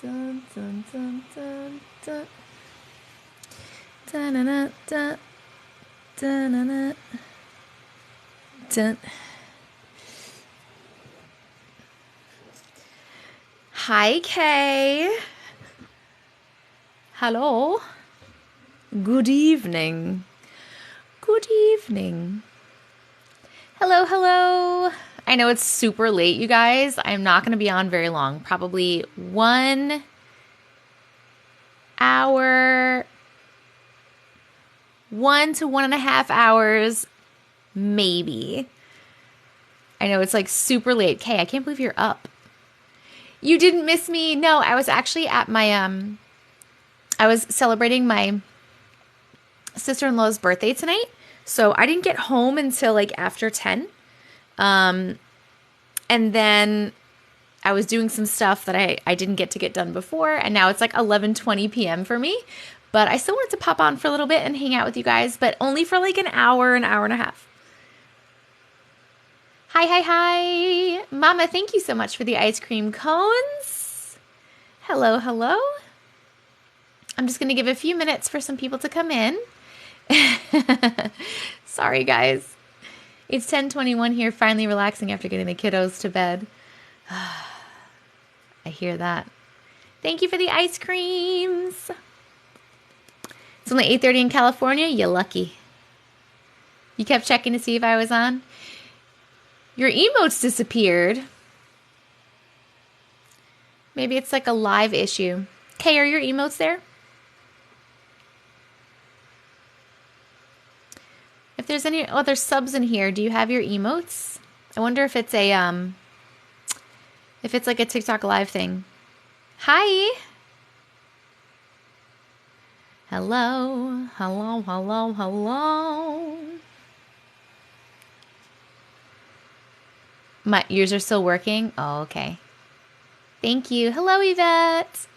dun, dun, dun, dun, dun. Dun, dun, dun, dun, dun. Hi, Kay. Hello. Good evening. Good evening. Hello, hello. I know it's super late, you guys. I'm not going to be on very long. Probably 1 hour, 1 to 1.5 hours, maybe. I know it's like super late. Kay, I can't believe you're up. You didn't miss me. No, I was actually at my, I was celebrating my sister-in-law's birthday tonight. So I didn't get home until like after 10. And then I was doing some stuff that I didn't get to get done before. And now it's like 11:20 p.m. for me. But I still wanted to pop on for a little bit and hang out with you guys, but only for like an hour and a half. Hi, hi, hi. Mama, thank you so much for the ice cream cones. Hello, hello. I'm just going to give a few minutes for some people to come in. Sorry, guys. It's 10:21 here, finally relaxing after getting the kiddos to bed. I hear that. Thank you for the ice creams. It's only 8:30 in California. You're lucky. You kept checking to see if I was on. Your emotes disappeared. Maybe it's like a live issue. Kay, are your emotes there? If there's any other subs in here, do you have your emotes? I wonder if it's a if it's like a TikTok live thing. Hi. Hello. Hello, hello, hello. My ears are still working? Oh, okay. Thank you. Hello, Yvette.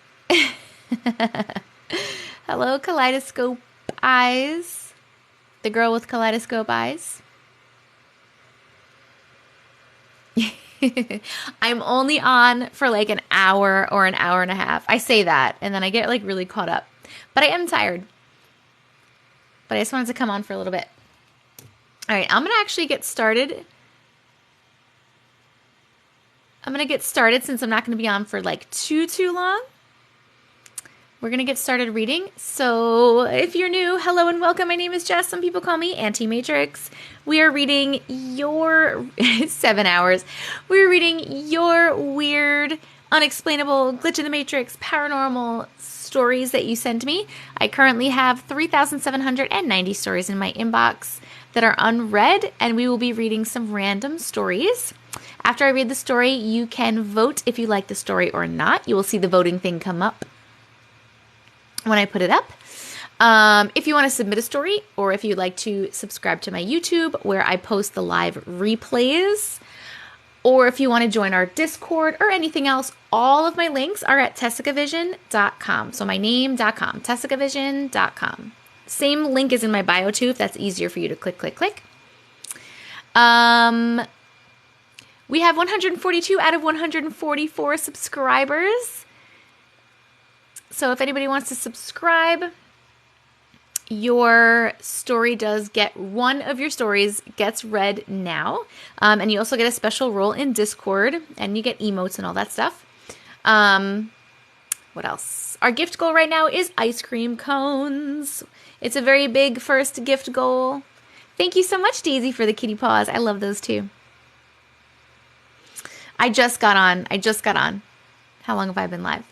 Hello, Kaleidoscope Eyes. The girl with kaleidoscope eyes. I'm only on for like an hour or an hour and a half. I say that, and then I get like really caught up. But I am tired. But I just wanted to come on for a little bit. All right, I'm going to actually get started. I'm going to get started since I'm not going to be on for like too long. We're going to get started reading. So if you're new, hello and welcome. My name is Jess. Some people call me Auntie Matrix. We are reading your 7 hours. We're reading your weird, unexplainable, glitch in the matrix, paranormal stories that you sent me. I currently have 3,790 stories in my inbox that are unread, and we will be reading some random stories. After I read the story, you can vote if you like the story or not. You will see the voting thing come up when I put it up. If you want to submit a story, or if you'd like to subscribe to my YouTube where I post the live replays, or if you want to join our Discord or anything else, all of my links are at TessicaVision.com. So my name.com, TessicaVision.com. Same link is in my bio too, if that's easier for you to click. We have 142 out of 144 subscribers. So if anybody wants to subscribe, your story does get, one of your stories gets read now. And you also get a special role in Discord, and you get emotes and all that stuff. What else? Our gift goal right now is ice cream cones. It's a very big first gift goal. Thank you so much, Daisy, for the kitty paws. I love those too. I just got on. How long have I been live?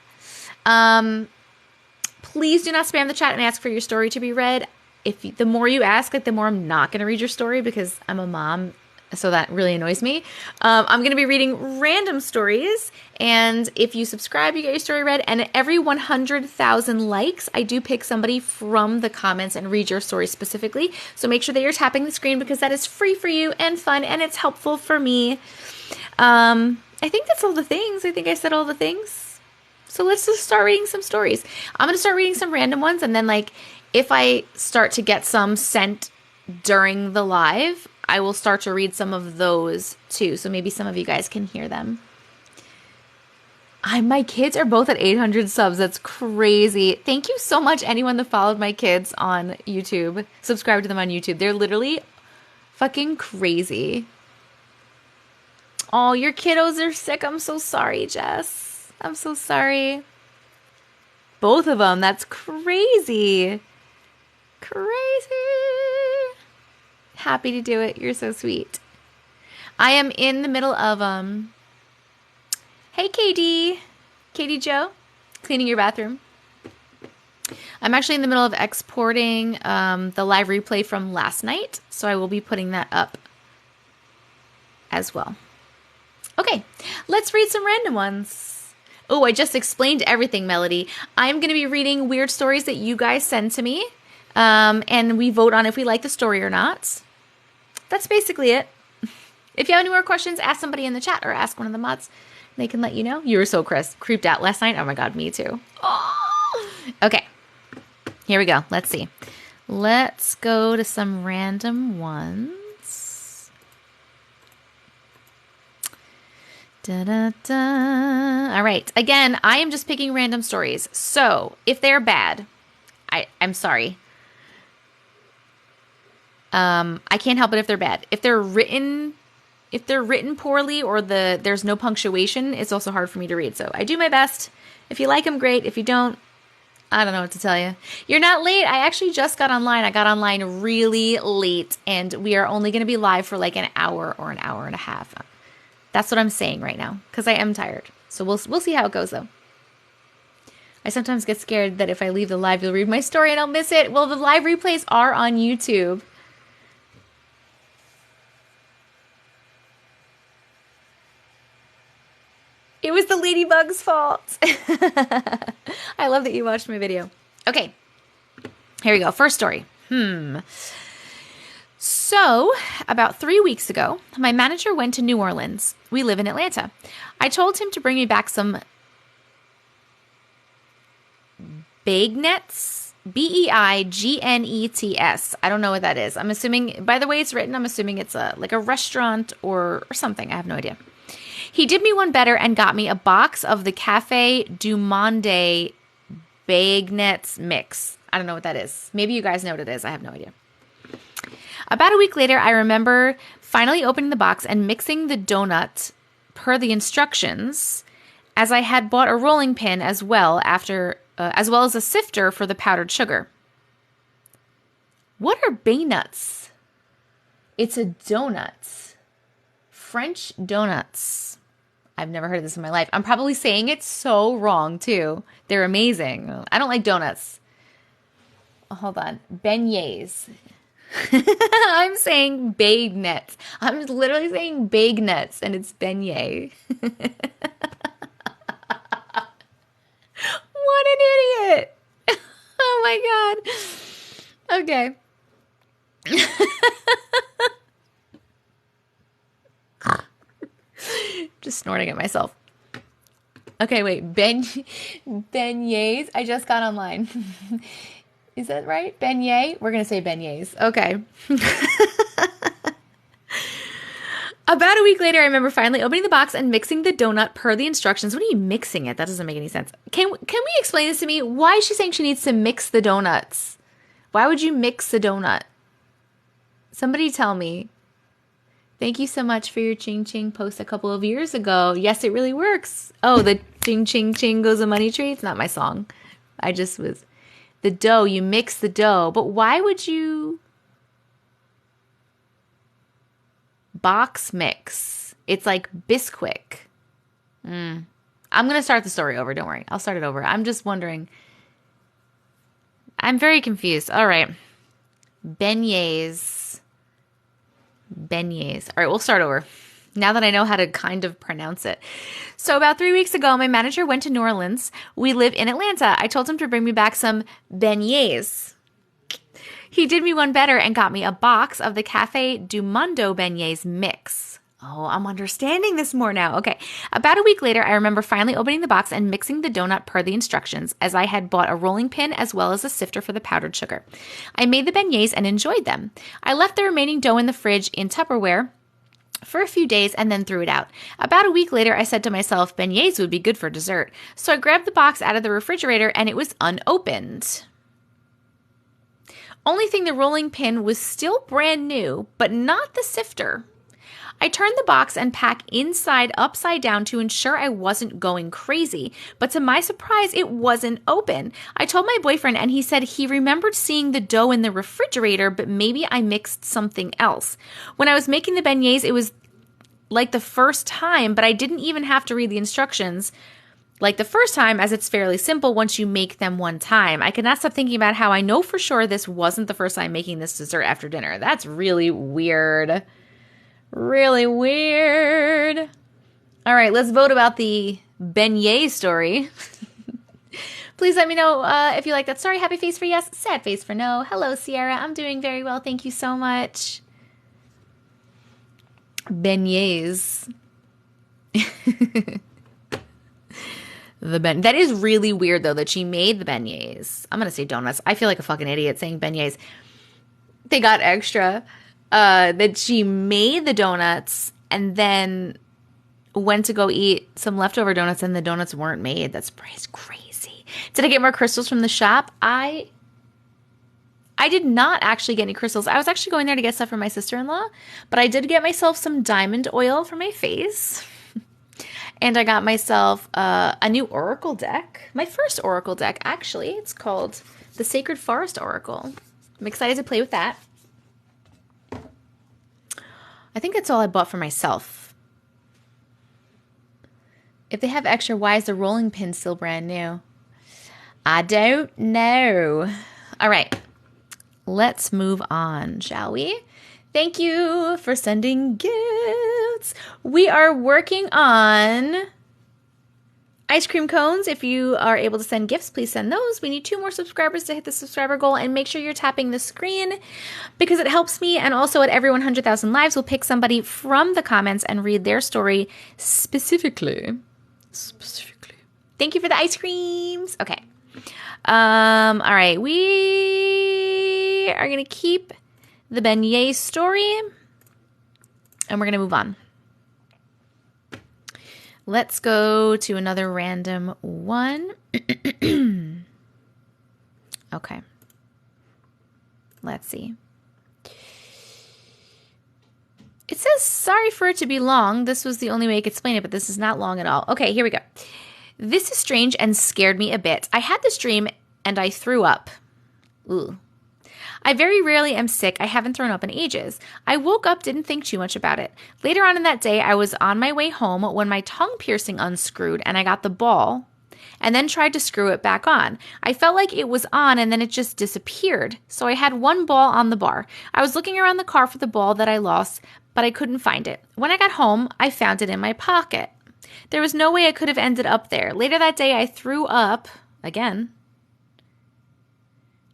Please do not spam the chat and ask for your story to be read. The more you ask, the more I'm not going to read your story, because I'm a mom, so that really annoys me. I'm going to be reading random stories, and if you subscribe, you get your story read. And every 100,000 likes, I do pick somebody from the comments and read your story specifically. So make sure that you're tapping the screen, because that is free for you and fun, and it's helpful for me. I think that's all the things. I think I said all the things. So let's just start reading some stories. I'm going to start reading some random ones, and then if I start to get some sent during the live, I will start to read some of those too. So maybe some of you guys can hear them. My kids are both at 800 subs. That's crazy. Thank you so much, anyone that followed my kids on YouTube. Subscribe to them on YouTube. They're literally fucking crazy. Oh, your kiddos are sick. I'm so sorry, Jess. I'm so sorry. Both of them. That's crazy. Crazy. Happy to do it. You're so sweet. I am in the middle of, hey, Katie Joe, cleaning your bathroom. I'm actually in the middle of exporting the live replay from last night, so I will be putting that up as well. Okay, let's read some random ones. Oh, I just explained everything, Melody. I'm going to be reading weird stories that you guys send to me, and we vote on if we like the story or not. That's basically it. If you have any more questions, ask somebody in the chat or ask one of the mods. They can let you know. You were so creeped out last night. Oh my God, me too. Oh. Okay, here we go. Let's see. Let's go to some random ones. Da-da-da. All right. Again, I am just picking random stories. So if they're bad, I'm sorry. I can't help it if they're bad. If they're written poorly or there's no punctuation, it's also hard for me to read. So I do my best. If you like them, great. If you don't, I don't know what to tell you. You're not late. I actually just got online. I got online really late, and we are only going to be live for like an hour or an hour and a half. That's what I'm saying right now because I am tired. So we'll see how it goes though. I sometimes get scared that if I leave the live, you'll read my story and I'll miss it. Well, the live replays are on YouTube. It was the ladybug's fault. I love that you watched my video. Okay, here we go. First story. So, about 3 weeks ago, my manager went to New Orleans. We live in Atlanta. I told him to bring me back some beignets, Beignets. I don't know what that is. I'm assuming, by the way it's written, I'm assuming it's like a restaurant or something. I have no idea. He did me one better and got me a box of the Cafe du Monde beignets mix. I don't know what that is. Maybe you guys know what it is. I have no idea. About a week later, I remember finally opening the box and mixing the donut per the instructions, as I had bought a rolling pin as well as a sifter for the powdered sugar. What are beignets? It's a donut. French donuts. I've never heard of this in my life. I'm probably saying it so wrong too. They're amazing. I don't like donuts. Hold on. Beignets. I'm saying beignets. I'm literally saying beignets and it's beignet. What an idiot. Oh my God. Okay. Just snorting at myself. Okay, wait. Beignets. I just got online. Is that right? Beignet? We're going to say beignets. Okay. About a week later, I remember finally opening the box and mixing the donut per the instructions. What are you mixing it? That doesn't make any sense. Can we explain this to me? Why is she saying she needs to mix the donuts? Why would you mix the donut? Somebody tell me. Thank you so much for your ching ching post a couple of years ago. Yes, it really works. Oh, the ching ching ching goes a money tree. It's not my song. I just was... The dough, you mix the dough. But why would you box mix? It's like Bisquick. I'm going to start the story over. Don't worry. I'll start it over. I'm just wondering. I'm very confused. All right. Beignets. All right, we'll start over. Now that I know how to kind of pronounce it. So about 3 weeks ago, my manager went to New Orleans. We live in Atlanta. I told him to bring me back some beignets. He did me one better and got me a box of the Cafe du Monde beignets mix. Oh, I'm understanding this more now. Okay. About a week later, I remember finally opening the box and mixing the donut per the instructions, as I had bought a rolling pin as well as a sifter for the powdered sugar. I made the beignets and enjoyed them. I left the remaining dough in the fridge in Tupperware for a few days and then threw it out. About a week later, I said to myself, beignets would be good for dessert. So I grabbed the box out of the refrigerator and it was unopened. Only thing, the rolling pin was still brand new, but not the sifter. I turned the box and pack inside upside down to ensure I wasn't going crazy, but to my surprise, it wasn't open. I told my boyfriend and he said he remembered seeing the dough in the refrigerator, but maybe I mixed something else. When I was making the beignets, it was like the first time, but I didn't even have to read the instructions like the first time, as it's fairly simple once you make them one time. I could not stop thinking about how I know for sure this wasn't the first time making this dessert after dinner. That's really weird. Really weird. All right, let's vote about the beignet story. Please let me know if you like that story. Happy face for yes, sad face for no. Hello, Sierra. I'm doing very well. Thank you so much. Beignets. That is really weird, though, that she made the beignets. I'm going to say donuts. I feel like a fucking idiot saying beignets. They got extra. That she made the donuts and then went to go eat some leftover donuts and the donuts weren't made. That's crazy. Did I get more crystals from the shop? I did not actually get any crystals. I was actually going there to get stuff from my sister-in-law, but I did get myself some diamond oil for my face. And I got myself a new oracle deck. My first oracle deck, actually. It's called the Sacred Forest Oracle. I'm excited to play with that. I think that's all I bought for myself. If they have extra, why is the rolling pin still brand new? I don't know. All right. Let's move on, shall we? Thank you for sending gifts. We are working on ice cream cones. If you are able to send gifts, please send those. We need 2 more subscribers to hit the subscriber goal, and make sure you're tapping the screen because it helps me. And also at every 100,000 lives, we'll pick somebody from the comments and read their story specifically. Thank you for the ice creams. Okay. All right. We are going to keep the beignet story and we're going to move on. Let's go to another random one. Okay. Let's see. It says, sorry for it to be long. This was the only way I could explain it, but this is not long at all. Okay, here we go. This is strange and scared me a bit. I had this dream and I threw up. Ooh. I very rarely am sick. I haven't thrown up in ages. I woke up, didn't think too much about it. Later on in that day, I was on my way home when my tongue piercing unscrewed and I got the ball and then tried to screw it back on. I felt like it was on and then it just disappeared. So I had one ball on the bar. I was looking around the car for the ball that I lost, but I couldn't find it. When I got home, I found it in my pocket. There was no way I could have ended up there. Later that day, I threw up again.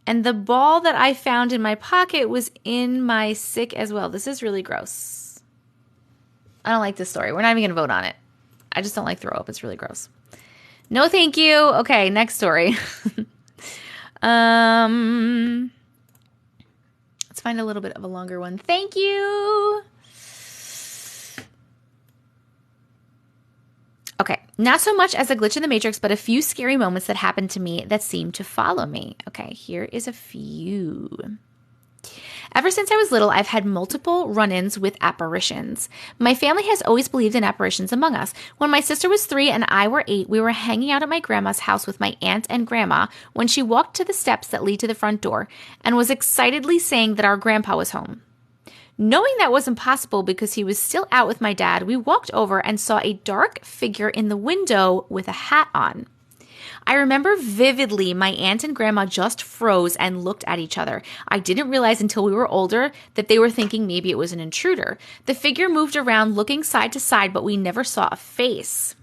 And the ball that I found in my pocket was in my sick as well. This is really gross. I don't like this story. We're not even going to vote on it. I just don't like throw up. It's really gross. No, thank you. Okay, next story. Let's find a little bit of a longer one. Thank you. Okay, not so much as a glitch in the Matrix, but a few scary moments that happened to me that seemed to follow me. Okay, here is a few. Ever since I was little, I've had multiple run-ins with apparitions. My family has always believed in apparitions among us. When my sister was 3 and I were 8, we were hanging out at my grandma's house with my aunt and grandma when she walked to the steps that lead to the front door and was excitedly saying that our grandpa was home. Knowing that wasn't possible because he was still out with my dad, we walked over and saw a dark figure in the window with a hat on. I remember vividly my aunt and grandma just froze and looked at each other. I didn't realize until we were older that they were thinking maybe it was an intruder. The figure moved around looking side to side, but we never saw a face.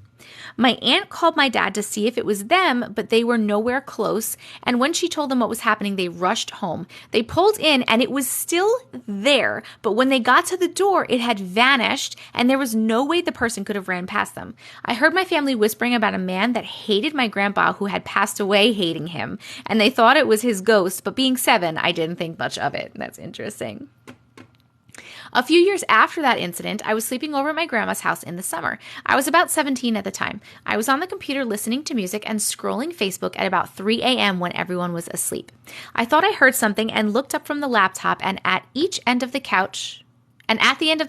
My aunt called my dad to see if it was them, but they were nowhere close, and when she told them what was happening, they rushed home. They pulled in, and it was still there, but when they got to the door, it had vanished, and there was no way the person could have ran past them. I heard my family whispering about a man that hated my grandpa who had passed away hating him, and they thought it was his ghost, but being 7, I didn't think much of it. That's interesting. A few years after that incident, I was sleeping over at my grandma's house in the summer. I was about 17 at the time. I was on the computer listening to music and scrolling Facebook at about 3 a.m. when everyone was asleep. I thought I heard something and looked up from the laptop, and at the end of the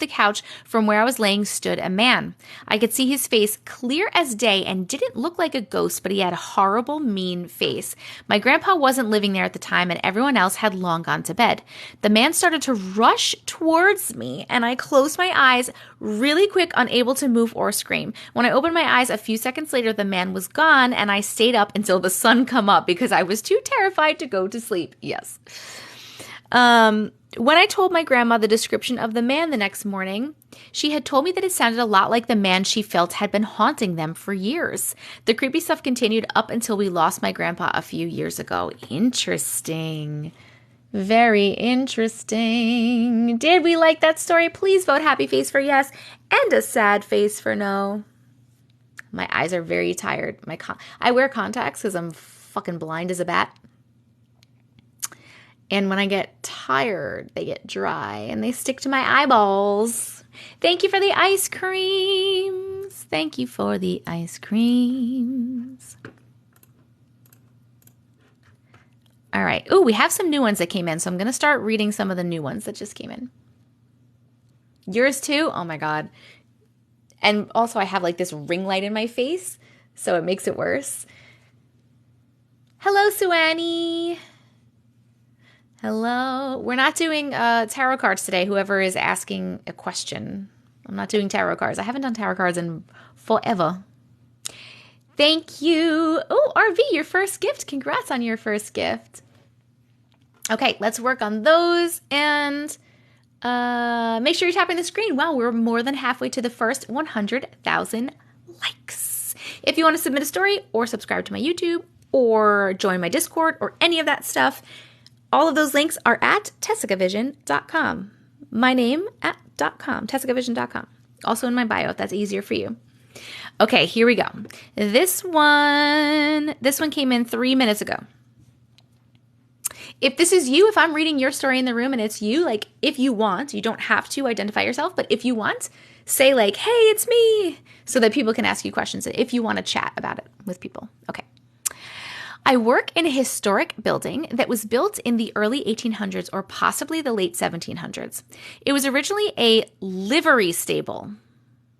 couch from where I was laying stood a man. I could see his face clear as day and didn't look like a ghost, but he had a horrible, mean face. My grandpa wasn't living there at the time, and everyone else had long gone to bed. The man started to rush towards me, and I closed my eyes really quick, unable to move or scream. When I opened my eyes a few seconds later, the man was gone, and I stayed up until the sun come up because I was too terrified to go to sleep. Yes. When I told my grandma the description of the man the next morning, she had told me that it sounded a lot like the man she felt had been haunting them for years. The creepy stuff continued up until we lost my grandpa a few years ago. Interesting. Very interesting. Did we like that story? Please vote happy face for yes and a sad face for no. My eyes are very tired. I wear contacts because I'm fucking blind as a bat. And when I get tired, they get dry and they stick to my eyeballs. Thank you for the ice creams. Thank you for the ice creams. All right. Ooh, we have some new ones that came in, so I'm going to start reading some of the new ones that just came in. Yours too? Oh my God. And also I have like this ring light in my face, so it makes it worse. Hello, Suannie. Hello. We're not doing tarot cards today, whoever is asking a question. I'm not doing tarot cards. I haven't done tarot cards in forever. Thank you. Oh, RV, your first gift. Congrats on your first gift. Okay, let's work on those and make sure you're tapping the screen. Wow, we're more than halfway to the first 100,000 likes. If you want to submit a story or subscribe to my YouTube or join my Discord or any of that stuff, all of those links are at TessicaVision.com. My name at .com, TessicaVision.com. Also in my bio if that's easier for you. Okay, here we go. This one came in 3 minutes ago. If this is you, if I'm reading your story in the room and it's you, like if you want, you don't have to identify yourself, but if you want, say like, hey, it's me, so that people can ask you questions if you want to chat about it with people. Okay. I work in a historic building that was built in the early 1800s or possibly the late 1700s. It was originally a livery stable.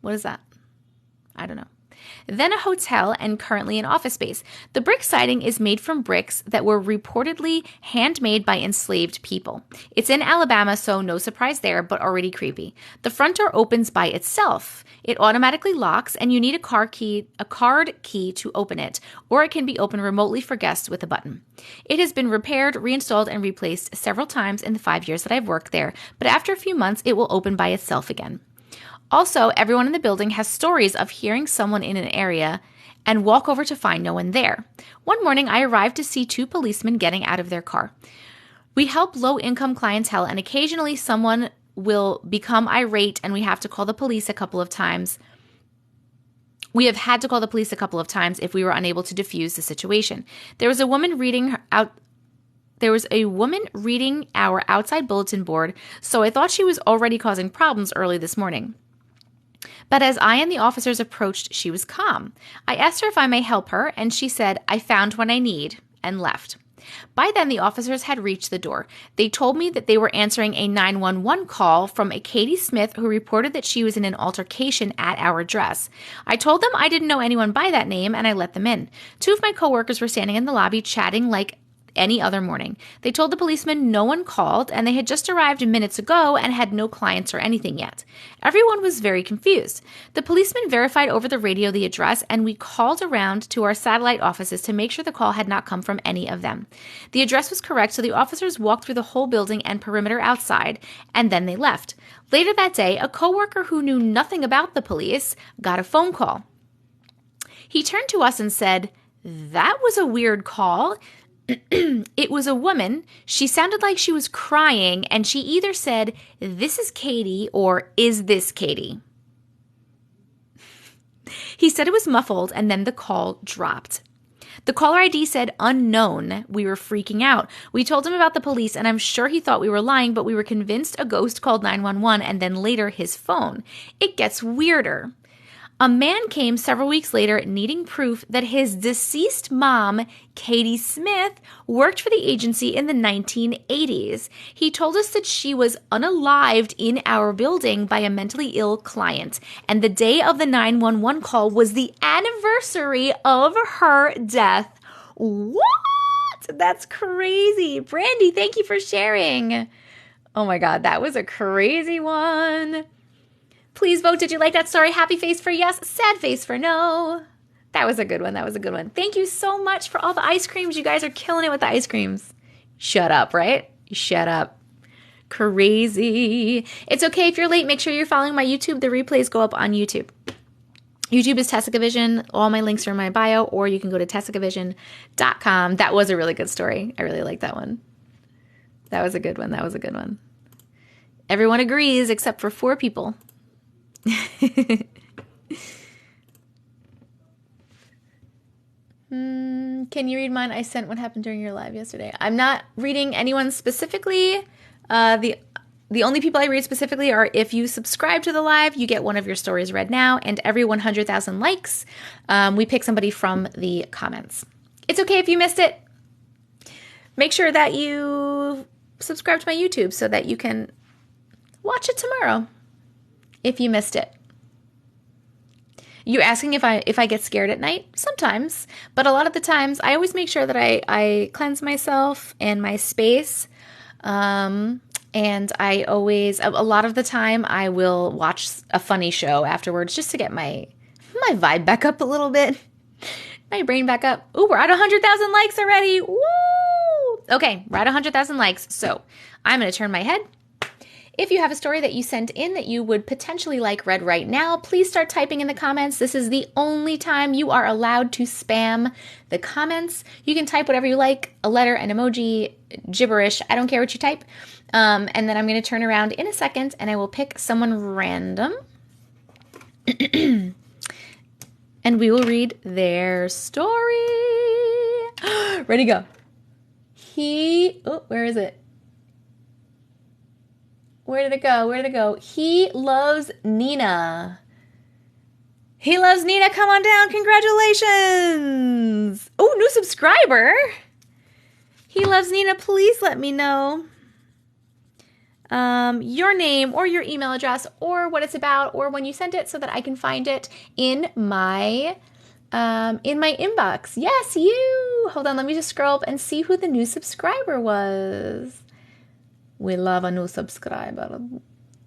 What is that? I don't know. Then a hotel and currently an office space. The brick siding is made from bricks that were reportedly handmade by enslaved people. It's in Alabama, so no surprise there, but already creepy. The front door opens by itself. It automatically locks, and you need a card key to open it, or it can be opened remotely for guests with a button. It has been repaired, reinstalled, and replaced several times in the 5 years that I've worked there, but after a few months, it will open by itself again. Also, everyone in the building has stories of hearing someone in an area and walk over to find no one there. One morning, I arrived to see 2 policemen getting out of their car. We help low-income clientele, and occasionally someone will become irate, and we have to call the police a couple of times. We have had to call the police a couple of times if we were unable to defuse the situation. There was a woman reading our outside bulletin board, so I thought she was already causing problems early this morning. But as I and the officers approached, she was calm. I asked her if I may help her, and she said, "I found what I need," and left. By then, the officers had reached the door. They told me that they were answering a 911 call from a Katie Smith who reported that she was in an altercation at our address. I told them I didn't know anyone by that name, and I let them in. 2 of my coworkers were standing in the lobby chatting like any other morning. They told the policeman no one called, and they had just arrived minutes ago and had no clients or anything yet. Everyone was very confused. The policeman verified over the radio the address, and we called around to our satellite offices to make sure the call had not come from any of them. The address was correct, so the officers walked through the whole building and perimeter outside, and then they left. Later that day, a coworker who knew nothing about the police got a phone call. He turned to us and said, "That was a weird call." It was a woman. She sounded like she was crying, and she either said, "This is Katie," or "Is this Katie?" He said it was muffled, and then the call dropped. The caller ID said unknown. We were freaking out. We told him about the police, and I'm sure he thought we were lying, but we were convinced a ghost called 911 and then later his phone. It gets weirder. A man came several weeks later needing proof that his deceased mom, Katie Smith, worked for the agency in the 1980s. He told us that she was unalived in our building by a mentally ill client, and the day of the 911 call was the anniversary of her death. What? That's crazy. Brandy, thank you for sharing. Oh my God, that was a crazy one. Please vote. Did you like that story? Happy face for yes, sad face for no. That was a good one. That was a good one. Thank you so much for all the ice creams. You guys are killing it with the ice creams. Shut up, right? Shut up. Crazy. It's okay if you're late. Make sure you're following my YouTube. The replays go up on YouTube. YouTube is TessicaVision. All my links are in my bio, or you can go to TessicaVision.com. That was a really good story. I really like that one. That was a good one. That was a good one. Everyone agrees except for 4 people. Can you read mine? I sent what happened during your live yesterday. I'm not reading anyone specifically. The only people I read specifically are if you subscribe to the live, you get one of your stories read now, and every 100,000 likes, we pick somebody from the comments. It's okay if you missed it. Make sure that you subscribe to my YouTube so that you can watch it tomorrow if you missed it. You're asking if I get scared at night? Sometimes, but a lot of the times I always make sure that I cleanse myself and my space. And I always, a lot of the time I will watch a funny show afterwards just to get my vibe back up a little bit. My brain back up. Ooh, we're at 100,000 likes already. Woo! Okay, we're at 100,000 likes. So I'm going to turn my head. If you have a story that you sent in that you would potentially like read right now, please start typing in the comments. This is the only time you are allowed to spam the comments. You can type whatever you like, a letter, an emoji, gibberish. I don't care what you type. And then I'm going to turn around in a second and I will pick someone random. And we will read their story. Ready, go. Where is it? Where did it go? Where did it go? He loves Nina. He loves Nina. Come on down. Congratulations. Oh, new subscriber. He loves Nina. Please let me know your name or your email address or what it's about or when you sent it so that I can find it in my inbox. Yes, you. Hold on. Let me just scroll up and see who the new subscriber was. We love a new subscriber.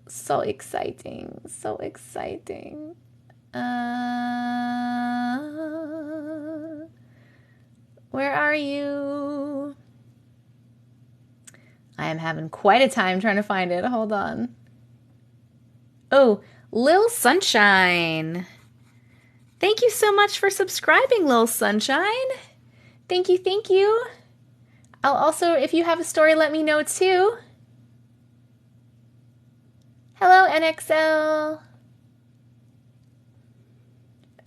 So exciting. So exciting. Where are you? I am having quite a time trying to find it. Hold on. Oh, Lil Sunshine. Thank you so much for subscribing, Lil Sunshine. Thank you, thank you. I'll also, if you have a story, let me know too. Hello, NXL.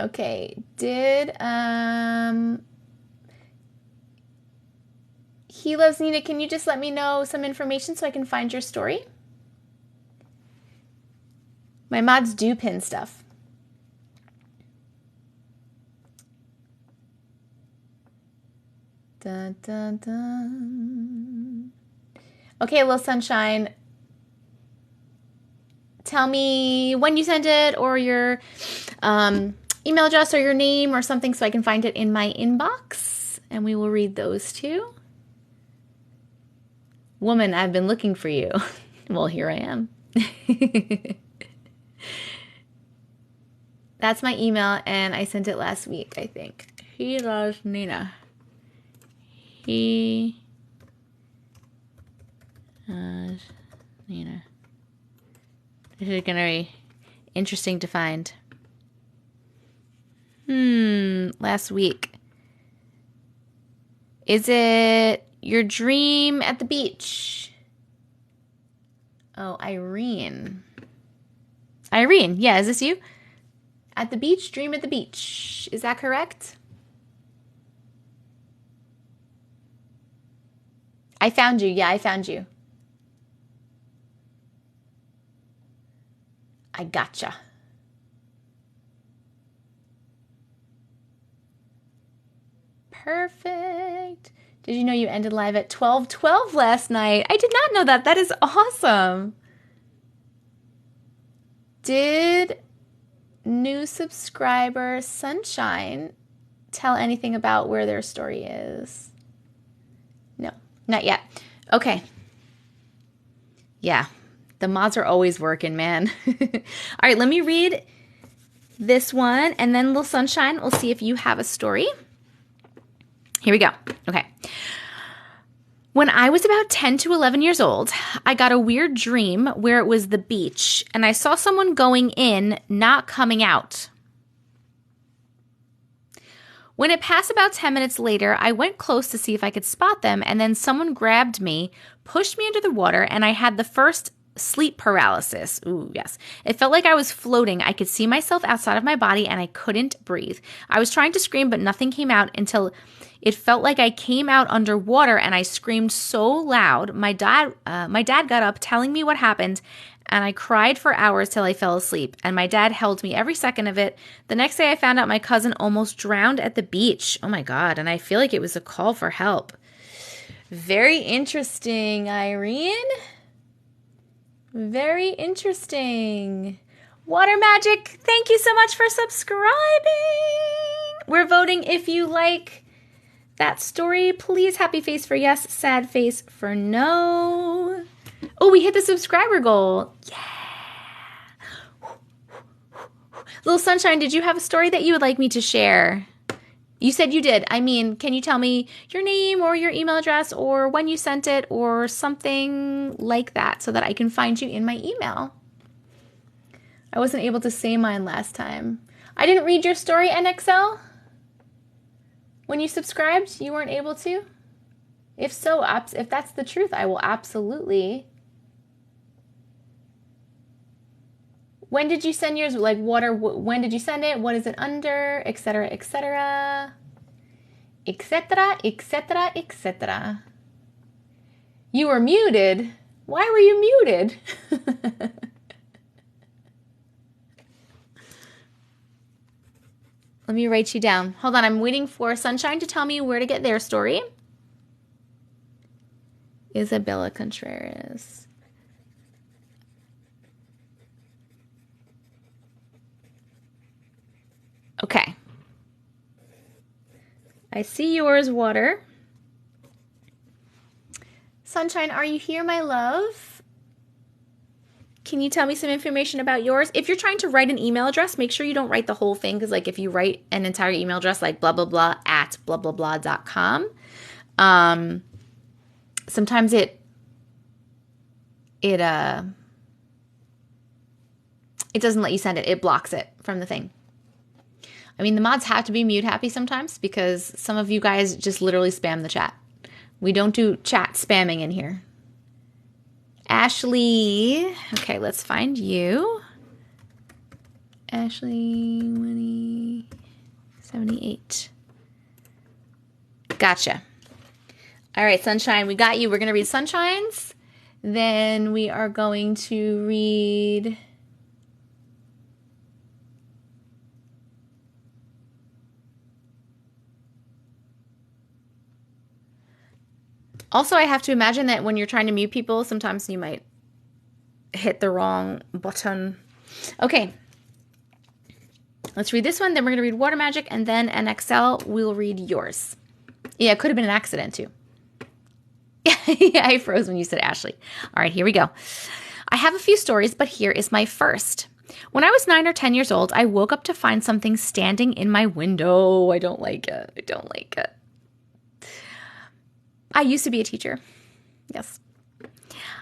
Okay, He loves Nina. Can you just let me know some information so I can find your story? My mods do pin stuff. Dun, dun, dun. Okay, Little Sunshine. Tell me when you sent it or your email address or your name or something so I can find it in my inbox. And we will read those too. Woman, I've been looking for you. Well, here I am. That's my email, and I sent it last week, I think. He loves Nina. He loves Nina. This is going to be interesting to find. Last week. Is it your dream at the beach? Oh, Irene. Irene, yeah, is this you? At the beach, dream at the beach. Is that correct? I found you. Yeah, I found you. I gotcha. Perfect. Did you know you ended live at 12:12 last night? I did not know that. That is awesome. Did new subscriber Sunshine tell anything about where their story is? No, not yet. Okay. Yeah, the mods are always working, man. All right, let me read this one, and then little Sunshine, we'll see if you have a story. Here we go. Okay. When I was about 10 to 11 years old, I got a weird dream where it was the beach, and I saw someone going in, not coming out. When it passed about 10 minutes later, I went close to see if I could spot them, and then someone grabbed me, pushed me into the water, and I had the first sleep paralysis. Ooh, yes. It felt like I was floating. I could see myself outside of my body, and I couldn't breathe. I was trying to scream, but nothing came out until it felt like I came out underwater, and I screamed so loud. My dad got up telling me what happened, and I cried for hours till I fell asleep, and my dad held me every second of it. The next day I found out my cousin almost drowned at the beach. Oh my God, and I feel like it was a call for help. Very interesting, Irene. Very interesting. Water Magic, thank you so much for subscribing. We're voting if you like that story. Please, happy face for yes, sad face for no. Oh, we hit the subscriber goal. Yeah. Little Sunshine, did you have a story that you would like me to share? You said you did. I mean, can you tell me your name or your email address or when you sent it or something like that so that I can find you in my email? I wasn't able to say mine last time. I didn't read your story, NXL. When you subscribed, you weren't able to? If so, if that's the truth, I will absolutely. When did you send yours? Like water, when did you send it? What is it under? Etc., etc. Etc., etc., etc. You were muted? Why were you muted? Let me write you down. Hold on, I'm waiting for Sunshine to tell me where to get their story. Isabella Contreras. Okay. I see yours, Water. Sunshine, are you here, my love? Can you tell me some information about yours? If you're trying to write an email address, make sure you don't write the whole thing, because like if you write an entire email address like blah, blah, blah at blah, blah, blah.com, sometimes it doesn't let you send it. It blocks it from the thing. I mean, the mods have to be mute happy sometimes because some of you guys just literally spam the chat. We don't do chat spamming in here. Ashley. Okay, let's find you. Ashley 2078. Gotcha. All right, Sunshine, we got you. We're going to read Sunshine's. Then we are going to read... Also, I have to imagine that when you're trying to mute people, sometimes you might hit the wrong button. Okay. Let's read this one. Then we're going to read Water Magic. And then NXL, we'll read yours. Yeah, it could have been an accident too. Yeah, I froze when you said Ashley. All right, here we go. I have a few stories, but here is my first. When I was 9 or 10 years old, I woke up to find something standing in my window. I don't like it. I don't like it. I used to be a teacher. Yes.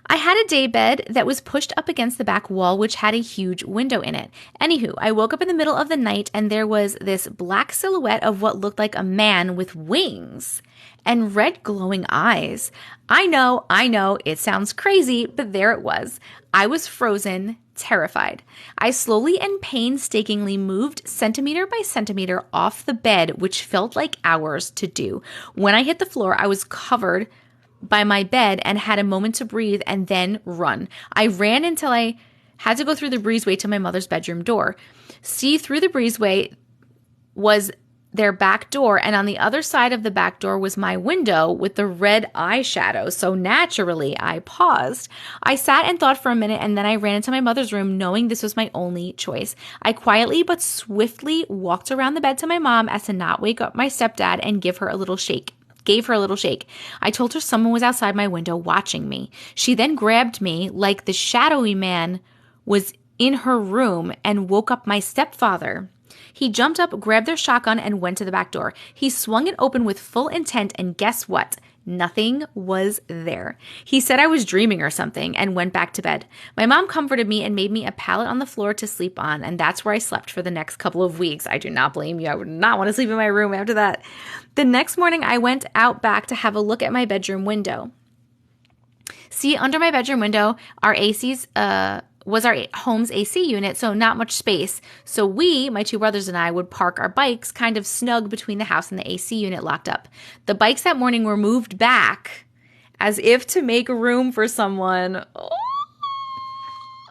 I had a day bed that was pushed up against the back wall, which had a huge window in it. Anywho, I woke up in the middle of the night and there was this black silhouette of what looked like a man with wings and red glowing eyes. I know, it sounds crazy, but there it was. I was frozen, terrified. I slowly and painstakingly moved centimeter by centimeter off the bed, which felt like hours to do. When I hit the floor, I was covered by my bed and had a moment to breathe and then run. I ran until I had to go through the breezeway to my mother's bedroom door. See, through the breezeway was their back door, and on the other side of the back door was my window with the red eyeshadow. So naturally, I paused. I sat and thought for a minute, and then I ran into my mother's room, knowing this was my only choice. I quietly but swiftly walked around the bed to my mom as to not wake up my stepdad and give her a little shake. I told her someone was outside my window watching me. She then grabbed me like the shadowy man was in her room and woke up my stepfather. He jumped up, grabbed their shotgun, and went to the back door. He swung it open with full intent, and guess what? Nothing was there. He said I was dreaming or something and went back to bed. My mom comforted me and made me a pallet on the floor to sleep on, and that's where I slept for the next couple of weeks. I do not blame you. I would not want to sleep in my room after that. The next morning, I went out back to have a look at my bedroom window. See, under my bedroom window, our was our home's AC unit, so not much space. So we, my two brothers and I, would park our bikes kind of snug between the house and the AC unit locked up. The bikes that morning were moved back as if to make room for someone.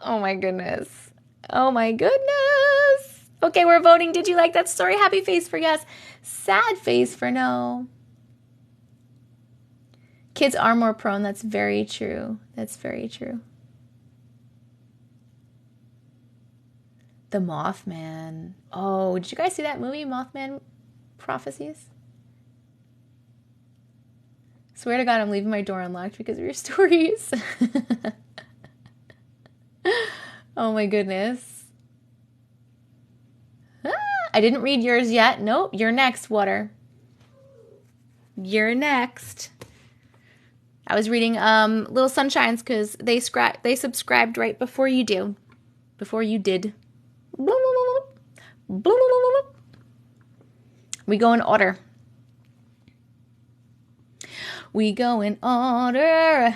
Oh my goodness. Oh my goodness. Okay, we're voting. Did you like that story? Happy face for yes. Sad face for no. Kids are more prone. That's very true. That's very true. The Mothman. Oh, did you guys see that movie, Mothman Prophecies? Swear to God, I'm leaving my door unlocked because of your stories. Oh my goodness. I didn't read yours yet. Nope, you're next, Water. You're next. I was reading Little Sunshines because they subscribed right before you do. Before you did. We go in order.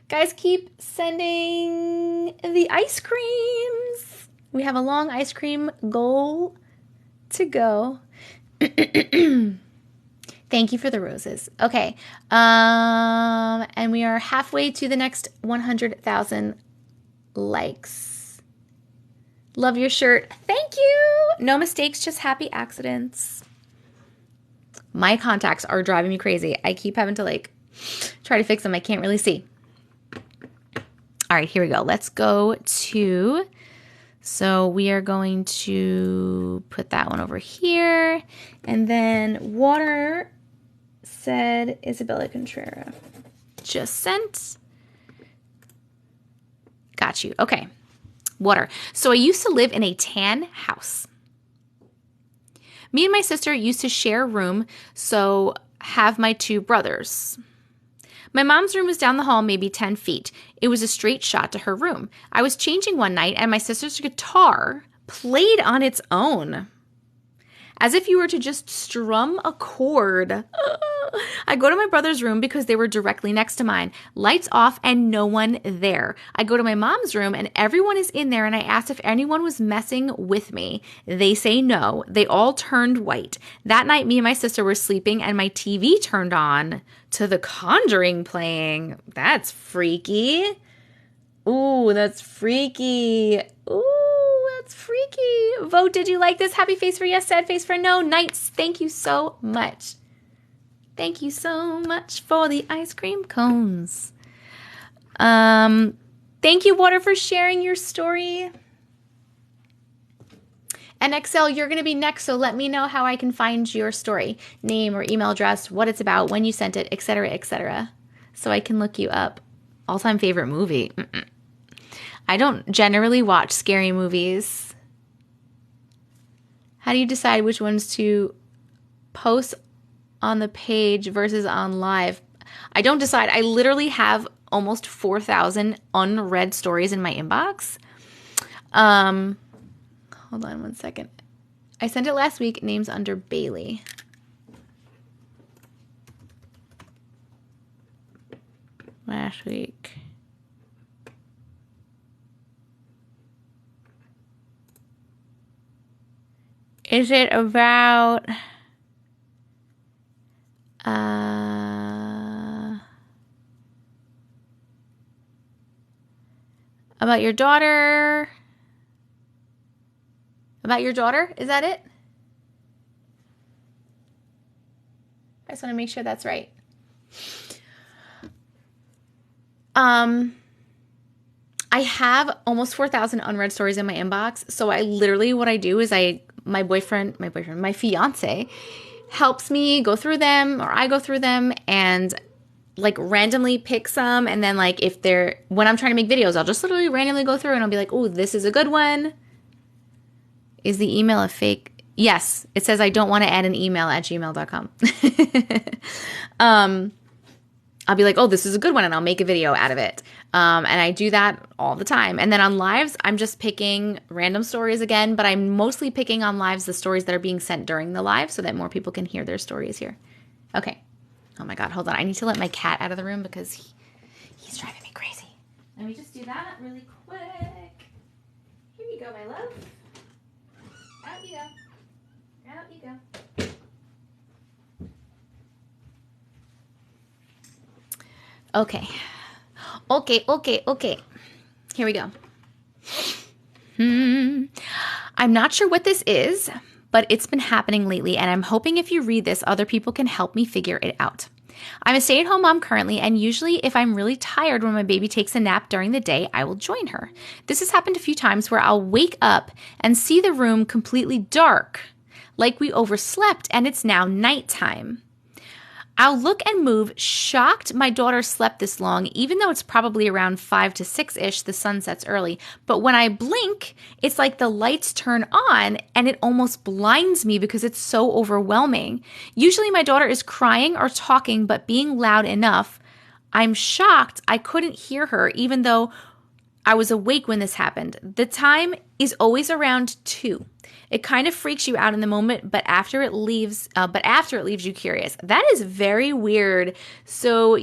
Guys, keep sending the ice creams. We have a long ice cream goal to go. Thank you for the roses. Okay. And we are halfway to the next 100,000 likes. Love your shirt. Thank you. No mistakes, just happy accidents. My contacts are driving me crazy. I keep having to try to fix them. I can't really see. All right, here we go. Let's go to, so we are going to put that one over here. And then Water said Isabella Contreras. Just sent. Got you. Okay. Water. So I used to live in a tan house. Me and my sister used to share a room, so have my two brothers. My mom's room was down the hall, maybe 10 feet. It was a straight shot to her room. I was changing one night, and my sister's guitar played on its own, as if you were to just strum a chord. I go to my brother's room because they were directly next to mine. Lights off and no one there. I go to my mom's room and everyone is in there, and I asked if anyone was messing with me. They say no. They all turned white. That night, me and my sister were sleeping and my TV turned on to The Conjuring playing. That's freaky. Ooh, that's freaky. Ooh, that's freaky. Vote, did you like this? Happy face for yes, sad face for no. Nights, thank you so much. Thank you so much for the ice cream cones. Thank you, Water, for sharing your story. And XL, you're going to be next, so let me know how I can find your story. Name or email address, what it's about, when you sent it, etc., so I can look you up. All-time favorite movie. I don't generally watch scary movies. How do you decide which ones to post on the page versus on live? I don't decide. I literally have almost 4,000 unread stories in my inbox. Hold on one second. I sent it last week. Name's under Bailey. Last week. Is it about About your daughter. About your daughter? Is that it? I just want to make sure that's right. I have almost 4,000 unread stories in my inbox. So I literally, what I do is my fiance helps me go through them, or I go through them and like randomly pick some. And then like when I'm trying to make videos, I'll just literally randomly go through and I'll be like, oh, this is a good one. Is the email a fake? Yes. It says I don't want to add an email at gmail.com. I'll be like, oh, this is a good one, and I'll make a video out of it. And I do that all the time. And then on lives, I'm just picking random stories again, but I'm mostly picking on lives the stories that are being sent during the live so that more people can hear their stories here. Okay. Oh my God, hold on. I need to let my cat out of the room because he's driving me crazy. Let me just do that really quick. Here you go, my love. Out you go. Out you go. Okay. Here we go. I'm not sure what this is, but it's been happening lately, and I'm hoping if you read this, other people can help me figure it out. I'm a stay-at-home mom currently, and usually if I'm really tired when my baby takes a nap during the day, I will join her. This has happened a few times where I'll wake up and see the room completely dark, like we overslept and it's now nighttime. I'll look and move, shocked my daughter slept this long, even though it's probably around 5 to 6-ish, the sun sets early. But when I blink, it's like the lights turn on and it almost blinds me because it's so overwhelming. Usually my daughter is crying or talking, but being loud enough. I'm shocked I couldn't hear her, even though I was awake when this happened. The time is always around 2. It kind of freaks you out in the moment, but after it leaves you curious. That is very weird. So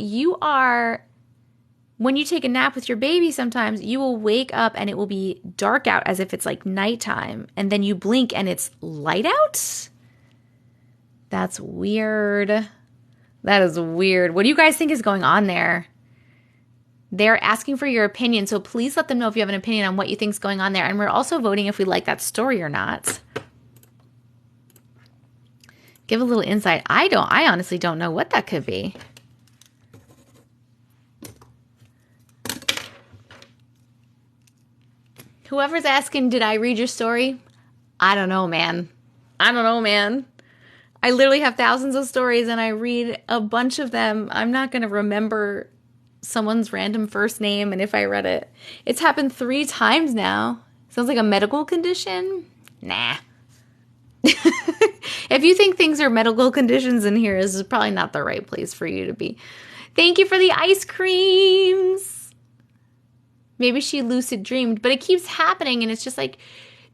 when you take a nap with your baby, sometimes you will wake up and it will be dark out as if it's like nighttime, and then you blink and it's light out. That's weird. That is weird. What do you guys think is going on there? They're asking for your opinion, so please let them know if you have an opinion on what you think is going on there. And we're also voting if we like that story or not. Give a little insight. I honestly don't know what that could be. Whoever's asking, did I read your story? I don't know, man. I literally have thousands of stories and I read a bunch of them. I'm not going to remember someone's random first name and if I read it. It's happened 3 times now. Sounds like a medical condition. Nah. If you think things are medical conditions in here, this is probably not the right place for you to be. Thank you for the ice creams. Maybe she lucid dreamed, but it keeps happening and it's just like,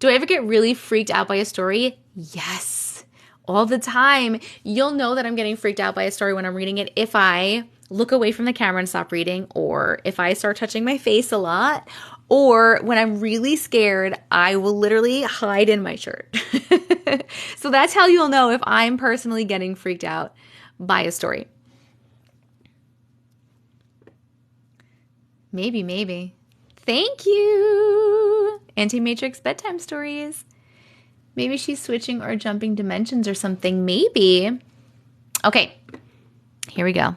do I ever get really freaked out by a story? Yes. All the time. You'll know that I'm getting freaked out by a story when I'm reading it if I look away from the camera and stop reading, or if I start touching my face a lot, or when I'm really scared, I will literally hide in my shirt. So that's how you'll know if I'm personally getting freaked out by a story. Maybe. Thank you. Auntie Matrix bedtime stories. Maybe she's switching or jumping dimensions or something. Maybe. Okay, here we go.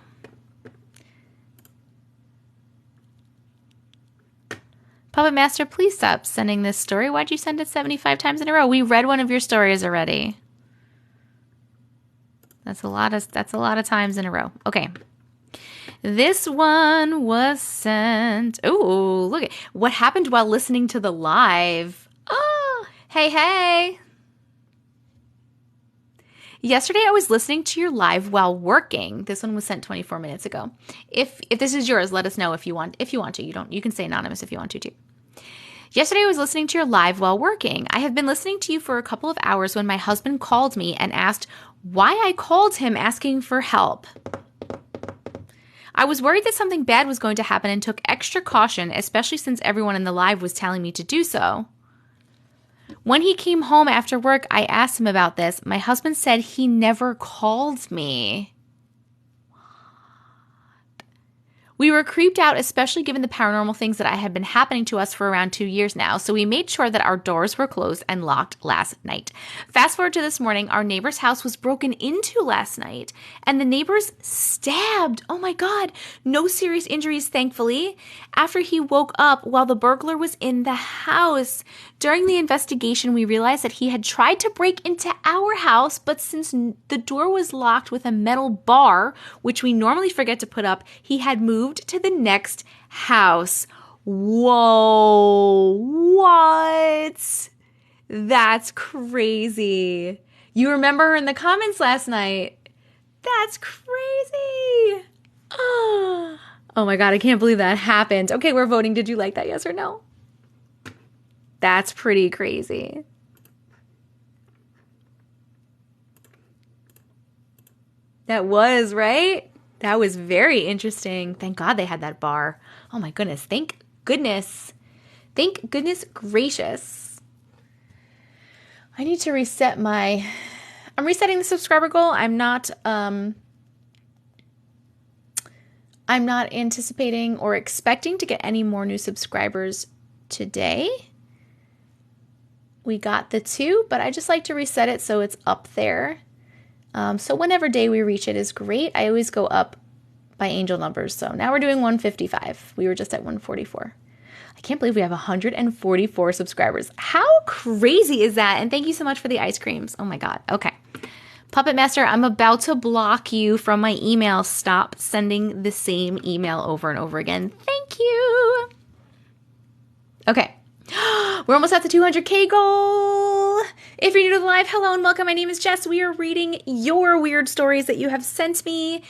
Puppet Master, please stop sending this story. Why'd you send it 75 times in a row? We read one of your stories already. That's a lot of times in a row. Okay. This one was sent. Oh, look at what happened while listening to the live. Oh, hey. Yesterday I was listening to your live while working. This one was sent 24 minutes ago. If this is yours, let us know if you want to. You can say anonymous if you want to too. Yesterday I was listening to your live while working. I have been listening to you for a couple of hours when my husband called me and asked why I called him asking for help. I was worried that something bad was going to happen and took extra caution, especially since everyone in the live was telling me to do so. When he came home after work, I asked him about this. My husband said he never called me. We were creeped out, especially given the paranormal things that had been happening to us for around 2 years now, so we made sure that our doors were closed and locked last night. Fast forward to this morning, our neighbor's house was broken into last night, and the neighbors stabbed. Oh my God, no serious injuries, thankfully, after he woke up while the burglar was in the house. During the investigation, we realized that he had tried to break into our house, but since the door was locked with a metal bar, which we normally forget to put up, he had moved to the next house. Whoa, what? That's crazy. You remember her in the comments last night. That's crazy. Oh my God, I can't believe that happened. Okay, we're voting. Did you like that, yes or no? That's pretty crazy. That was, right? That was very interesting. Thank God they had that bar. Oh my goodness. Thank goodness. Thank goodness gracious. I need to reset I'm resetting the subscriber goal. I'm not anticipating or expecting to get any more new subscribers today. We got the 2, but I just like to reset it so it's up there. So whenever day we reach it is great. I always go up by angel numbers. So now we're doing 155. We were just at 144. I can't believe we have 144 subscribers. How crazy is that? And thank you so much for the ice creams. Oh my God. Okay. Puppet Master, I'm about to block you from my email. Stop sending the same email over and over again. Thank you. Okay. We're almost at the 200K goal. If you're new to the live, hello and welcome. My name is Jess. We are reading your weird stories that you have sent me.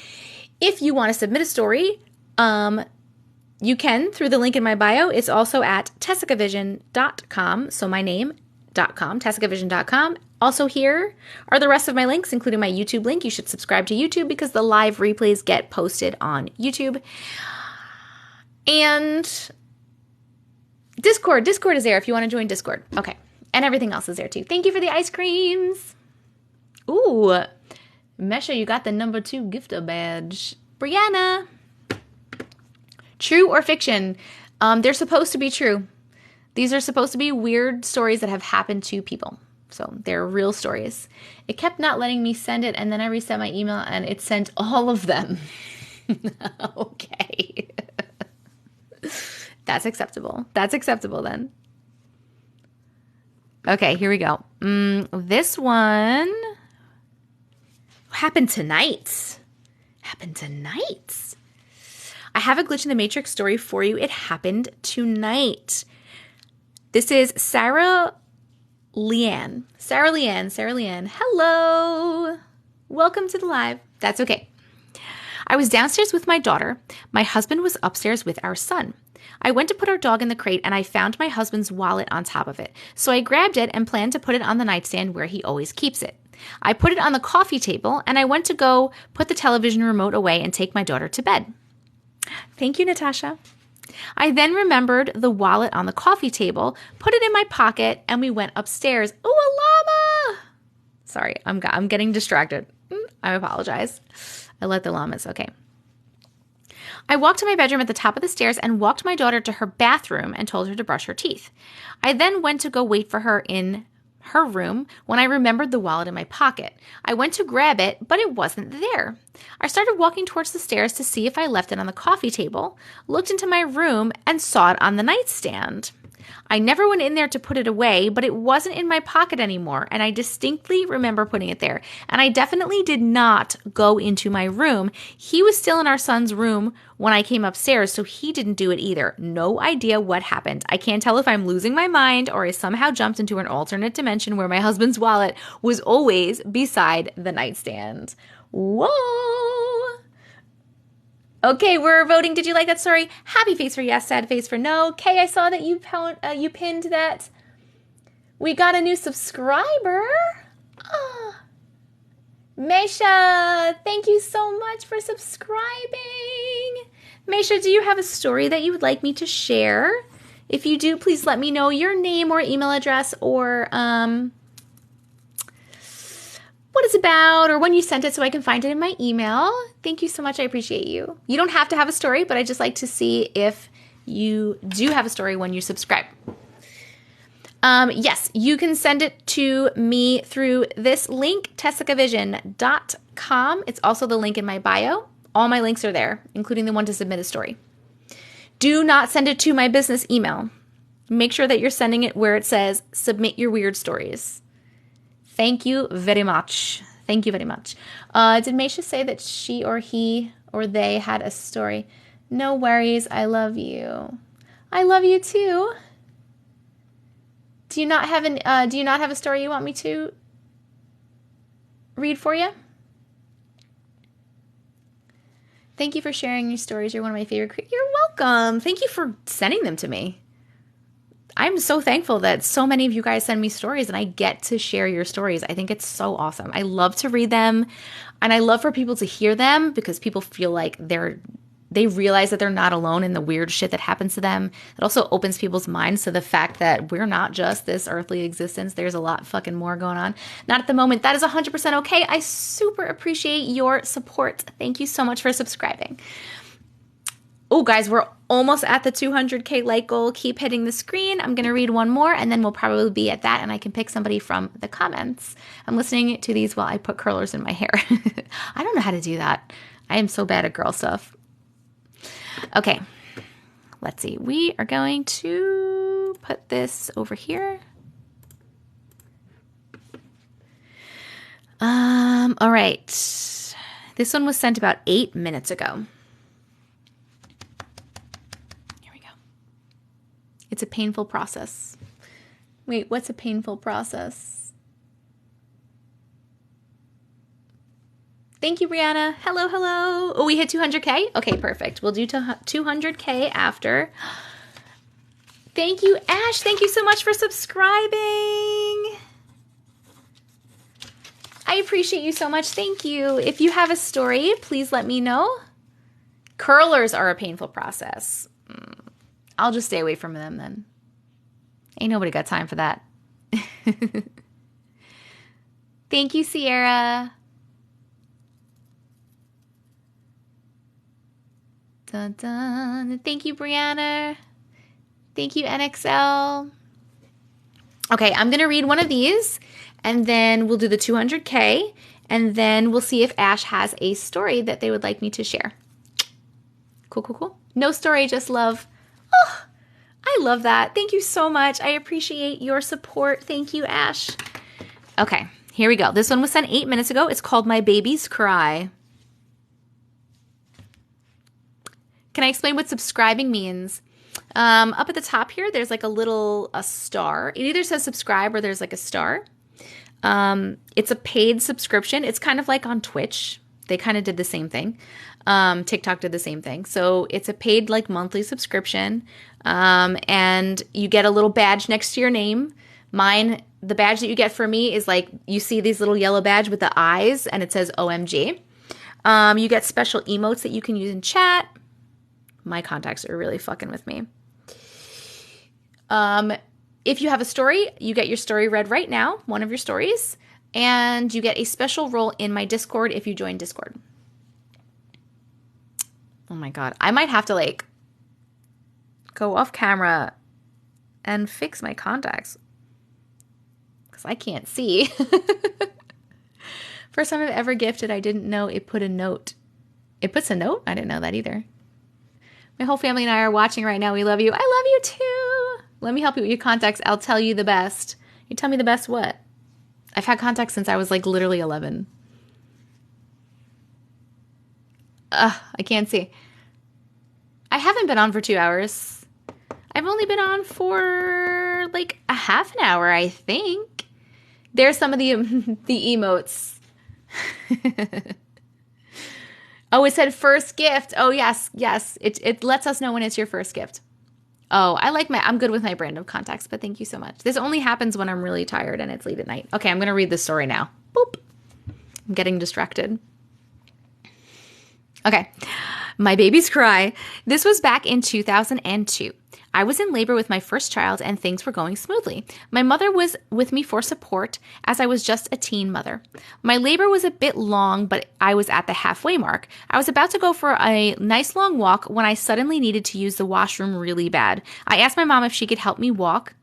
If you want to submit a story, you can through the link in my bio. It's also at TessicaVision.com. So my name.com, TessicaVision.com. Also here are the rest of my links, including my YouTube link. You should subscribe to YouTube because the live replays get posted on YouTube. And Discord is there if you want to join Discord. Okay. And everything else is there too. Thank you for the ice creams. Ooh. Mesha, you got the number 2 gifter badge. Brianna. True or fiction? They're supposed to be true. These are supposed to be weird stories that have happened to people. So they're real stories. It kept not letting me send it, and then I reset my email, and it sent all of them. Okay. That's acceptable. That's acceptable then. Okay, here we go. This one happened tonight. I have a glitch in the Matrix story for you. It happened tonight. This is Sarah Leanne. Hello. Welcome to the live. That's okay. I was downstairs with my daughter. My husband was upstairs with our son. I went to put our dog in the crate and I found my husband's wallet on top of it. So I grabbed it and planned to put it on the nightstand where he always keeps it. I put it on the coffee table and I went to go put the television remote away and take my daughter to bed. Thank you, Natasha. I then remembered the wallet on the coffee table, put it in my pocket, and we went upstairs. Ooh, a llama! Sorry, I'm getting distracted. I apologize. I let the llamas. Okay. I walked to my bedroom at the top of the stairs and walked my daughter to her bathroom and told her to brush her teeth. I then went to go wait for her in her room when I remembered the wallet in my pocket. I went to grab it, but it wasn't there. I started walking towards the stairs to see if I left it on the coffee table, looked into my room, and saw it on the nightstand. I never went in there to put it away, but it wasn't in my pocket anymore, and I distinctly remember putting it there. And I definitely did not go into my room. He was still in our son's room when I came upstairs, so he didn't do it either. No idea what happened. I can't tell if I'm losing my mind or I somehow jumped into an alternate dimension where my husband's wallet was always beside the nightstand. Whoa! Okay, we're voting. Did you like that story? Happy face for yes, sad face for no. Kay, I saw that you pinned that. We got a new subscriber. Oh. Meisha, thank you so much for subscribing. Meisha, do you have a story that you would like me to share? If you do, please let me know your name or email address or what it's about or when you sent it so I can find it in my email. Thank you so much. I appreciate you. You don't have to have a story, but I just like to see if you do have a story when you subscribe. Yes, you can send it to me through this link, TessicaVision.com. It's also the link in my bio. All my links are there, including the one to submit a story. Do not send it to my business email. Make sure that you're sending it where it says, submit your weird stories. Thank you very much. Thank you very much. Did Meisha say that she or he or they had a story? No worries. I love you. I love you too. Do you not have a story you want me to read for you? Thank you for sharing your stories. You're one of my favorite. You're welcome. Thank you for sending them to me. I'm so thankful that so many of you guys send me stories and I get to share your stories. I think it's so awesome. I love to read them and I love for people to hear them because people feel like they realize that they're not alone in the weird shit that happens to them. It also opens people's minds to the fact that we're not just this earthly existence. There's a lot fucking more going on. Not at the moment. That is 100% okay. I super appreciate your support. Thank you so much for subscribing. Oh, guys, we're almost at the 200K like goal. Keep hitting the screen. I'm going to read one more, and then we'll probably be at that, and I can pick somebody from the comments. I'm listening to these while I put curlers in my hair. I don't know how to do that. I am so bad at girl stuff. Okay, let's see. We are going to put this over here. All right. This one was sent about 8 minutes ago. It's a painful process. Wait, what's a painful process? Thank you, Brianna. Hello, hello. Oh, we hit 200K? Okay, perfect. We'll do 200K after. Thank you, Ash. Thank you so much for subscribing. I appreciate you so much. Thank you. If you have a story, please let me know. Curlers are a painful process. I'll just stay away from them then. Ain't nobody got time for that. Thank you, Sierra. Dun, dun. Thank you, Brianna. Thank you, NXL. Okay, I'm going to read one of these, and then we'll do the 200K, and then we'll see if Ash has a story that they would like me to share. Cool, cool, cool. No story, just love. Oh, I love that. Thank you so much. I appreciate your support. Thank you, Ash. Okay, here we go. This one was sent 8 minutes ago. It's called My Baby's Cry. Can I explain what subscribing means? Up at the top here, there's like a star. It either says subscribe or there's like a star. It's a paid subscription. It's kind of like on Twitch. They kind of did the same thing. TikTok did the same thing. So it's a paid like monthly subscription. And you get a little badge next to your name. Mine, the badge that you get for me is like, you see these little yellow badge with the eyes and it says OMG. You get special emotes that you can use in chat. My contacts are really fucking with me. If you have a story, you get your story read right now, one of your stories. And you get a special role in my Discord if you join Discord. Oh my God. I might have to like go off camera and fix my contacts because I can't see. First time I've ever gifted, I didn't know it put a note. It puts a note? I didn't know that either. My whole family and I are watching right now. We love you. I love you too. Let me help you with your contacts. I'll tell you the best. You tell me the best what? I've had contacts since I was like literally 11. I can't see. I haven't been on for 2 hours. I've only been on for like a half an hour, I think. There's some of the emotes. Oh, it said first gift. Oh, yes, yes. It lets us know when it's your first gift. Oh, I'm good with my brand of contacts, but thank you so much. This only happens when I'm really tired and it's late at night. Okay, I'm going to read this story now. Boop. I'm getting distracted. Okay. My baby's cry. This was back in 2002. I was in labor with my first child and things were going smoothly. My mother was with me for support as I was just a teen mother. My labor was a bit long, but I was at the halfway mark. I was about to go for a nice long walk when I suddenly needed to use the washroom really bad. I asked my mom if she could help me walk,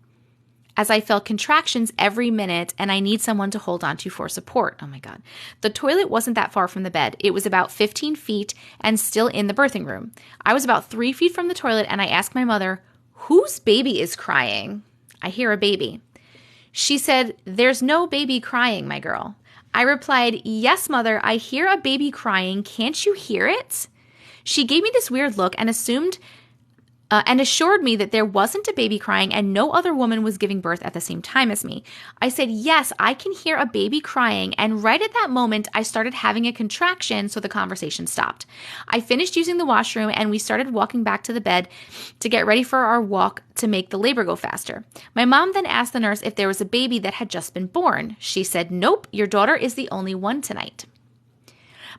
as I felt contractions every minute and I need someone to hold on to for support. Oh my God. The toilet wasn't that far from the bed. It was about 15 feet and still in the birthing room. I was about 3 feet from the toilet and I asked my mother, "Whose baby is crying?" I hear a baby. She said, "There's no baby crying, my girl." I replied, "Yes, mother, I hear a baby crying. Can't you hear it?" She gave me this weird look and assured me that there wasn't a baby crying and no other woman was giving birth at the same time as me. I said, "Yes, I can hear a baby crying," and right at that moment, I started having a contraction, so the conversation stopped. I finished using the washroom and we started walking back to the bed to get ready for our walk to make the labor go faster. My mom then asked the nurse if there was a baby that had just been born. She said, "Nope, your daughter is the only one tonight."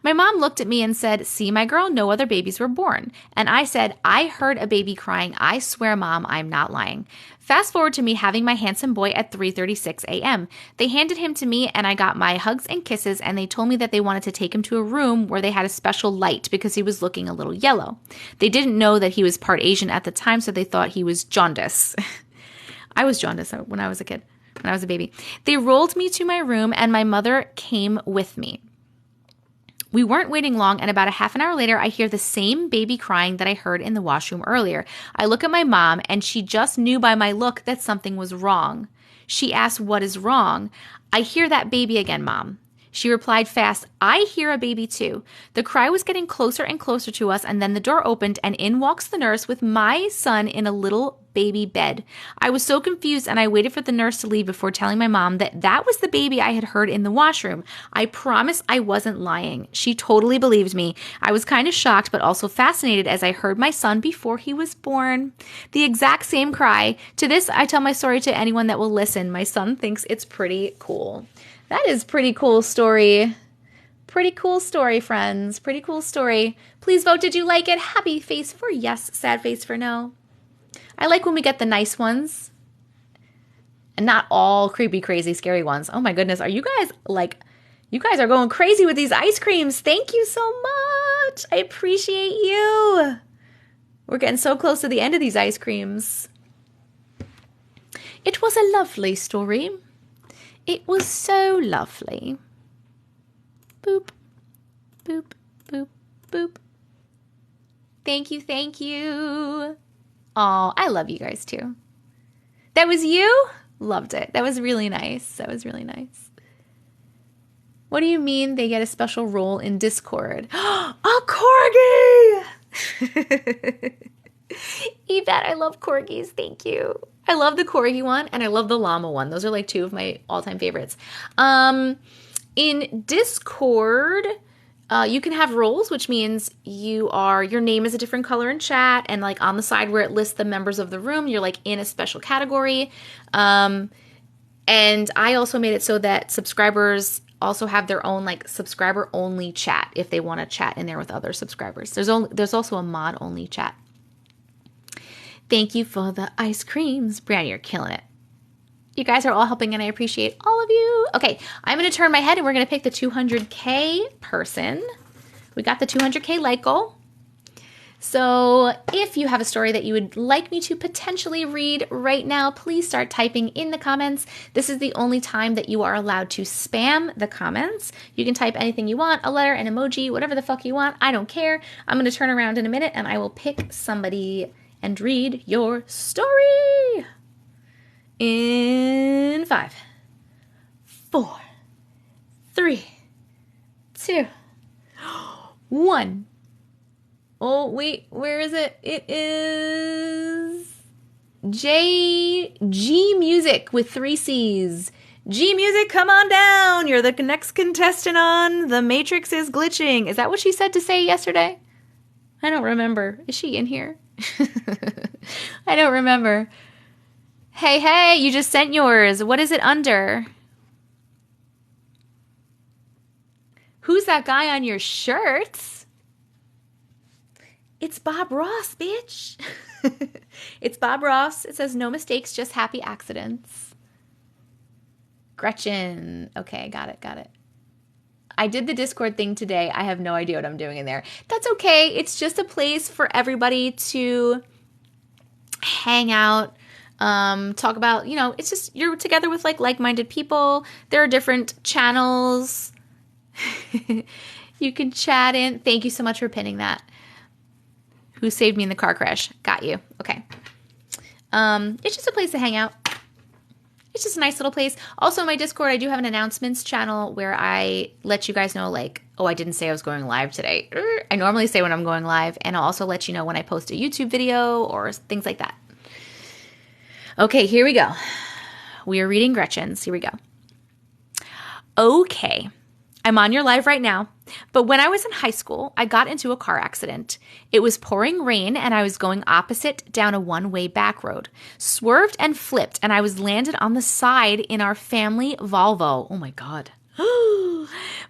My mom looked at me and said, "See, my girl, no other babies were born." And I said, "I heard a baby crying. I swear, Mom, I'm not lying." Fast forward to me having my handsome boy at 3:36 a.m. They handed him to me and I got my hugs and kisses, and they told me that they wanted to take him to a room where they had a special light because he was looking a little yellow. They didn't know that he was part Asian at the time, so they thought he was jaundice. I was jaundice when I was a kid, when I was a baby. They rolled me to my room and my mother came with me. We weren't waiting long, and about a half an hour later, I hear the same baby crying that I heard in the washroom earlier. I look at my mom, and she just knew by my look that something was wrong. She asked, "What is wrong?" "I hear that baby again, Mom." She replied fast, "I hear a baby too." The cry was getting closer and closer to us, and then the door opened, and in walks the nurse with my son in a little baby bed. I was so confused, and I waited for the nurse to leave before telling my mom that that was the baby I had heard in the washroom. I promise I wasn't lying. She totally believed me. I was kind of shocked, but also fascinated as I heard my son before he was born. The exact same cry. To this, I tell my story to anyone that will listen. My son thinks it's pretty cool. That is pretty cool story. Pretty cool story, friends. Pretty cool story. Please vote. Did you like it? Happy face for yes, sad face for no. I like when we get the nice ones and not all creepy, crazy, scary ones. Oh my goodness. Are you guys you guys are going crazy with these ice creams. Thank you so much. I appreciate you. We're getting so close to the end of these ice creams. It was a lovely story. It was so lovely. Boop, boop, boop, boop. Thank you, thank you. Oh, I love you guys too. That was you? Loved it. That was really nice. That was really nice. What do you mean they get a special role in Discord? A corgi! Yvette, I love corgis. Thank you. I love the corgi one and I love the llama one. Those are like two of my all-time favorites. In Discord, you can have roles, which means your name is a different color in chat, and like on the side where it lists the members of the room, you're like in a special category. And I also made it so that subscribers also have their own like subscriber only chat if they want to chat in there with other subscribers. There's also a mod only chat. Thank you for the ice creams. Brianna, you're killing it. You guys are all helping and I appreciate all of you. Okay, I'm going to turn my head and we're going to pick the 200K person. We got the 200K like goal. So if you have a story that you would like me to potentially read right now, please start typing in the comments. This is the only time that you are allowed to spam the comments. You can type anything you want, a letter, an emoji, whatever the fuck you want. I don't care. I'm going to turn around in a minute and I will pick somebody and read your story. In 5, 4, 3, 2, 1. Oh, wait, where is it? It is G Music with 3 C's. G Music, come on down. You're the next contestant on The Matrix is Glitching. Is that what she said to say yesterday? I don't remember. Is she in here? I don't remember. Hey, you just sent yours. What is it under? Who's that guy on your shirts? It's Bob Ross, bitch. It's Bob Ross. It says no mistakes, just happy accidents. Gretchen. Okay, got it. I did the Discord thing today. I have no idea what I'm doing in there. That's okay. It's just a place for everybody to hang out, talk about, it's just you're together with like-minded people. There are different channels. You can chat in. Thank you so much for pinning that. Who saved me in the car crash? Got you. Okay. It's just a place to hang out. It's just a nice little place. Also, in my Discord, I do have an announcements channel where I let you guys know, I didn't say I was going live today. I normally say when I'm going live, and I'll also let you know when I post a YouTube video or things like that. Okay, here we go. We are reading Gretchen's. Here we go. Okay. I'm on your live right now, but when I was in high school, I got into a car accident. It was pouring rain and I was going opposite down a one-way back road. Swerved and flipped and I was landed on the side in our family Volvo. Oh my God.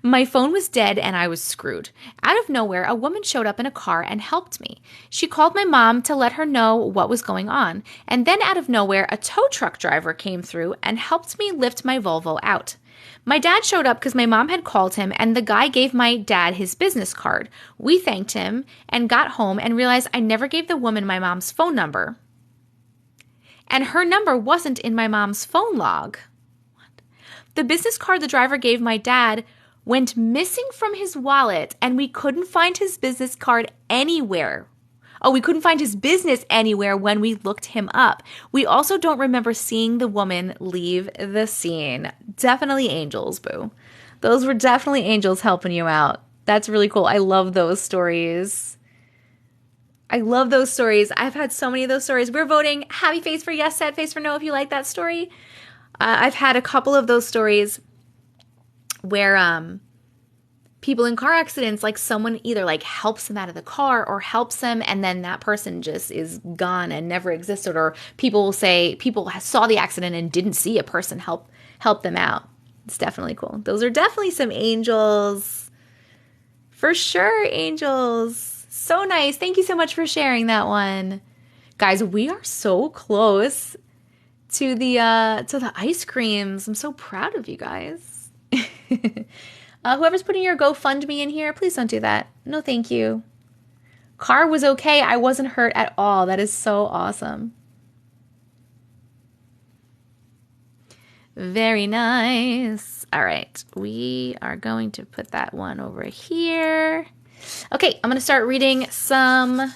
My phone was dead and I was screwed. Out of nowhere, a woman showed up in a car and helped me. She called my mom to let her know what was going on. And then out of nowhere, a tow truck driver came through and helped me lift my Volvo out. My dad showed up because my mom had called him and the guy gave my dad his business card. We thanked him and got home and realized I never gave the woman my mom's phone number. And her number wasn't in my mom's phone log. What? The business card the driver gave my dad went missing from his wallet and we couldn't find his business card anywhere. Oh, we couldn't find his business anywhere when we looked him up. We also don't remember seeing the woman leave the scene. Definitely angels, boo. Those were definitely angels helping you out. That's really cool. I love those stories. I've had so many of those stories. We're voting happy face for yes, sad face for no if you like that story. I've had a couple of those stories where people in car accidents, someone either helps them out of the car or helps them and then that person just is gone and never existed. Or people will say people saw the accident and didn't see a person help them out. It's definitely cool. Those are definitely some angels. For sure, angels. So nice. Thank you so much for sharing that one. Guys, we are so close to the ice creams. I'm so proud of you guys. Whoever's putting your GoFundMe in here, please don't do that. No, thank you. Car was okay. I wasn't hurt at all. That is so awesome. Very nice. All right. We are going to put that one over here. Okay. I'm going to start reading some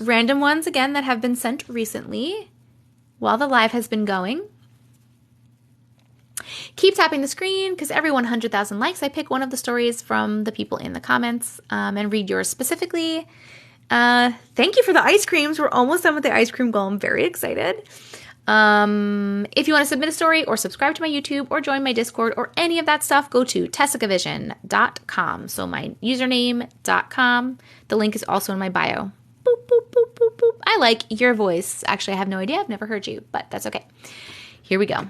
random ones again that have been sent recently while the live has been going. Keep tapping the screen because every 100,000 likes, I pick one of the stories from the people in the comments and read yours specifically. Thank you for the ice creams. We're almost done with the ice cream goal. I'm very excited. If you want to submit a story or subscribe to my YouTube or join my Discord or any of that stuff, go to TessicaVision.com. So my username.com. The link is also in my bio. Boop, boop, boop, boop, boop. I like your voice. Actually, I have no idea. I've never heard you, but that's okay. Here we go.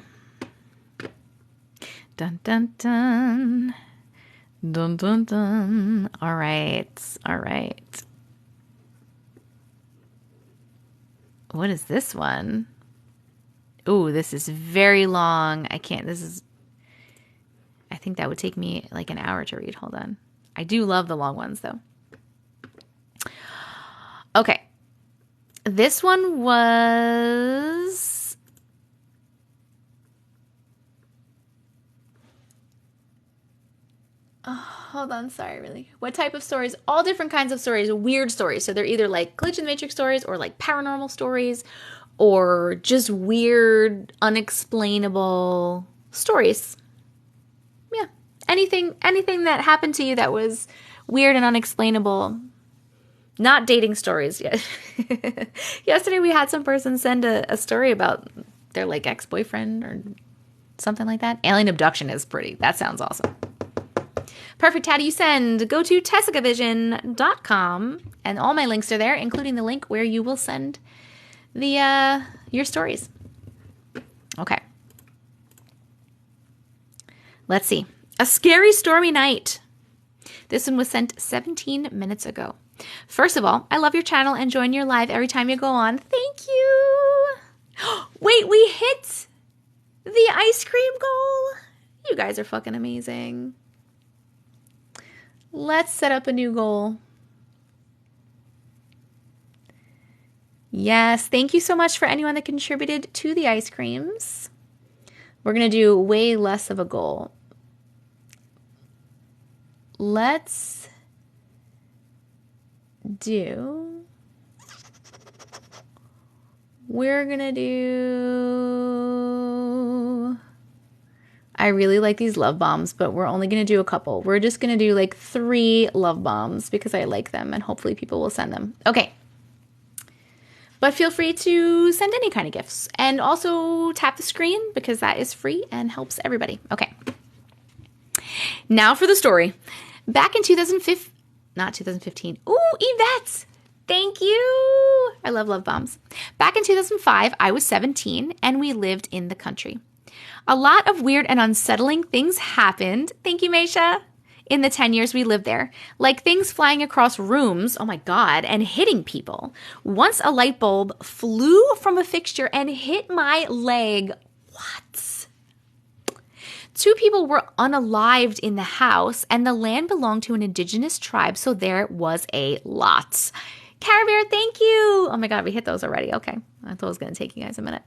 Dun, dun, dun. Dun, dun, dun. All right. What is this one? Ooh, this is very long. I think that would take me an hour to read. Hold on. I do love the long ones, though. Okay. This one was... Oh, hold on, sorry, really. What type of stories? All different kinds of stories, weird stories. So they're either glitch in the Matrix stories or paranormal stories or just weird, unexplainable stories. Yeah, anything that happened to you that was weird and unexplainable. Not dating stories yet. Yesterday we had some person send a story about their ex-boyfriend or something like that. Alien abduction is pretty. That sounds awesome. Perfect. How do you send? Go to TessicaVision.com and all my links are there, including the link where you will send your stories. Okay. Let's see. A scary stormy night. This one was sent 17 minutes ago. First of all, I love your channel and join your live every time you go on. Thank you. Wait, we hit the ice cream goal. You guys are fucking amazing. Let's set up a new goal. Yes, thank you so much for anyone that contributed to the ice creams. We're going to do way less of a goal. Let's do... We're going to do... I really like these love bombs, but we're only going to do a couple. We're just going to do like 3 love bombs because I like them and hopefully people will send them. Okay. But feel free to send any kind of gifts and also tap the screen because that is free and helps everybody. Okay. Now for the story. Back in 2015. Ooh, Yvette. Thank you. I love love bombs. Back in 2005, I was 17 and we lived in the country. A lot of weird and unsettling things happened. Thank you, Meisha. In the 10 years we lived there, like things flying across rooms, oh my God, and hitting people. Once a light bulb flew from a fixture and hit my leg. What? 2 people were unalived in the house, and the land belonged to an indigenous tribe, so there was a lot. Carabear, thank you. Oh my God, we hit those already. Okay, I thought it was going to take you guys a minute.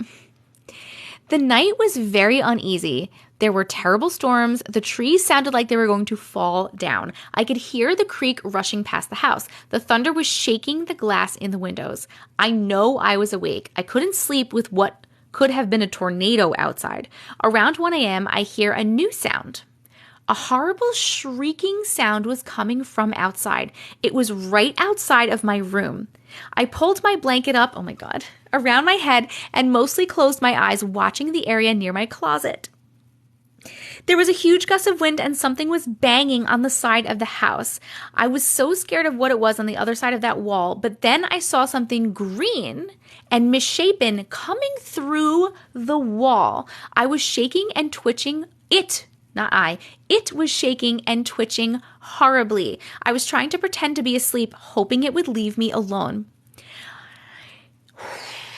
The night was very uneasy. There were terrible storms. The trees sounded like they were going to fall down. I could hear the creek rushing past the house. The thunder was shaking the glass in the windows. I know I was awake. I couldn't sleep with what could have been a tornado outside. Around 1 a.m., I hear a new sound. A horrible shrieking sound was coming from outside. It was right outside of my room. I pulled my blanket up, oh my God, around my head and mostly closed my eyes, watching the area near my closet. There was a huge gust of wind and something was banging on the side of the house. I was so scared of what it was on the other side of that wall, but then I saw something green and misshapen coming through the wall. I was shaking and twitching. It was shaking and twitching horribly. I was trying to pretend to be asleep, hoping it would leave me alone.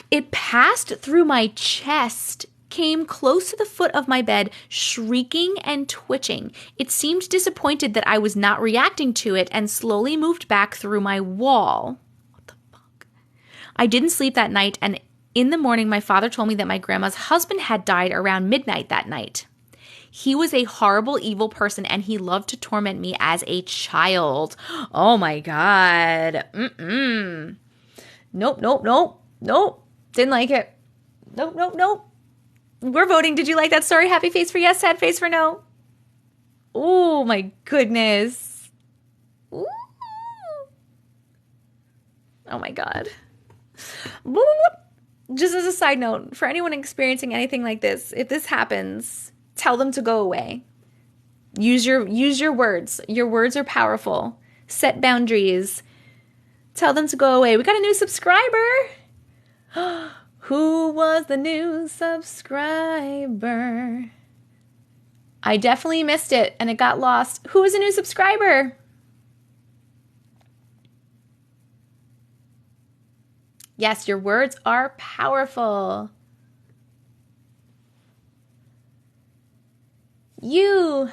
It passed through my chest, came close to the foot of my bed, shrieking and twitching. It seemed disappointed that I was not reacting to it and slowly moved back through my wall. What the fuck? I didn't sleep that night, and in the morning, my father told me that my grandma's husband had died around midnight that night. He was a horrible, evil person, and he loved to torment me as a child. Oh my God. Nope. Didn't like it. Nope. We're voting. Did you like that story? Happy face for yes, sad face for no. Oh my goodness. Ooh. Oh my God. Just as a side note, for anyone experiencing anything like this, if this happens, tell them to go away. Use your words. Your words are powerful. Set boundaries. Tell them to go away. We got a new subscriber. Who was the new subscriber? I definitely missed it and it got lost. Who was a new subscriber? Yes, your words are powerful. You.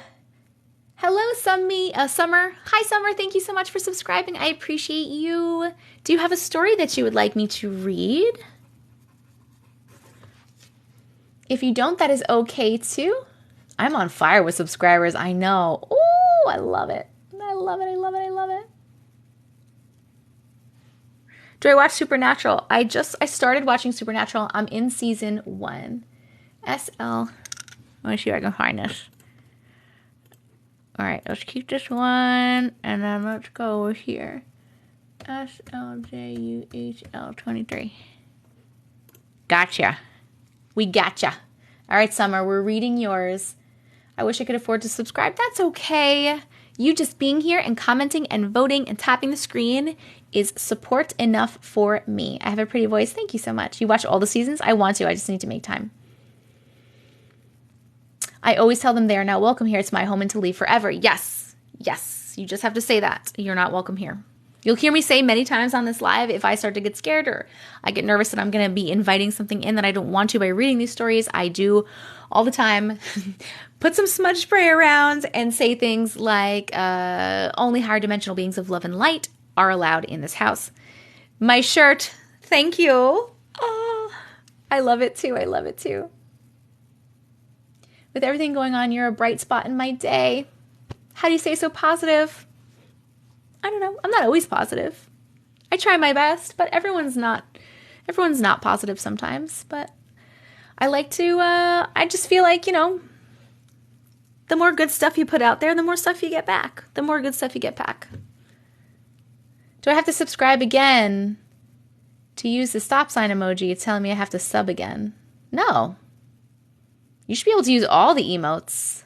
Hello, Summer. Hi, Summer. Thank you so much for subscribing. I appreciate you. Do you have a story that you would like me to read? If you don't, that is okay too. I'm on fire with subscribers. I know. Ooh, I love it. I love it. Do I watch Supernatural? I started watching Supernatural. I'm in season 1. SL. Let me see if I can find this. All right, let's keep this one, and then let's go over here. SLJUHL23. Gotcha. We gotcha. All right, Summer, we're reading yours. I wish I could afford to subscribe. That's okay. You just being here and commenting and voting and tapping the screen is support enough for me. I have a pretty voice. Thank you so much. You watch all the seasons? I want to. I just need to make time. I always tell them they are not welcome here. It's my home and to leave forever. Yes. You just have to say that. You're not welcome here. You'll hear me say many times on this live, if I start to get scared or I get nervous that I'm going to be inviting something in that I don't want to by reading these stories, I do all the time put some smudge spray around and say things like, only higher dimensional beings of love and light are allowed in this house. My shirt, thank you. Oh, I love it too. I love it too. With everything going on, you're a bright spot in my day. How do you stay so positive? I don't know. I'm not always positive. I try my best, but everyone's not positive sometimes. But I like to, I just feel like, the more good stuff you put out there, the more stuff you get back. The more good stuff you get back. Do I have to subscribe again to use the stop sign emoji? It's telling me I have to sub again. No. You should be able to use all the emotes.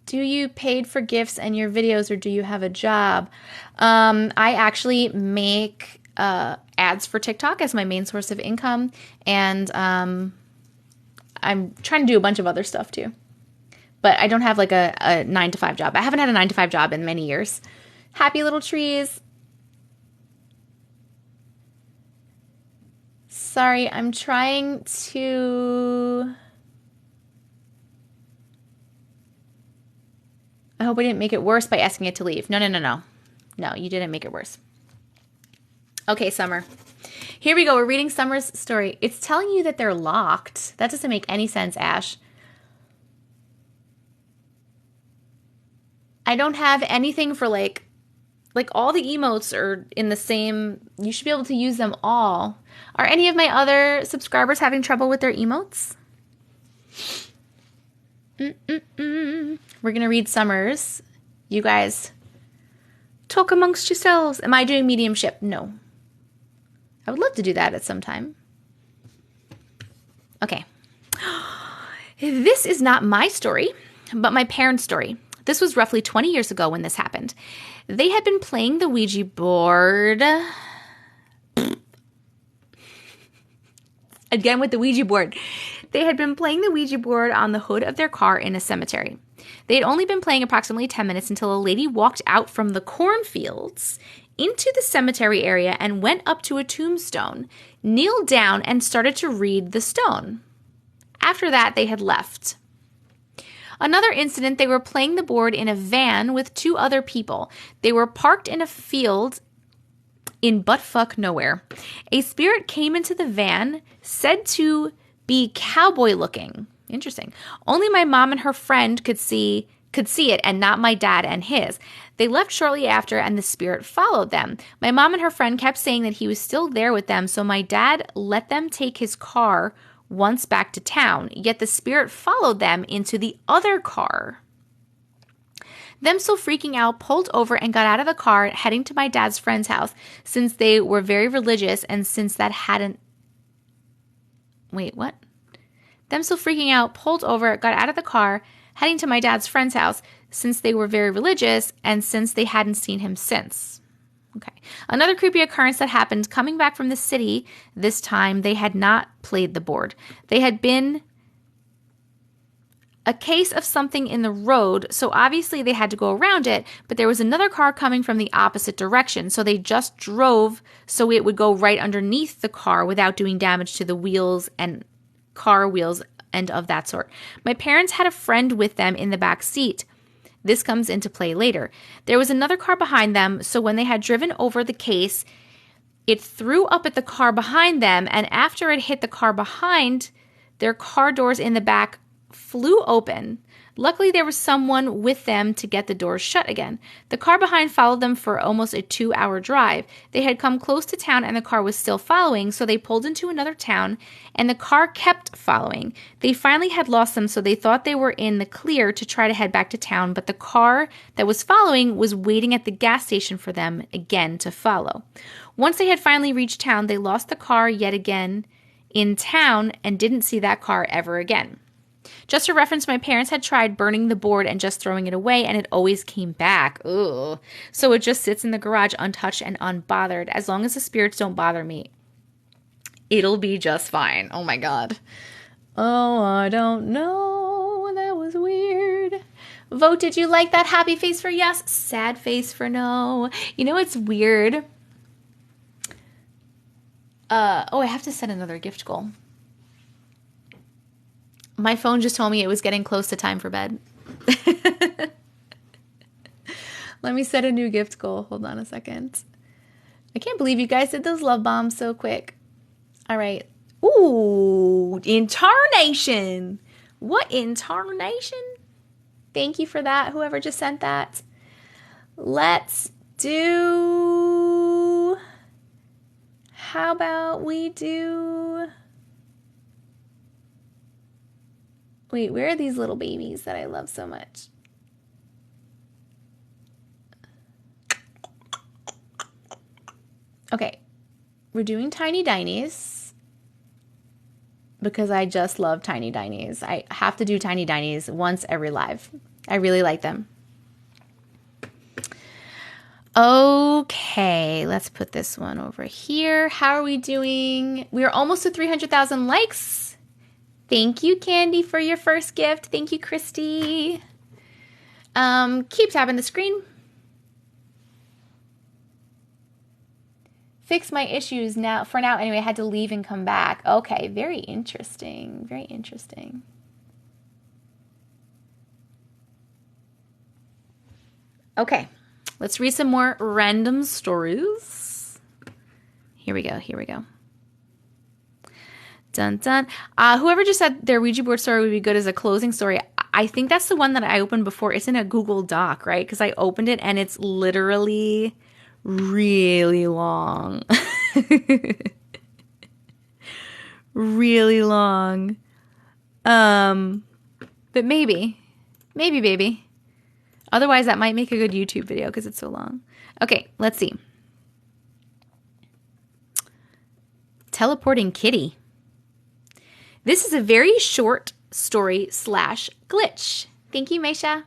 Do you paid for gifts and your videos, or do you have a job? I actually make ads for TikTok as my main source of income, and I'm trying to do a bunch of other stuff too. But I don't have like a 9-to-5 job. I haven't had a 9-to-5 job in many years. Happy little trees. Sorry, I'm trying to... I hope I didn't make it worse by asking it to leave. No. No, you didn't make it worse. Okay, Summer. Here we go. We're reading Summer's story. It's telling you that they're locked. That doesn't make any sense, Ash. I don't have anything for like all the emotes are in the same. You should be able to use them all. Are any of my other subscribers having trouble with their emotes? We're going to read Summer's. You guys talk amongst yourselves. Am I doing mediumship? No. I would love to do that at some time. Okay. This is not my story, but my parents' story. This was roughly 20 years ago when this happened. They had been playing the Ouija board. Again with the Ouija board. They had been playing the Ouija board on the hood of their car in a cemetery. They had only been playing approximately 10 minutes until a lady walked out from the cornfields into the cemetery area and went up to a tombstone, kneeled down, and started to read the stone. After that, they had left. Another incident, they were playing the board in a van with 2 other people. They were parked in a field in buttfuck nowhere. A spirit came into the van, said to be cowboy looking. Interesting. Only my mom and her friend could see it, and not my dad and his. They left shortly after, and the spirit followed them. My mom and her friend kept saying that he was still there with them, so my dad let them take his car once back to town, yet the spirit followed them into the other car. Them so freaking out, pulled over and got out of the car, heading to my dad's friend's house, since they were very religious, and since that hadn't... Wait, what? Them so freaking out, pulled over, got out of the car, heading to my dad's friend's house, since they were very religious, and since they hadn't seen him since. Okay. Another creepy occurrence that happened, coming back from the city, this time they had not played the board. They had been a case of something in the road, so obviously they had to go around it, but there was another car coming from the opposite direction, so they just drove so it would go right underneath the car without doing damage to the wheels and car wheels and of that sort. My parents had a friend with them in the back seat. This comes into play later. There was another car behind them, so when they had driven over the case, it threw up at the car behind them, and after it hit the car behind, their car doors in the back flew open. Luckily, there was someone with them to get the doors shut again. The car behind followed them for almost a 2-hour drive. They had come close to town and the car was still following, so they pulled into another town and the car kept following. They finally had lost them, so they thought they were in the clear to try to head back to town, but the car that was following was waiting at the gas station for them again to follow. Once they had finally reached town, they lost the car yet again in town and didn't see that car ever again. Just for reference, my parents had tried burning the board and just throwing it away, and it always came back. Ugh. So it just sits in the garage untouched and unbothered. As long as the spirits don't bother me, it'll be just fine. Oh my God. Oh, I don't know Vote, did you like that? Happy face for yes, sad face for no. You know, it's weird. I have to set another gift goal. My phone just told me it was getting close to time for bed. Let me set a new gift goal. Hold on a second. I can't believe you guys did those love bombs so quick. All right. Ooh, intarnation. What intarnation? Thank you for that, whoever just sent that. Let's do... How about we do... Wait, where are these little babies that I love so much? Okay, we're doing Tiny Dinies because I just love Tiny Dinies. I have to do Tiny Dinies once every live. I really like them. Okay, let's put this one over here. How are we doing? We are almost to 300,000 likes. Thank you, Candy, for your first gift. Thank you, Christy. Keep tapping the screen. Fix my issues now. For now, anyway, I had to leave and come back. Okay, very interesting. Very interesting. Okay, let's read some more random stories. Here we go. Here we go. Dun dun. Whoever just said their Ouija board story would be good as a closing story. I think that's the one that I opened before. It's in a Google Doc, right? Because I opened it and it's literally really long. Really long. But maybe, baby. Otherwise, that might make a good YouTube video because it's so long. Okay, let's see. Teleporting kitty. This is a very short story / glitch. Thank you, Meisha.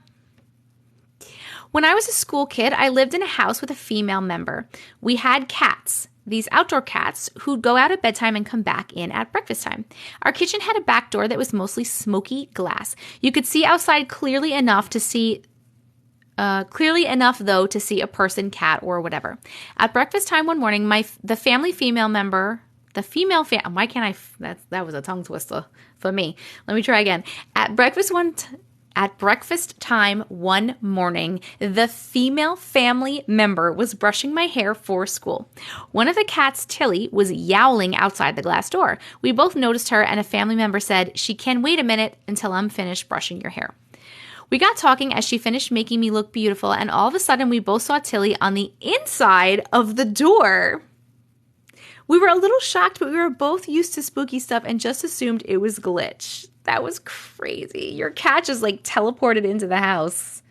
When I was a school kid, I lived in a house with a female member. We had cats, these outdoor cats, who'd go out at bedtime and come back in at breakfast time. Our kitchen had a back door that was mostly smoky glass. You could see outside clearly enough, though, to see a person, cat, or whatever. At breakfast time one morning, that was a tongue twister for me. Let me try again. At breakfast time one morning, the female family member was brushing my hair for school. One of the cats, Tilly, was yowling outside the glass door. We both noticed her, and a family member said, "She can wait a minute until I'm finished brushing your hair." We got talking as she finished making me look beautiful, and all of a sudden we both saw Tilly on the inside of the door. We were a little shocked, but we were both used to spooky stuff and just assumed it was glitch. That was crazy. Your cat just like teleported into the house.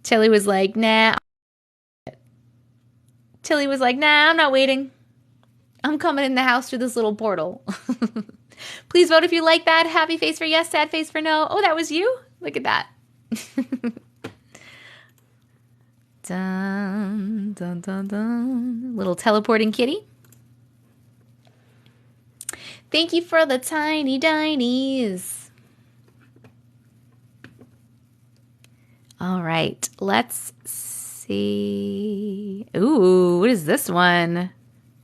Tilly was like, nah. I'm not waiting. I'm coming in the house through this little portal. Please vote if you like that. Happy face for yes, sad face for no. Oh, that was you? Look at that. Dun, dun, dun, dun. Little teleporting kitty. Thank you for the tiny dinies. All right, let's see. Ooh, what is this one?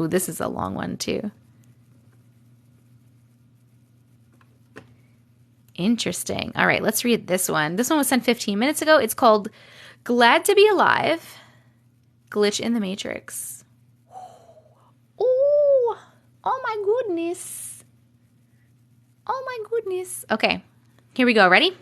Ooh, this is a long one too. Interesting. All right, let's read this one. This one was sent 15 minutes ago. It's called Glad to Be Alive, Glitch in the Matrix. Oh my goodness. Oh my goodness. Okay, here we go. Ready?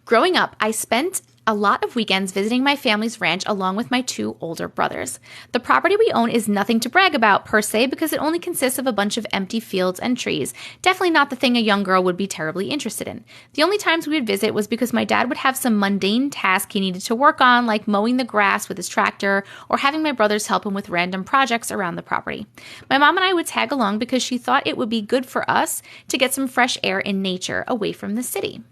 Growing up, I spent a lot of weekends visiting my family's ranch along with my 2 older brothers. The property we own is nothing to brag about per se because it only consists of a bunch of empty fields and trees. Definitely not the thing a young girl would be terribly interested in. The only times we would visit was because my dad would have some mundane task he needed to work on, like mowing the grass with his tractor or having my brothers help him with random projects around the property. My mom and I would tag along because she thought it would be good for us to get some fresh air in nature away from the city.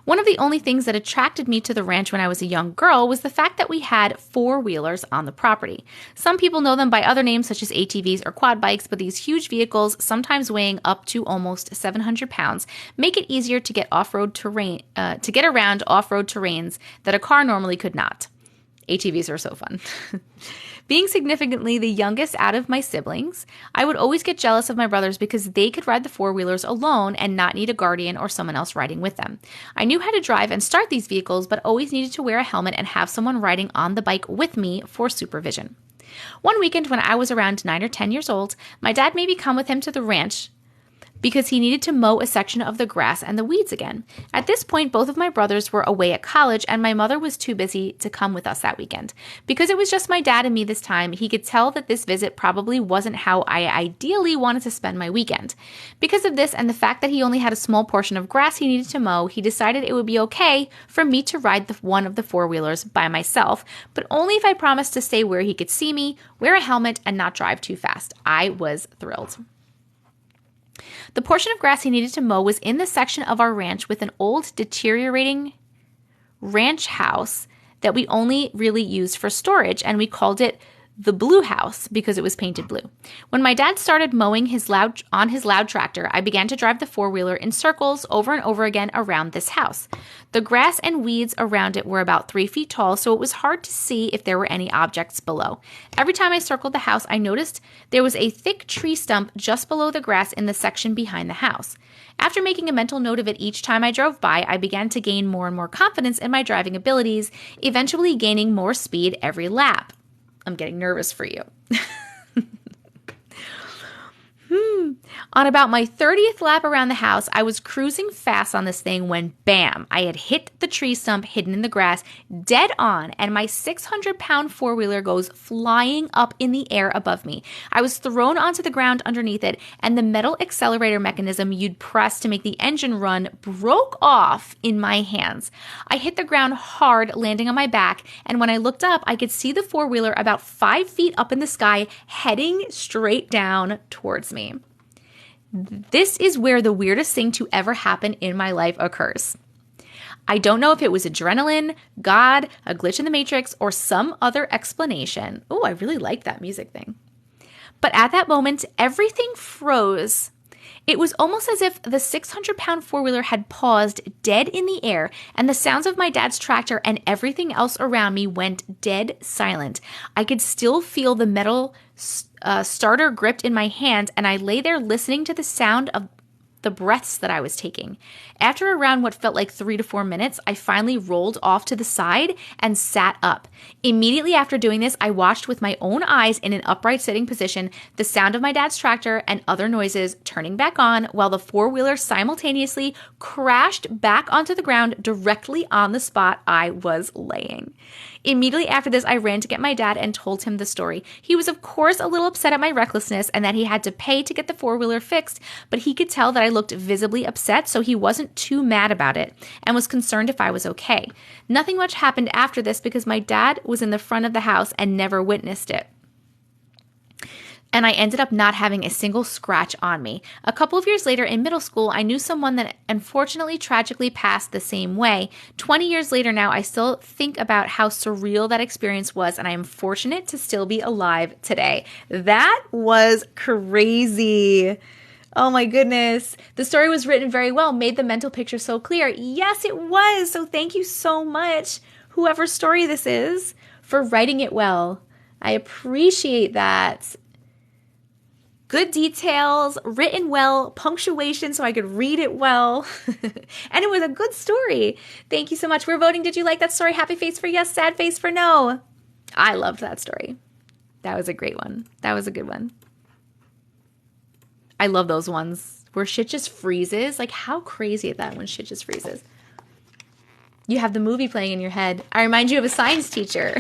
One of the only things that attracted me to the ranch when I was a young girl was the fact that we had four-wheelers on the property. Some people know them by other names such as ATVs or quad bikes, but these huge vehicles, sometimes weighing up to almost 700 pounds, make it easier to get off-road terrain, to get around off-road terrains that a car normally could not. ATVs are so fun. Being significantly the youngest out of my siblings, I would always get jealous of my brothers because they could ride the four-wheelers alone and not need a guardian or someone else riding with them. I knew how to drive and start these vehicles, but always needed to wear a helmet and have someone riding on the bike with me for supervision. One weekend when I was around 9 or 10 years old, my dad made me come with him to the ranch because he needed to mow a section of the grass and the weeds again. At this point, both of my brothers were away at college, and my mother was too busy to come with us that weekend. Because it was just my dad and me this time, he could tell that this visit probably wasn't how I ideally wanted to spend my weekend. Because of this and the fact that he only had a small portion of grass he needed to mow, he decided it would be okay for me to ride one of the four-wheelers by myself, but only if I promised to stay where he could see me, wear a helmet, and not drive too fast. I was thrilled. The portion of grass he needed to mow was in the section of our ranch with an old, deteriorating ranch house that we only really used for storage, and we called it the Blue House because it was painted blue. When my dad started mowing on his loud tractor, I began to drive the four-wheeler in circles over and over again around this house. The grass and weeds around it were about 3 feet tall, so it was hard to see if there were any objects below. Every time I circled the house, I noticed there was a thick tree stump just below the grass in the section behind the house. After making a mental note of it each time I drove by, I began to gain more and more confidence in my driving abilities, eventually gaining more speed every lap. I'm getting nervous for you. On about my 30th lap around the house, I was cruising fast on this thing when, bam, I had hit the tree stump hidden in the grass dead on, and my 600-pound four-wheeler goes flying up in the air above me. I was thrown onto the ground underneath it, and the metal accelerator mechanism you'd press to make the engine run broke off in my hands. I hit the ground hard, landing on my back, and when I looked up, I could see the four-wheeler about 5 feet up in the sky, heading straight down towards me. This is where the weirdest thing to ever happen in my life occurs. I don't know if it was adrenaline, God, a glitch in the Matrix, or some other explanation. Oh, I really like that music thing. But at that moment, everything froze. It was almost as if the 600-pound four-wheeler had paused dead in the air, and the sounds of my dad's tractor and everything else around me went dead silent. I could still feel the metal starter gripped in my hand, and I lay there listening to the sound of the breaths that I was taking. After around what felt like 3 to 4 minutes, I finally rolled off to the side and sat up. Immediately after doing this, I watched with my own eyes in an upright sitting position the sound of my dad's tractor and other noises turning back on while the four-wheeler simultaneously crashed back onto the ground directly on the spot I was laying. Immediately after this, I ran to get my dad and told him the story. He was, of course, a little upset at my recklessness and that he had to pay to get the four-wheeler fixed, but he could tell that I looked visibly upset, so he wasn't too mad about it and was concerned if I was okay. Nothing much happened after this because my dad was in the front of the house and never witnessed it. And I ended up not having a single scratch on me. A couple of years later in middle school, I knew someone that unfortunately tragically passed the same way. 20 years later now, I still think about how surreal that experience was, and I am fortunate to still be alive today. That was crazy. Oh my goodness. The story was written very well, made the mental picture so clear. Yes, it was. So thank you so much, whoever's story this is, for writing it well. I appreciate that. Good details, written well, punctuation so I could read it well. And it was a good story. Thank you so much. We're voting. Did you like that story? Happy face for yes, sad face for no. I loved that story. That was a great one. That was a good one. I love those ones where shit just freezes. Like, how crazy is that when shit just freezes? You have the movie playing in your head. I remind you of a science teacher.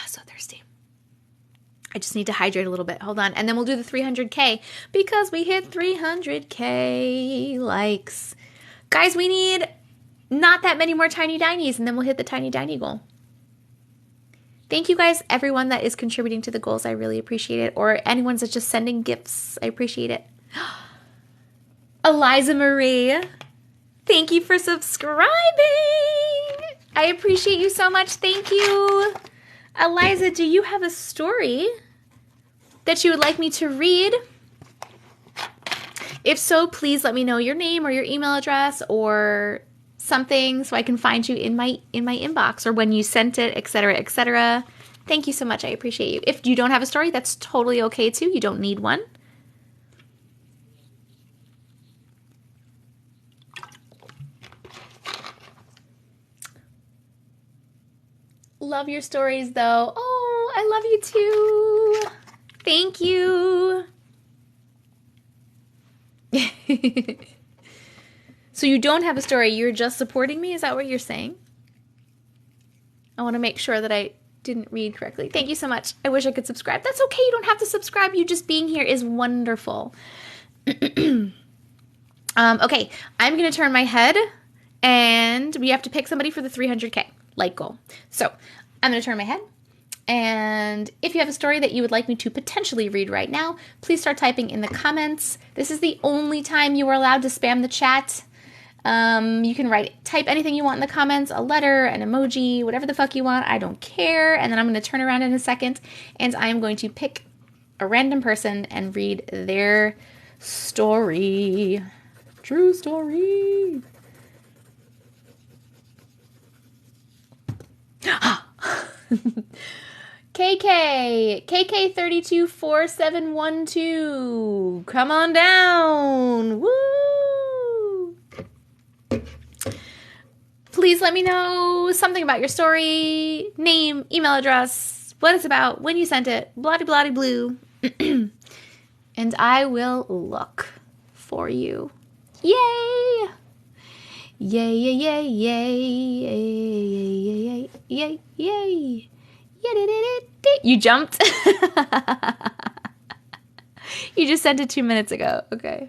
So thirsty. I just need to hydrate a little bit. Hold on. And then we'll do the 300K because we hit 300K likes. Guys, we need not that many more tiny dinies and then we'll hit the tiny diny goal. Thank you guys, everyone that is contributing to the goals. I really appreciate it. Or anyone that's just sending gifts. I appreciate it. Eliza Marie, thank you for subscribing. I appreciate you so much. Thank you. Eliza, do you have a story that you would like me to read? If so, please let me know your name or your email address or something so I can find you in my inbox or when you sent it, etc., etc. Thank you so much. I appreciate you. If you don't have a story, that's totally okay too. You don't need one. Love your stories though. Oh, I love you too. Thank you. So you don't have a story, you're just supporting me? Is that what you're saying? I want to make sure that I didn't read correctly. Thank you so much. I wish I could subscribe. That's okay. You don't have to subscribe. You just being here is wonderful. Okay, I'm going to turn my head and we have to pick somebody for the 300K like goal. So I'm going to turn my head. And if you have a story that you would like me to potentially read right now, please start typing in the comments. This is the only time you are allowed to spam the chat. You can type anything you want in the comments, a letter, an emoji, whatever the fuck you want. I don't care. And then I'm going to turn around in a second and I am going to pick a random person and read their story. True story. KK324712. Come on down. Woo! Please let me know something about your story, name, email address, what it's about, when you sent it, bloody blue. And I will look for you. Yay! Yay, yay, yay, yay, yay, yay, yay, yay. You jumped? You just sent it 2 minutes ago. Okay.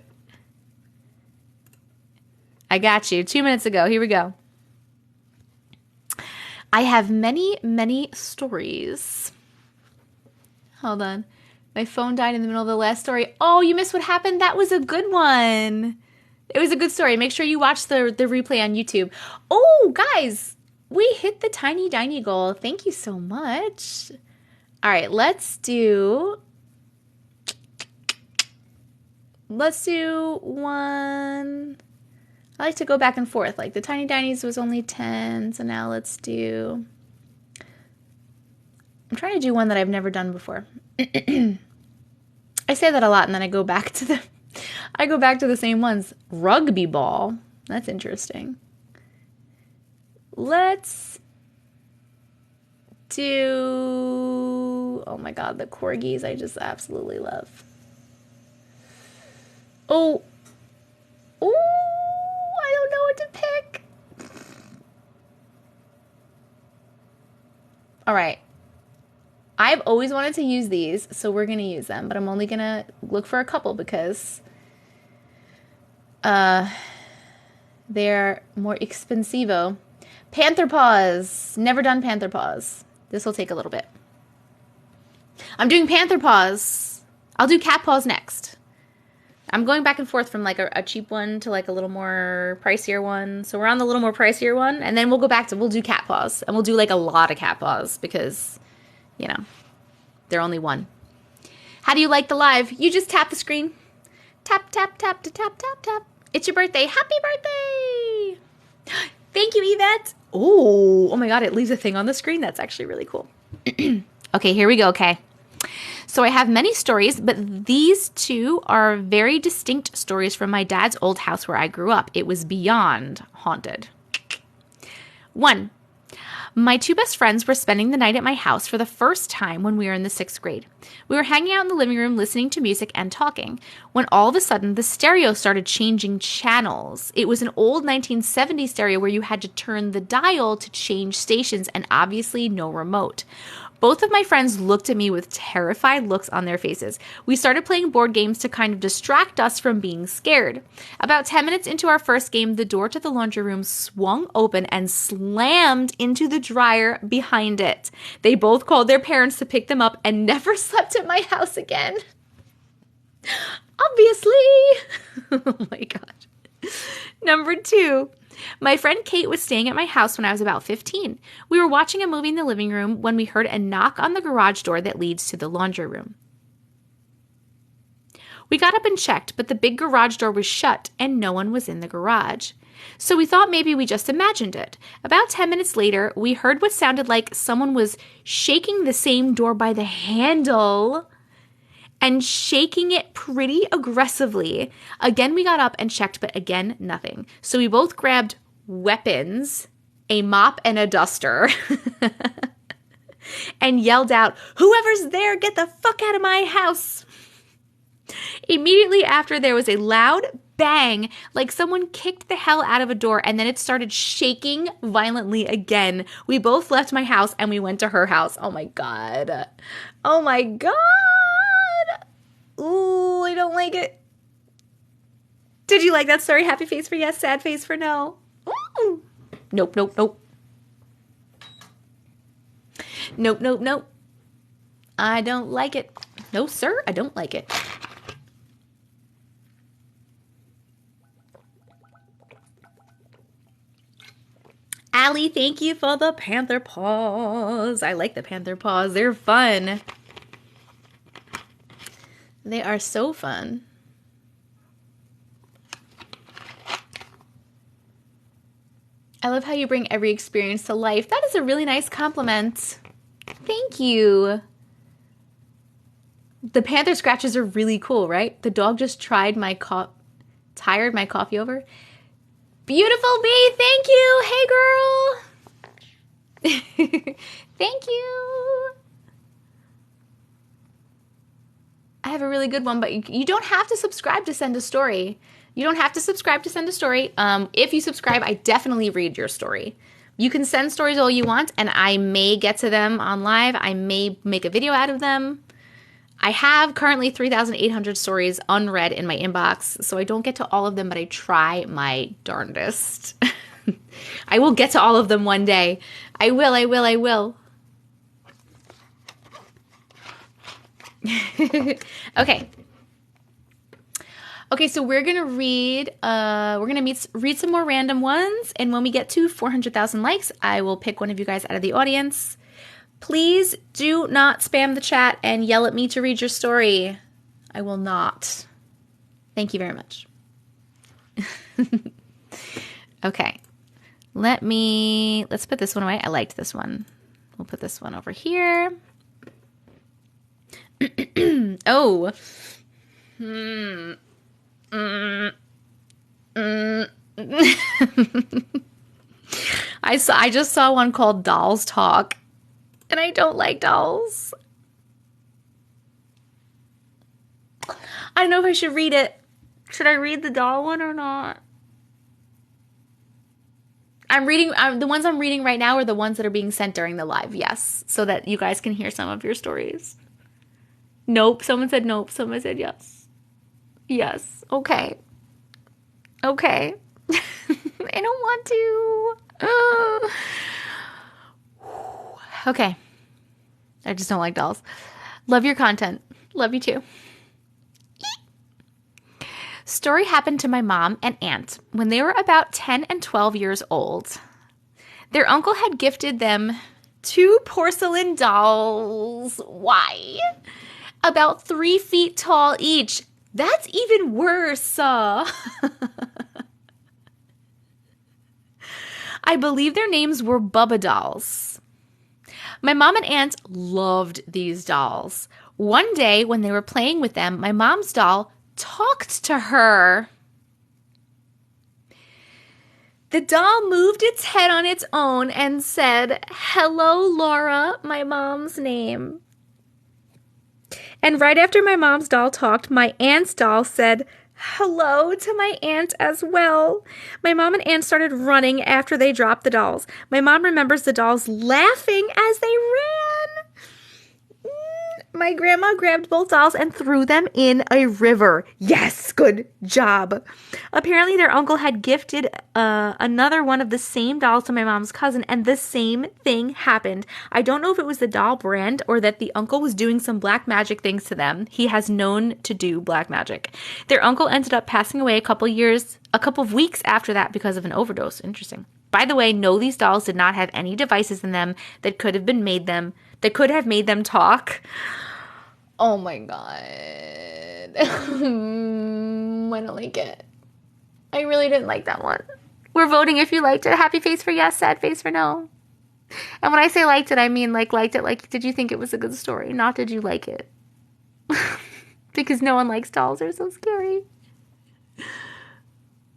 I got you. 2 minutes ago. Here we go. I have many, many stories. Hold on. My phone died in the middle of the last story. Oh, you missed what happened? That was a good one. It was a good story. Make sure you watch the replay on YouTube. Oh, guys. We hit the tiny diny goal. Thank you so much. All right, let's do one. I like to go back and forth. Like the tiny dinies was only 10, so now let's do. I'm trying to do one that I've never done before. I say that a lot, and then I go back to the same ones. Rugby ball. That's interesting. Let's do, oh my God, the corgis I just absolutely love. Oh, I don't know what to pick. All right. I've always wanted to use these, so we're going to use them, but I'm only going to look for a couple because they're more expensivo. Panther paws. Never done panther paws. This will take a little bit. I'm doing panther paws. I'll do cat paws next. I'm going back and forth from like a cheap one to like a little more pricier one. So we're on the little more pricier one, and then we'll go back to, we'll do cat paws. And we'll do like a lot of cat paws because, you know, they're only one. How do you like the live? You just tap the screen. Tap, tap, tap, to tap, tap, tap. It's your birthday. Happy birthday! Thank you, Yvette. Oh my God, it leaves a thing on the screen. That's actually really cool. Okay, here we go, okay. So I have many stories, but these two are very distinct stories from my dad's old house where I grew up. It was beyond haunted. 1. My two best friends were spending the night at my house for the first time when we were in the 6th grade. We were hanging out in the living room listening to music and talking when all of a sudden the stereo started changing channels. It was an old 1970s stereo where you had to turn the dial to change stations and obviously no remote. Both of my friends looked at me with terrified looks on their faces. We started playing board games to kind of distract us from being scared. About 10 minutes into our first game, the door to the laundry room swung open and slammed into the dryer behind it. They both called their parents to pick them up and never slept at my house again. Obviously. Oh my gosh. Number 2. My friend Kate was staying at my house when I was about 15. We were watching a movie in the living room when we heard a knock on the garage door that leads to the laundry room. We got up and checked, but the big garage door was shut and no one was in the garage. So we thought maybe we just imagined it. About 10 minutes later, we heard what sounded like someone was shaking the same door by the handle and shaking it pretty aggressively. Again, we got up and checked, but again, nothing. So we both grabbed weapons, a mop and a duster, and yelled out, "Whoever's there, get the fuck out of my house!" Immediately after, there was a loud bang, like someone kicked the hell out of a door, and then it started shaking violently again. We both left my house and we went to her house. Oh my God. Oh my God. Ooh, I don't like it. Did you like that story? Happy face for yes, sad face for no. Ooh. Nope, nope, nope. Nope, nope, nope. I don't like it. No, sir, I don't like it. Allie, thank you for the panther paws. I like the panther paws. They're fun. They are so fun. I love how you bring every experience to life. That is a really nice compliment. Thank you. The panther scratches are really cool, right? The dog just tired my coffee over. Beautiful bee, thank you. Hey, girl. Thank you. I have a really good one, but you don't have to subscribe to send a story. You don't have to subscribe to send a story. If you subscribe, I definitely read your story. You can send stories all you want, and I may get to them on live. I may make a video out of them. I have currently 3,800 stories unread in my inbox, so I don't get to all of them, but I try my darndest. I will get to all of them one day. I will. Okay, so we're gonna read read some more random ones, and when we get to 400,000 likes, I will pick one of you guys out of the audience. Please do not spam the chat and yell at me to read your story. I will not. Thank you very much. Okay. Let's put this one away. I liked this one. We'll put this one over here. Oh. I just saw one called Dolls Talk, and I don't like dolls. I don't know if I should read it. Should I read the doll one or not? The ones I'm reading right now are the ones that are being sent during the live, yes, so that you guys can hear some of your stories. Nope, someone said nope, someone said yes. Yes, okay. Okay. I don't want to. Okay. I just don't like dolls. Love your content. Love you too. Story happened to my mom and aunt when they were about 10 and 12 years old. Their uncle had gifted them 2 porcelain dolls. Why? About 3 feet tall each. That's even worse. I believe their names were Bubba dolls. My mom and aunt loved these dolls. One day when they were playing with them, my mom's doll talked to her. The doll moved its head on its own and said, "Hello, Laura," my mom's name. And right after my mom's doll talked, my aunt's doll said hello to my aunt as well. My mom and aunt started running after they dropped the dolls. My mom remembers the dolls laughing as they ran. My grandma grabbed both dolls and threw them in a river. Yes, good job. Apparently, their uncle had gifted another one of the same dolls to my mom's cousin, and the same thing happened. I don't know if it was the doll brand or that the uncle was doing some black magic things to them. He has known to do black magic. Their uncle ended up passing away a couple of weeks after that because of an overdose. Interesting. By the way, no, these dolls did not have any devices in them that could have made them talk. Oh my god. I don't like it. I really didn't like that one. We're voting if you liked it. Happy face for yes, sad face for no. And when I say liked it, I mean liked it like did you think it was a good story? Not did you like it. Because no one likes dolls. They're so scary.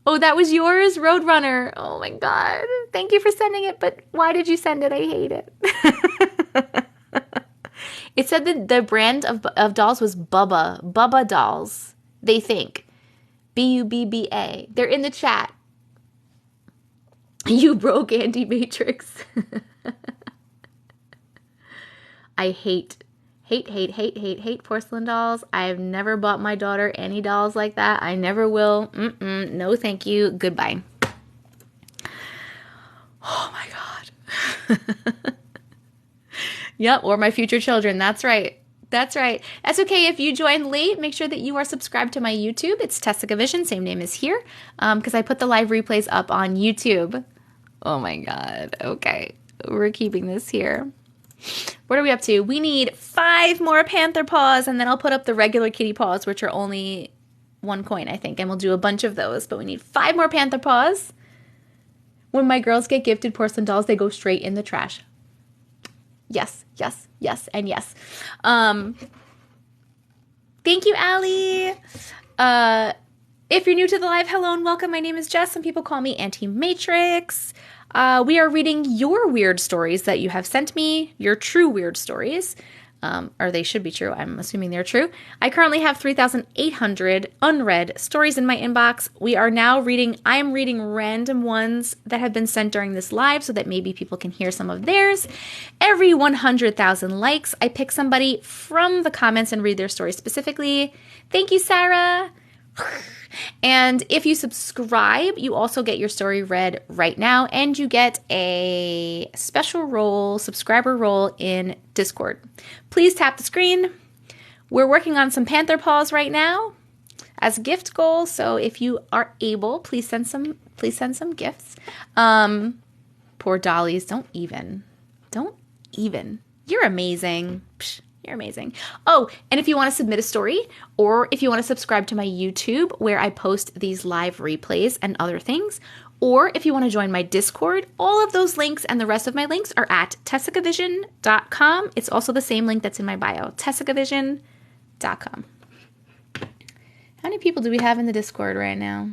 Oh, that was yours? Roadrunner. Oh my god. Thank you for sending it, but why did you send it? I hate it. It said that the brand of dolls was Bubba. Bubba dolls. They think. Bubba. They're in the chat. You broke Auntie Matrix. I hate porcelain dolls. I've never bought my daughter any dolls like that. I never will. No, thank you. Goodbye. Oh my god. Yep, or my future children. That's right. That's right. That's okay if you joined late. Make sure that you are subscribed to my YouTube. It's TessicaVision, same name as here, because I put the live replays up on YouTube. Oh my god. Okay, we're keeping this here. What are we up to? We need 5 more panther paws, and then I'll put up the regular kitty paws, which are only 1 coin, I think, and we'll do a bunch of those. But we need 5 more panther paws. When my girls get gifted porcelain dolls, they go straight in the trash. Yes, yes, yes, and yes. Thank you, Allie. If you're new to the live, hello and welcome. My name is Jess. Some people call me Auntie Matrix. We are reading your weird stories that you have sent me, your true weird stories. Or they should be true. I'm assuming they're true. I currently have 3,800 unread stories in my inbox. I am reading random ones that have been sent during this live so that maybe people can hear some of theirs. Every 100,000 likes, I pick somebody from the comments and read their story specifically. Thank you, Sarah. And if you subscribe, you also get your story read right now, and you get a special role, subscriber role in Discord. Please tap the screen. We're working on some panther paws right now as a gift goal, so if you are able, please send some gifts. Poor dollies, don't even. You're amazing. Psh. You're amazing. Oh, and if you want to submit a story, or if you want to subscribe to my YouTube where I post these live replays and other things, or if you want to join my Discord, all of those links and the rest of my links are at TessicaVision.com. It's also the same link that's in my bio, TessicaVision.com. How many people do we have in the Discord right now?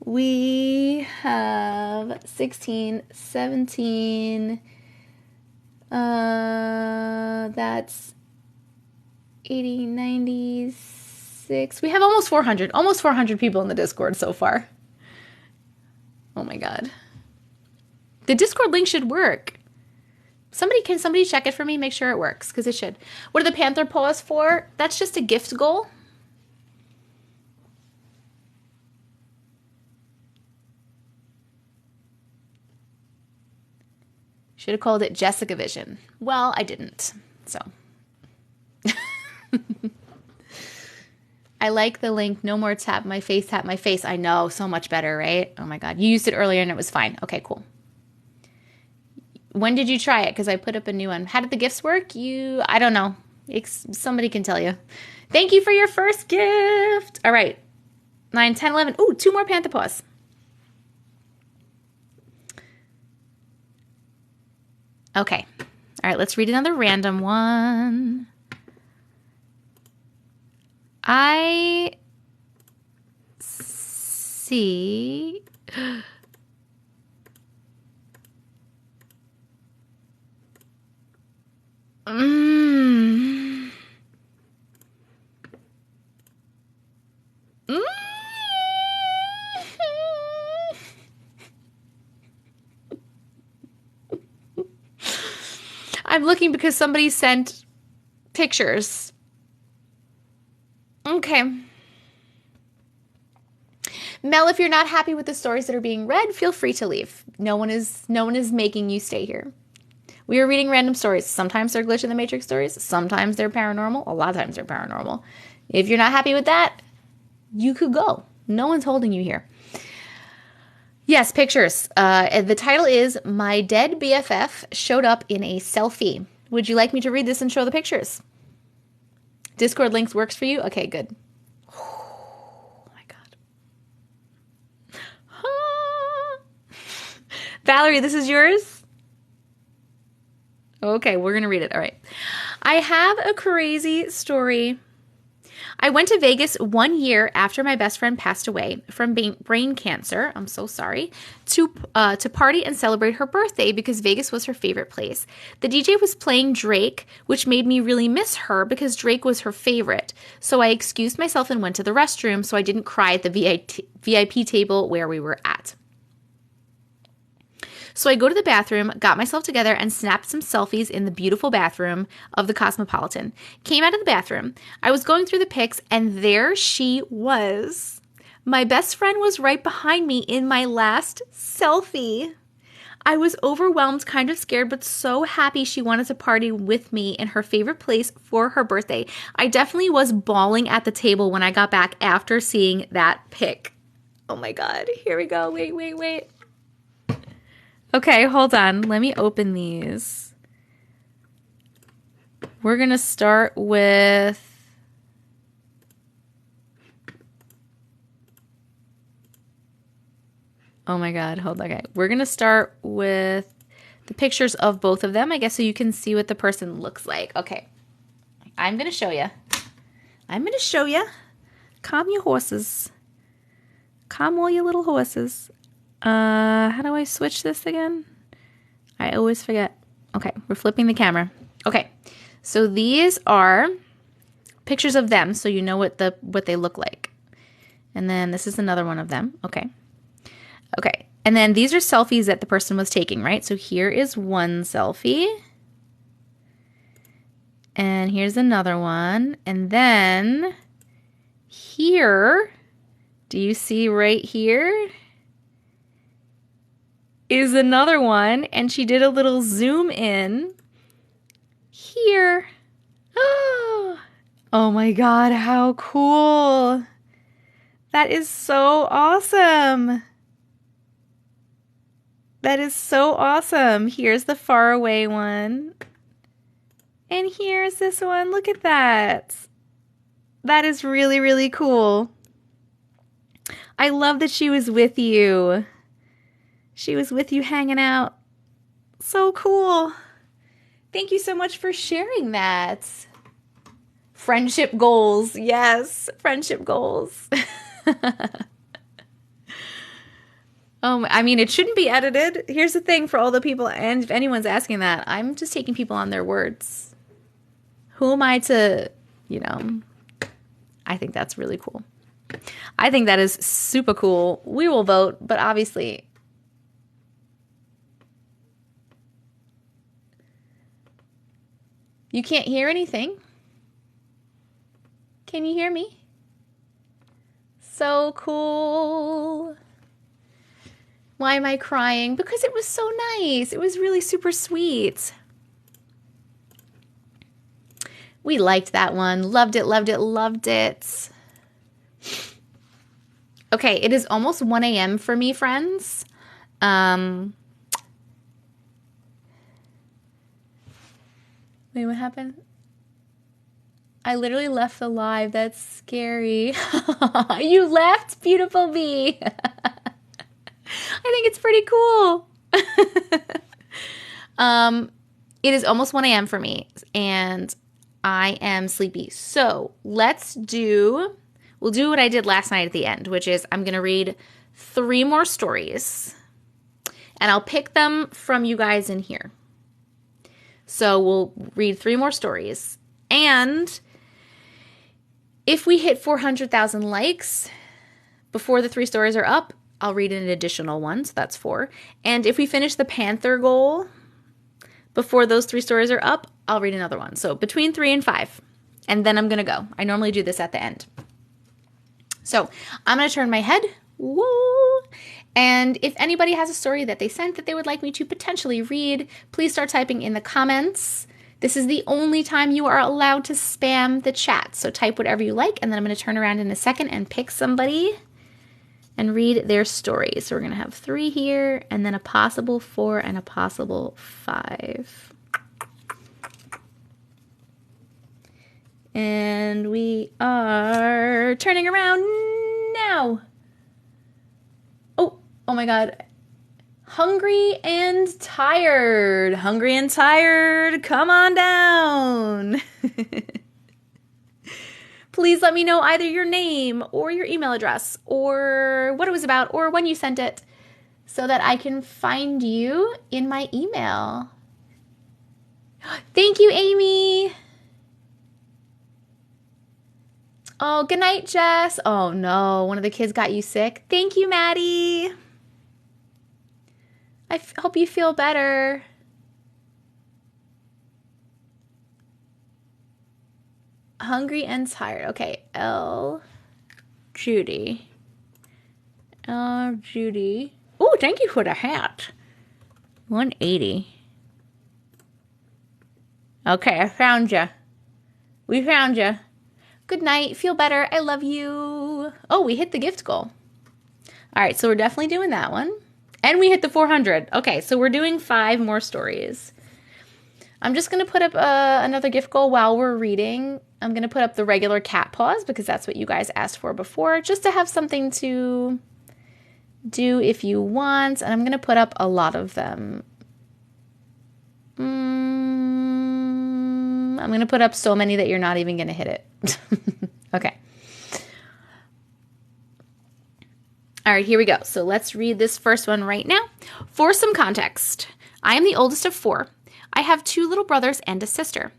We have 16, 17... that's 80, 96. We have almost 400 people in the Discord so far. Oh my god. The Discord link should work. Somebody check it for me, make sure it works, because it should. What are the panther paws for? That's just a gift goal. Should have called it TessicaVision. Well, I didn't, so. I like the link, no more tap my face. I know, so much better, right? Oh my god, you used it earlier and it was fine. Okay, cool. When did you try it? Because I put up a new one. How did the gifts work? I don't know. Somebody can tell you. Thank you for your first gift. All right, 9, 10, 11. Ooh, 2 more panther paws. Okay. All right, let's read another random one. I see. Mm. Mm. I'm looking because somebody sent pictures. Okay. Mel, if you're not happy with the stories that are being read, feel free to leave. No one is making you stay here. We are reading random stories. Sometimes they're glitch in the Matrix stories. Sometimes they're paranormal. A lot of times they're paranormal. If you're not happy with that, you could go. No one's holding you here. Yes, pictures. The title is My Dead BFF Showed Up in a Selfie. Would you like me to read this and show the pictures? Discord links works for you? Okay, good. Oh my God. Valerie, this is yours? Okay, we're going to read it. All right. I have a crazy story. I went to Vegas 1 year after my best friend passed away from brain cancer. I'm so sorry. To party and celebrate her birthday because Vegas was her favorite place. The DJ was playing Drake, which made me really miss her because Drake was her favorite. So I excused myself and went to the restroom so I didn't cry at the VIP table where we were at. So I go to the bathroom, got myself together, and snapped some selfies in the beautiful bathroom of the Cosmopolitan. Came out of the bathroom. I was going through the pics, and there she was. My best friend was right behind me in my last selfie. I was overwhelmed, kind of scared, but so happy she wanted to party with me in her favorite place for her birthday. I definitely was bawling at the table when I got back after seeing that pic. Oh my God. Here we go. Wait. Okay, hold on. Let me open these. We're going to start with... Oh my God, hold on. Okay, we're going to start with the pictures of both of them, I guess, so you can see what the person looks like. Okay, I'm going to show you. Calm your horses. Calm all your little horses. How do I switch this again? I always forget. Okay, we're flipping the camera. Okay, so these are pictures of them, so you know what they look like. And then this is another one of them. Okay, and then these are selfies that the person was taking, right? So here is one selfie, and here's another one, and then here, do you see right here? Is another one, and she did a little zoom in here. Oh my God, how cool. That is so awesome. That is so awesome. Here's the far away one. And here's this one. Look at that. That is really, really cool. I love that she was with you. She was with you hanging out. So cool. Thank you so much for sharing that. Friendship goals. Yes, friendship goals. I mean, it shouldn't be edited. Here's the thing for all the people, and if anyone's asking that, I'm just taking people on their words. Who am I to, I think that's really cool. I think that is super cool. We will vote, but obviously... You can't hear anything. Can you hear me? So cool. Why am I crying? Because it was so nice. It was really super sweet. We liked that one. Loved it, loved it, loved it. Okay, it is almost 1 a.m. for me, friends. Wait, what happened? I literally left the live. That's scary. You left? Beautiful bee. I think it's pretty cool. It is almost 1 a.m. for me, and I am sleepy. So we'll do what I did last night at the end, which is I'm going to read 3 more stories, and I'll pick them from you guys in here. So we'll read 3 more stories. And if we hit 400,000 likes before the 3 stories are up, I'll read an additional one. So that's 4. And if we finish the Panther goal before those 3 stories are up, I'll read another one. So between 3 and 5. And then I'm going to go. I normally do this at the end. So I'm going to turn my head. Woo! And if anybody has a story that they sent that they would like me to potentially read, please start typing in the comments. This is the only time you are allowed to spam the chat. So type whatever you like, and then I'm going to turn around in a second and pick somebody and read their story. So we're going to have 3 here, and then a possible 4 and a possible 5. And we are turning around now. Oh my God. Hungry and tired. Hungry and tired. Come on down. Please let me know either your name or your email address or what it was about or when you sent it so that I can find you in my email. Thank you, Amy. Oh, good night, Jess. Oh no, one of the kids got you sick. Thank you, Maddie. I hope you feel better. Hungry and tired. Okay, Judy. Judy. Oh, thank you for the hat. 180. Okay, I found you. We found you. Good night. Feel better. I love you. Oh, we hit the gift goal. All right, so we're definitely doing that one. And we hit the 400. Okay, so we're doing 5 more stories. I'm just going to put up another gift goal while we're reading. I'm going to put up the regular cat paws because that's what you guys asked for before, just to have something to do if you want. And I'm going to put up a lot of them. I'm going to put up so many that you're not even going to hit it. Okay. All right, here we go. So let's read this first one right now. For some context, I am the oldest of 4. I have 2 little brothers and a sister.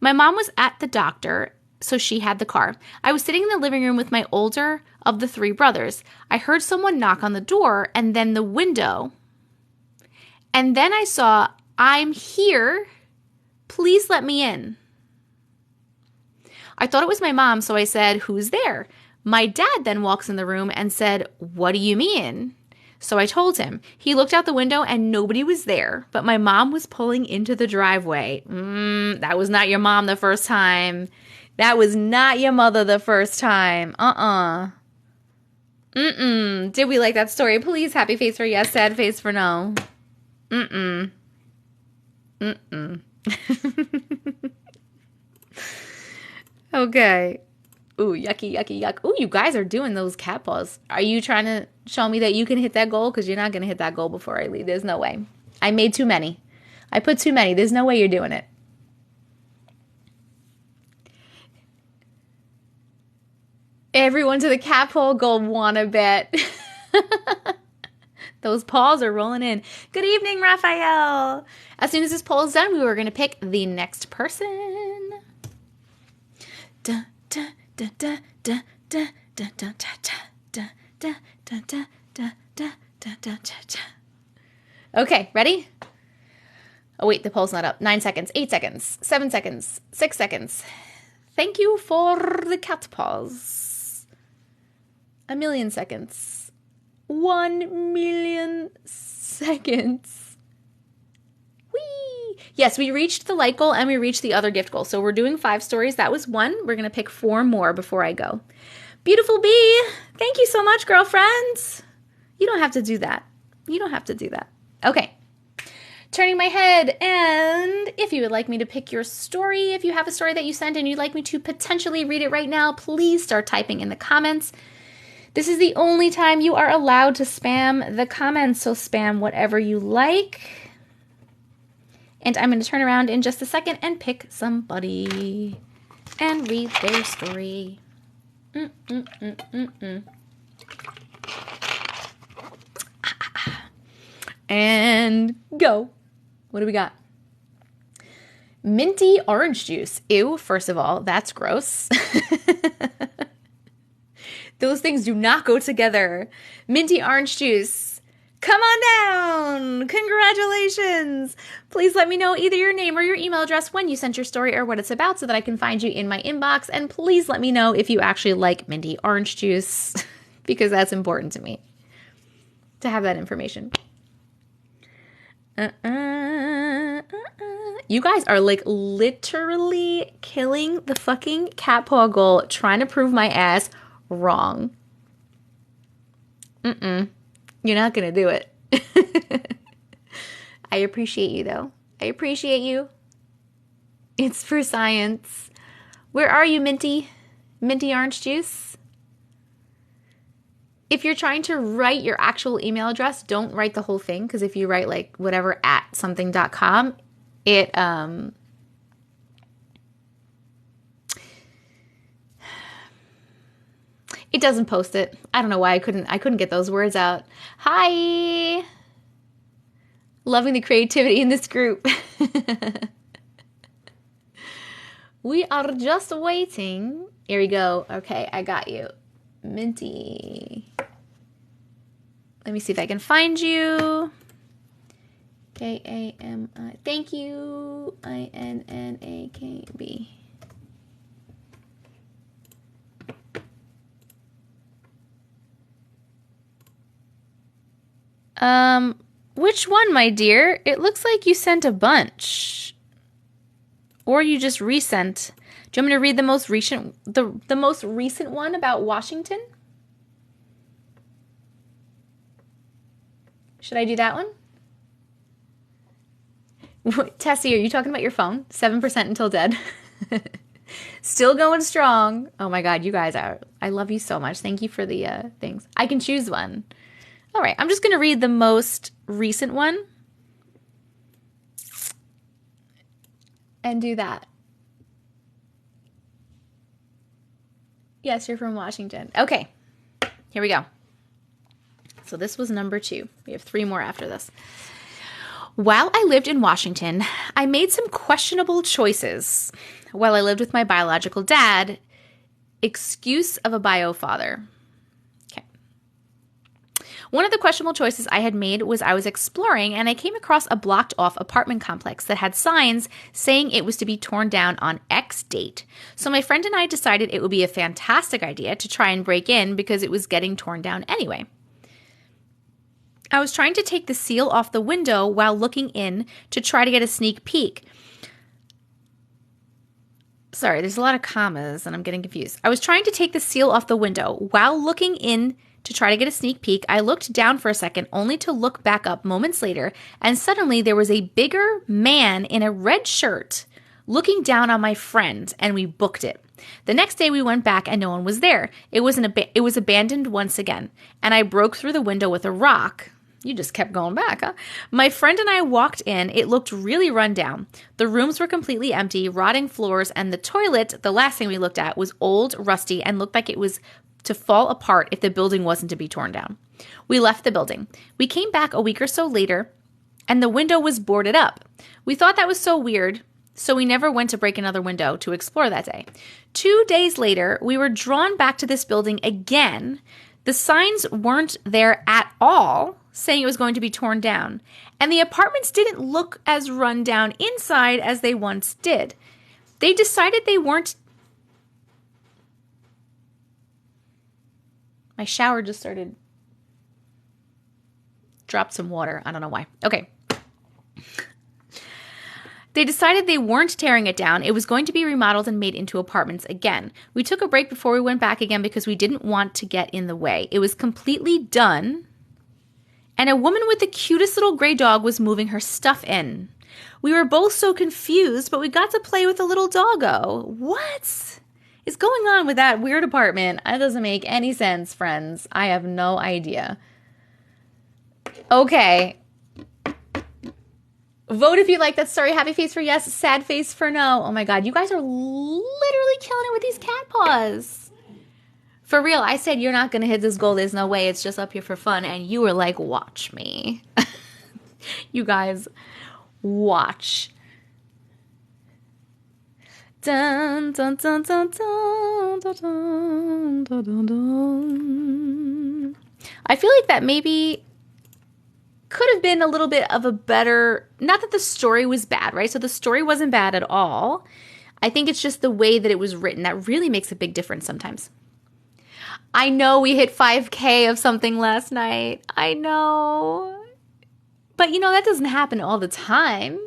My mom was at the doctor, so she had the car. I was sitting in the living room with my older of the 3 brothers. I heard someone knock on the door and then the window. And then I saw, "I'm here. Please let me in." I thought it was my mom, so I said, "Who's there?" My dad then walks in the room and said, "What do you mean?" So I told him. He looked out the window and nobody was there, but my mom was pulling into the driveway. That was not your mom the first time. That was not your mother the first time. Did we like that story? Please, happy face for yes, sad face for no. Okay. Ooh, yucky, yucky, yuck. Ooh, you guys are doing those cat paws. Are you trying to show me that you can hit that goal? Because you're not going to hit that goal before I leave. There's no way. I made too many. I put too many. There's no way you're doing it. Everyone to the cat paw goal wanna bet. Those paws are rolling in. Good evening, Raphael. As soon as this poll is done, we were going to pick the next person. Da, da, da, da, da, da, da, da, da, da, da, da, da, da, da, da, da. Okay, ready? Oh, wait, the poll's not up. 9 seconds, 8 seconds, 7 seconds, 6 seconds. Thank you for the cat paws. 1,000,000 seconds. 1,000,000 seconds. Whee! Yes, we reached the like goal and we reached the other gift goal. So we're doing 5 stories. That was 1. We're going to pick 4 more before I go. Beautiful bee. Thank you so much, girlfriends. You don't have to do that. You don't have to do that. Okay. Turning my head, and if you would like me to pick your story, if you have a story that you sent and you'd like me to potentially read it right now, please start typing in the comments. This is the only time you are allowed to spam the comments, so spam whatever you like. And I'm going to turn around in just a second and pick somebody and read their story. And go. What do we got? Minty orange juice. Ew, first of all, that's gross. Those things do not go together. Minty orange juice. Come on down! Congratulations! Please let me know either your name or your email address when you sent your story or what it's about so that I can find you in my inbox. And please let me know if you actually like minty orange juice because that's important to me to have that information. You guys are like literally killing the fucking cat paw goal trying to prove my ass wrong. You're not going to do it. I appreciate you, though. I appreciate you. It's for science. Where are you, Minty? Minty orange juice? If you're trying to write your actual email address, don't write the whole thing, because if you write like whatever at something.com, it doesn't post it. I don't know why I couldn't get those words out. Hi. Loving the creativity in this group. We are just waiting. Here we go. Okay, I got you. Minty. Let me see if I can find you. K-A-M-I. Thank you. I-N-N-A-K-B. Which one, my dear? It looks like you sent a bunch. Or you just resent. Do you want me to read the most recent the most recent one about Washington? Should I do that one? Tessie, are you talking about your phone? 7% until dead. Still going strong. Oh my God, you guys are. I love you so much. Thank you for the things. I can choose one. All right, I'm just going to read the most recent one and do that. Yes, you're from Washington. Okay, here we go. So this was number 2. We have 3 more after this. While I lived in Washington, I made some questionable choices. While I lived with my biological dad, excuse of a bio father. One of the questionable choices I had made was I was exploring and I came across a blocked off apartment complex that had signs saying it was to be torn down on X date. So my friend and I decided it would be a fantastic idea to try and break in because it was getting torn down anyway. I was trying to take the seal off the window while looking in to try to get a sneak peek. Sorry, there's a lot of commas and I'm getting confused. I was trying to take the seal off the window while looking in to try to get a sneak peek. I looked down for a second only to look back up moments later, and suddenly there was a bigger man in a red shirt looking down on my friend, and we booked it. The next day we went back and no one was there. It was abandoned once again, and I broke through the window with a rock. You just kept going back, huh? My friend and I walked in. It looked really run down. The rooms were completely empty, rotting floors, and the toilet, the last thing we looked at, was old, rusty, and looked like it was to fall apart if the building wasn't to be torn down. We left the building. We came back a week or so later, and the window was boarded up. We thought that was so weird, so we never went to break another window to explore that day. 2 days later, we were drawn back to this building again. The signs weren't there at all, saying it was going to be torn down, and the apartments didn't look as run down inside as they once did. They decided they weren't. My shower just started. Dropped some water. I don't know why. Okay. They decided they weren't tearing it down. It was going to be remodeled and made into apartments again. We took a break before we went back again because we didn't want to get in the way. It was completely done, and a woman with the cutest little gray dog was moving her stuff in. We were both so confused, but we got to play with a little doggo. What is going on with that weird apartment? That doesn't make any sense, friends. I have no idea. Okay. Vote if you like that story. Happy face for yes, sad face for no. Oh my God, you guys are literally killing it with these cat paws. For real, I said you're not going to hit this goal. There's no way. It's just up here for fun. And you were like, watch me. You guys, watch. Dun, dun, dun, dun, dun, dun, dun, dun, dun, dun. I feel like that maybe could have been a little bit of a better, not that the story was bad, right? So the story wasn't bad at all. I think it's just the way that it was written that really makes a big difference sometimes. I know we hit 5K of something last night. I know. But that doesn't happen all the time.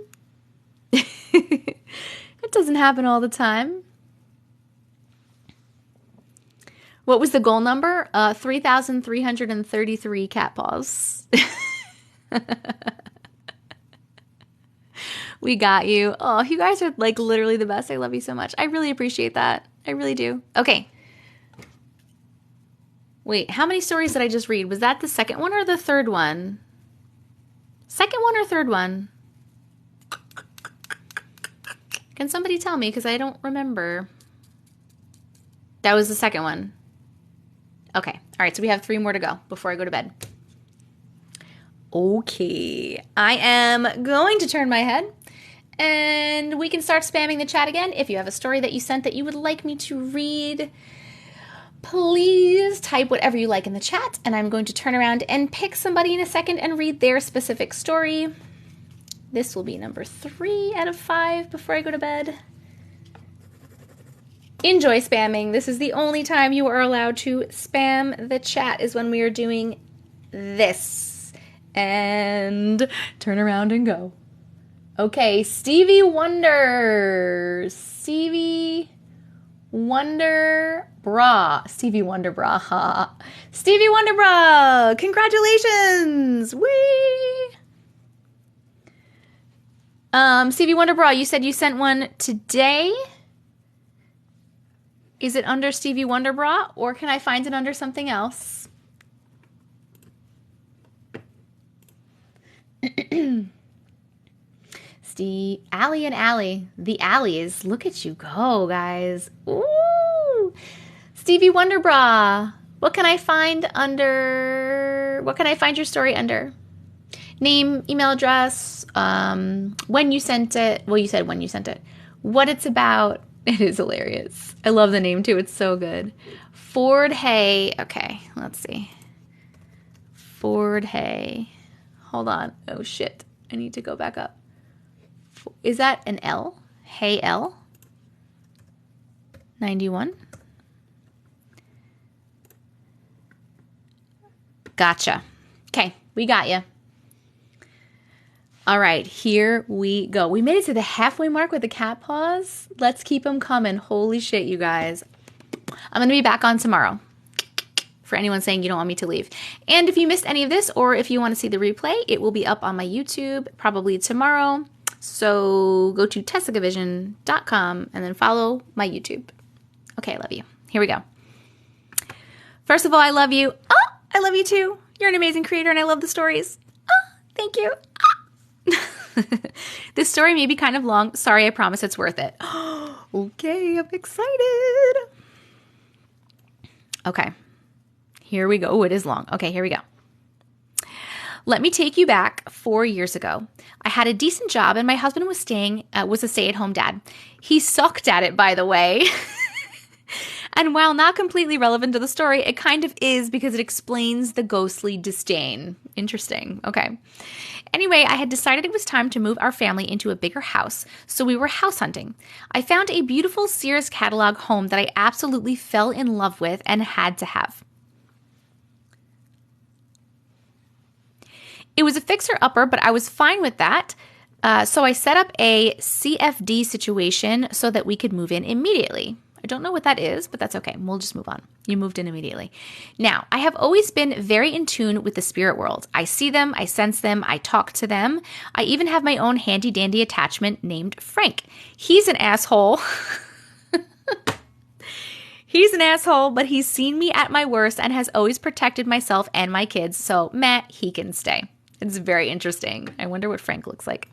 It doesn't happen all the time. What was the goal number? 3,333 cat paws. We got you. Oh, you guys are like literally the best. I love you so much. I really appreciate that. I really do. Okay. Wait, how many stories did I just read? Was that the second one or the third one? Second one or third one? Can somebody tell me? Because I don't remember. That was the second one. Okay. All right. So we have 3 more to go before I go to bed. Okay. I am going to turn my head and we can start spamming the chat again. If you have a story that you sent that you would like me to read, please type whatever you like in the chat, and I'm going to turn around and pick somebody in a second and read their specific story. This will be number 3 out of 5 before I go to bed. Enjoy spamming. This is the only time you are allowed to spam the chat, is when we are doing this. And turn around and go. Okay, Stevie Wonder. Stevie Wonder Bra. Stevie Wonder Bra. Ha. Stevie Wonder Bra. Congratulations. Whee! Stevie Wonder Bra, you said you sent one today. Is it under Stevie Wonder Bra, or can I find it under something else? Steve, Allie and Allie, the Allies. Look at you go, guys. Ooh. Stevie Wonder Bra. What can I find under? What can I find your story under? Name, email address, when you sent it. Well, you said when you sent it. What it's about. It is hilarious. I love the name too. It's so good. Ford Hay. Okay, let's see. Ford Hay. Hold on. Oh shit. I need to go back up. Is that an L? Hay L? 91. Gotcha. Okay, we got you. All right, here we go. We made it to the halfway mark with the cat paws. Let's keep them coming. Holy shit, you guys. I'm going to be back on tomorrow for anyone saying you don't want me to leave. And if you missed any of this, or if you want to see the replay, it will be up on my YouTube probably tomorrow. So go to TessicaVision.com and then follow my YouTube. Okay, I love you. Here we go. First of all, I love you. Oh, I love you too. You're an amazing creator and I love the stories. Oh, thank you. This story may be kind of long. Sorry, I promise it's worth it. Okay, I'm excited. Okay, here we go. Oh, it is long. Okay, here we go. Let me take you back 4 years ago. I had a decent job and my husband was a stay-at-home dad. He sucked at it, by the way. And while not completely relevant to the story, it kind of is because it explains the ghostly disdain. Interesting. Okay. Anyway, I had decided it was time to move our family into a bigger house, so we were house hunting. I found a beautiful Sears catalog home that I absolutely fell in love with and had to have. It was a fixer-upper, but I was fine with that. So I set up a CFD situation so that we could move in immediately. I don't know what that is, but that's okay. We'll just move on. You moved in immediately. Now, I have always been very in tune with the spirit world. I see them, I sense them, I talk to them. I even have my own handy-dandy attachment named Frank. He's an asshole. He's an asshole, but he's seen me at my worst and has always protected myself and my kids, so he can stay. It's very interesting. I wonder what Frank looks like.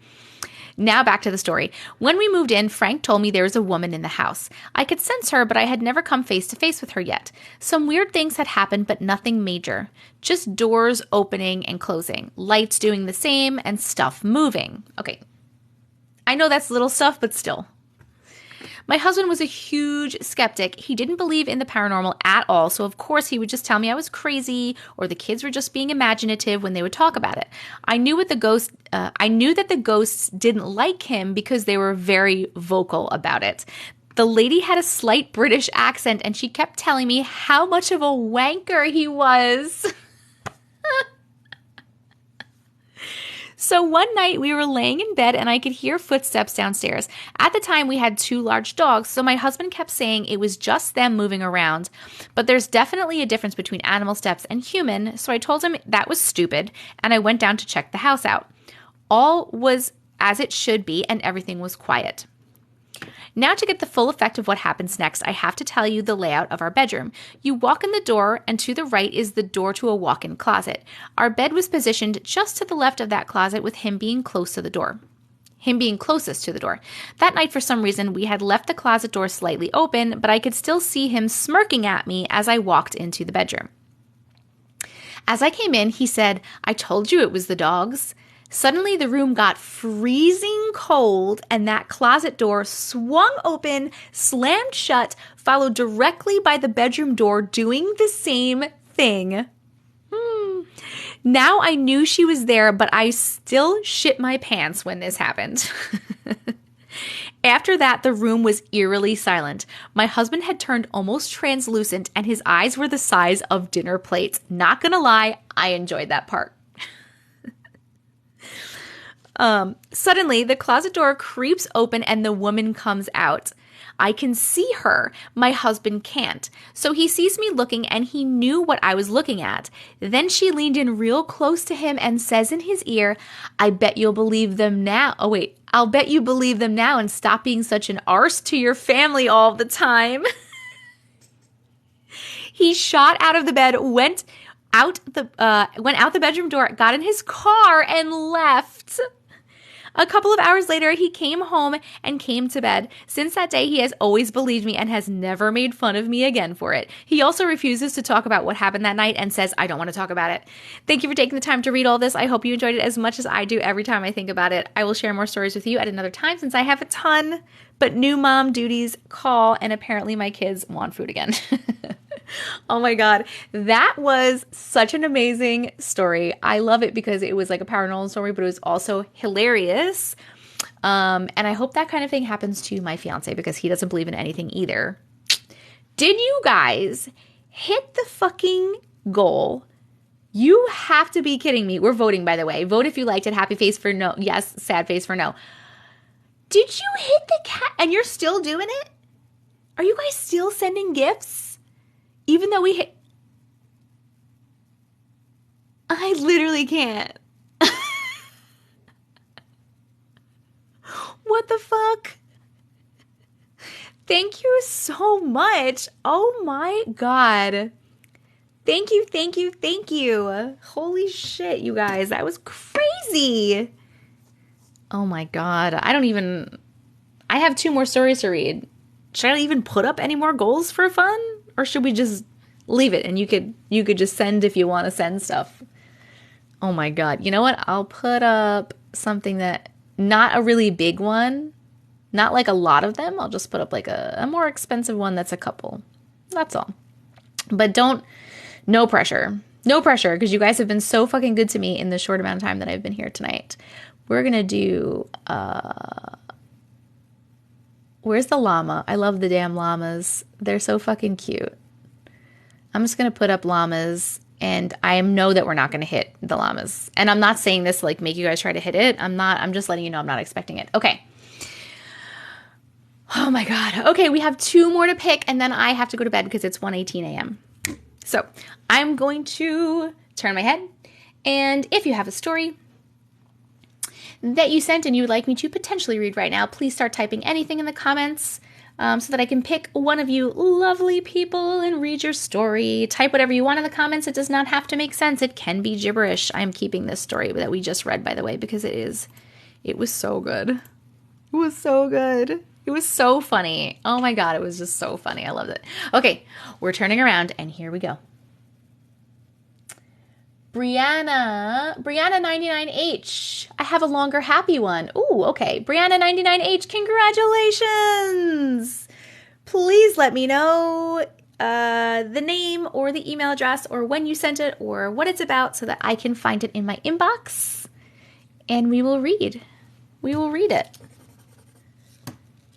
Now back to the story. When we moved in, Frank told me there was a woman in the house. I could sense her, but I had never come face to face with her yet. Some weird things had happened, but nothing major. Just doors opening and closing, lights doing the same, and stuff moving. Okay. I know that's little stuff, but still. My husband was a huge skeptic. He didn't believe in the paranormal at all, so of course he would just tell me I was crazy or the kids were just being imaginative when they would talk about it. I knew that the ghosts didn't like him because they were very vocal about it. The lady had a slight British accent and she kept telling me how much of a wanker he was. So one night we were laying in bed and I could hear footsteps downstairs. At the time we had 2 large dogs, so my husband kept saying it was just them moving around. But there's definitely a difference between animal steps and human, so I told him that was stupid and I went down to check the house out. All was as it should be and everything was quiet. Now to get the full effect of what happens next, I have to tell you the layout of our bedroom. You walk in the door and to the right is the door to a walk-in closet. Our bed was positioned just to the left of that closet with him being close to the door. Him being closest to the door. That night, for some reason, we had left the closet door slightly open, but I could still see him smirking at me as I walked into the bedroom. As I came in, he said, "I told you it was the dogs." Suddenly, the room got freezing cold and that closet door swung open, slammed shut, followed directly by the bedroom door doing the same thing. Now I knew she was there, but I still shit my pants when this happened. After that, the room was eerily silent. My husband had turned almost translucent and his eyes were the size of dinner plates. Not gonna lie, I enjoyed that part. Suddenly, the closet door creeps open and the woman comes out. I can see her. My husband can't. So he sees me looking and he knew what I was looking at. Then she leaned in real close to him and says in his ear, "I bet you'll believe them now. Oh, wait. I'll bet you believe them now and stop being such an arse to your family all the time." He shot out of the bed, went out the bedroom door, got in his car and left. A couple of hours later, he came home and came to bed. Since that day, he has always believed me and has never made fun of me again for it. He also refuses to talk about what happened that night and says, "I don't want to talk about it." Thank you for taking the time to read all this. I hope you enjoyed it as much as I do every time I think about it. I will share more stories with you at another time since I have a ton, but new mom duties call and apparently my kids want food again. Oh my God. That was such an amazing story. I love it because it was like a paranormal story, but it was also hilarious. And I hope that kind of thing happens to my fiance because he doesn't believe in anything either. Did you guys hit the fucking goal? You have to be kidding me. We're voting, by the way. Vote if you liked it. Happy face for no. Yes. Sad face for no. Did you hit the cat and you're still doing it? Are you guys still sending gifts? Even though we hit... I literally can't. What the fuck? Thank you so much. Oh my God. Thank you, thank you, thank you. Holy shit, you guys. That was crazy. Oh my God. I have 2 more stories to read. Should I even put up any more goals for fun? Or should we just leave it and you could just send if you want to send stuff? Oh my God. You know what? I'll put up something that, not a really big one, not like a lot of them. I'll just put up like a more expensive one that's a couple. That's all. But no pressure. No pressure because you guys have been so fucking good to me in the short amount of time that I've been here tonight. We're going to do, where's the llama? I love the damn llamas. They're so fucking cute. I'm just going to put up llamas, and I know that we're not going to hit the llamas. And I'm not saying this to like make you guys try to hit it. I'm just letting you know I'm not expecting it. Okay. Oh my God. Okay, we have 2 more to pick, and then I have to go to bed because it's 1:18 a.m. So I'm going to turn my head, and if you have a story that you sent and you would like me to potentially read right now, please start typing anything in the comments so that I can pick one of you lovely people and read your story. Type whatever you want in the comments. It does not have to make sense. It can be gibberish. I'm keeping this story that we just read, by the way, because it was so good. It was so good. It was so funny. Oh my God, it was just so funny. I loved it. Okay, we're turning around and here we go. Brianna99H. I have a longer happy one. Ooh, okay. Brianna99H, congratulations. Please let me know the name or the email address or when you sent it or what it's about so that I can find it in my inbox and we will read. We will read it.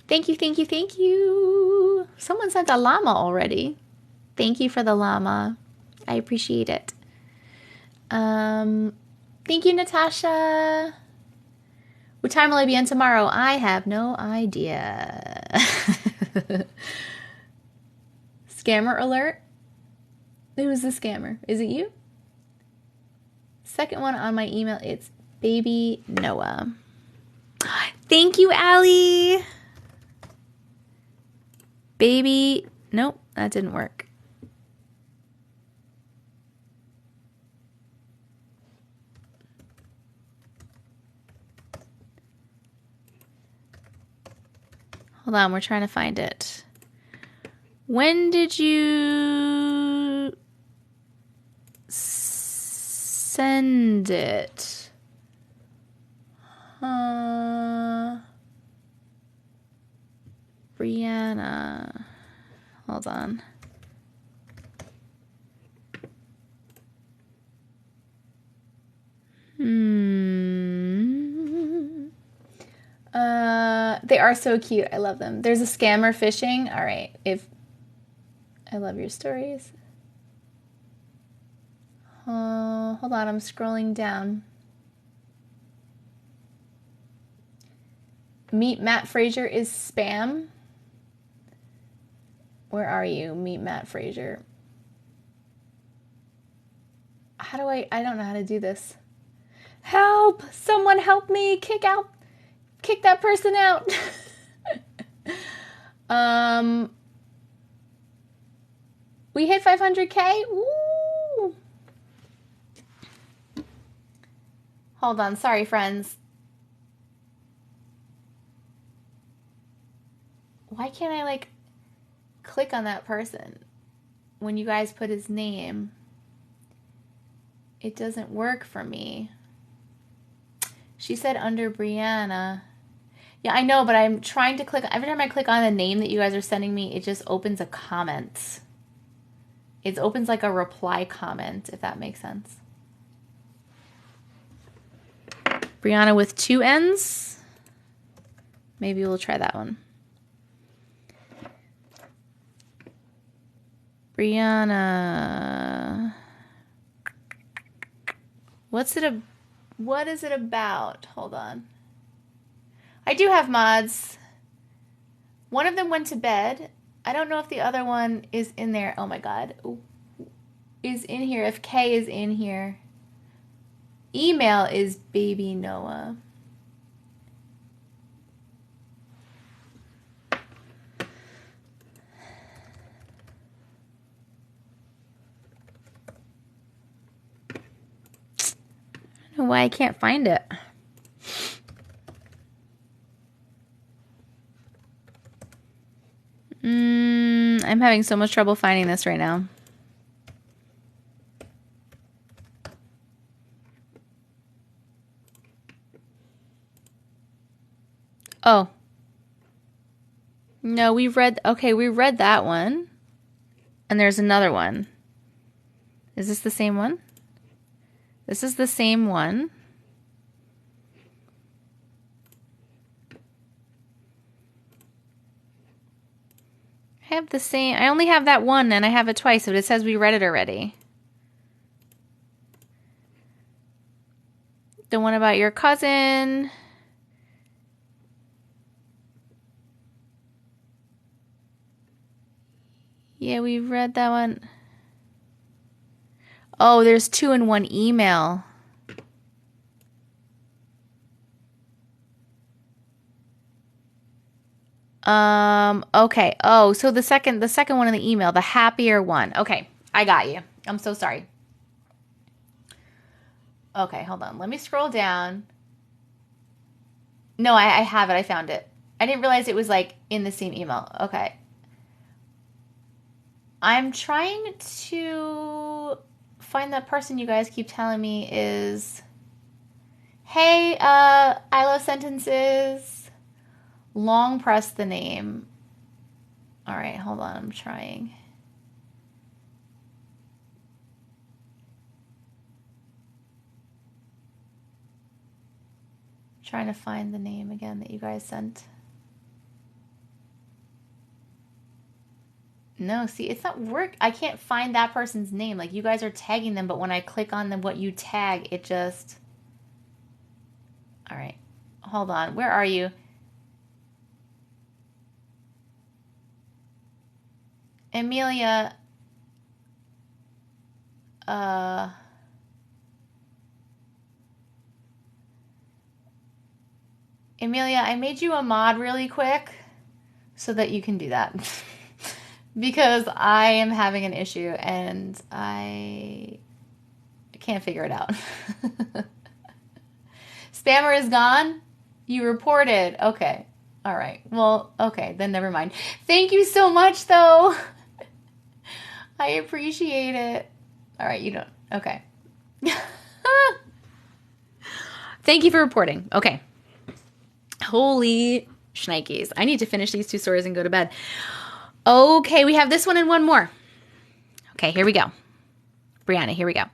Thank you, thank you, thank you. Someone sent a llama already. Thank you for the llama. I appreciate it. Thank you, Natasha. What time will I be on tomorrow? I have no idea. Scammer alert. Who's the scammer? Is it you? Second one on my email, it's Baby Noah. Thank you, Allie. Baby, nope, that didn't work. Hold on, we're trying to find it. When did you send it? Brianna. Hold on. They are so cute. I love them. There's a scammer fishing. All right. I love your stories. Hold on. I'm scrolling down. Meet Matt Frazier is spam. Where are you? Meet Matt Frazier. How do I don't know how to do this. Help! Someone help me! Kick that person out. We hit 500K. Woo! Hold on, sorry friends. Why can't I like click on that person when you guys put his name? It doesn't work for me. She said under Brianna. Yeah, I know, but I'm trying to click. Every time I click on the name that you guys are sending me, it just opens a comment. It opens like a reply comment, if that makes sense. Brianna with 2 N's. Maybe we'll try that one. Brianna. What is it about? Hold on. I do have mods. One of them went to bed. I don't know if the other one is in there. Oh my God. Is in here. If K is in here. Email is Baby Noah. I don't know why I can't find it. I'm having so much trouble finding this right now. Oh. No, we read that one. And there's another one. Is this the same one? This is the same one. I have the same. I only have that one and I have it twice, but it says we read it already. The one about your cousin. Yeah, we read that one. Oh, there's 2 in one email. Okay. Oh, so the second one in the email, the happier one. Okay, I got you. I'm so sorry. Okay, hold on. Let me scroll down. No, I have it. I found it. I didn't realize it was like in the same email. Okay. I'm trying to find that person you guys keep telling me is... Hey, I love sentences. Long press the name. All right, hold on. I'm trying. Trying to find the name again that you guys sent. No, see, it's not work. I can't find that person's name. Like, you guys are tagging them, but when I click on them, what you tag, it just... All right. Hold on. Where are you? Amelia. Amelia, I made you a mod really quick so that you can do that. Because I am having an issue and I can't figure it out. Spammer is gone? You reported. Okay. All right. Well, okay. Then never mind. Thank you so much, though. I appreciate it. All right. You don't. Okay. Thank you for reporting. Okay. Holy shnikes. I need to finish these 2 stories and go to bed. Okay. We have this one and one more. Okay. Here we go. Brianna, here we go.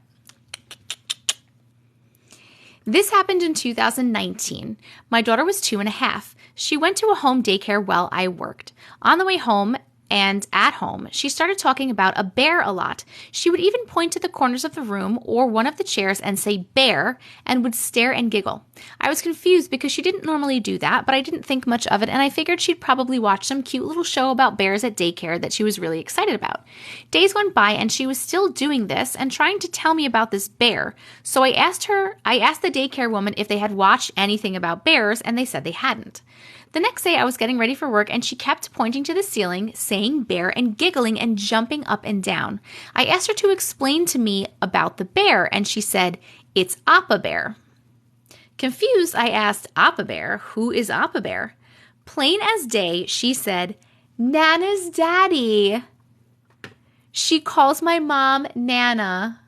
This happened in 2019. My daughter was 2.5. She went to a home daycare while I worked. On the way home and at home, she started talking about a bear a lot. She would even point to the corners of the room or one of the chairs and say bear and would stare and giggle. I was confused because she didn't normally do that, but I didn't think much of it and I figured she'd probably watch some cute little show about bears at daycare that she was really excited about. Days went by and she was still doing this and trying to tell me about this bear. So I asked the daycare woman if they had watched anything about bears and they said they hadn't. The next day I was getting ready for work and she kept pointing to the ceiling, saying bear and giggling and jumping up and down. I asked her to explain to me about the bear and she said, it's Appa Bear. Confused, I asked, Appa Bear? Who is Appa Bear? Plain as day, she said, Nana's daddy. She calls my mom Nana.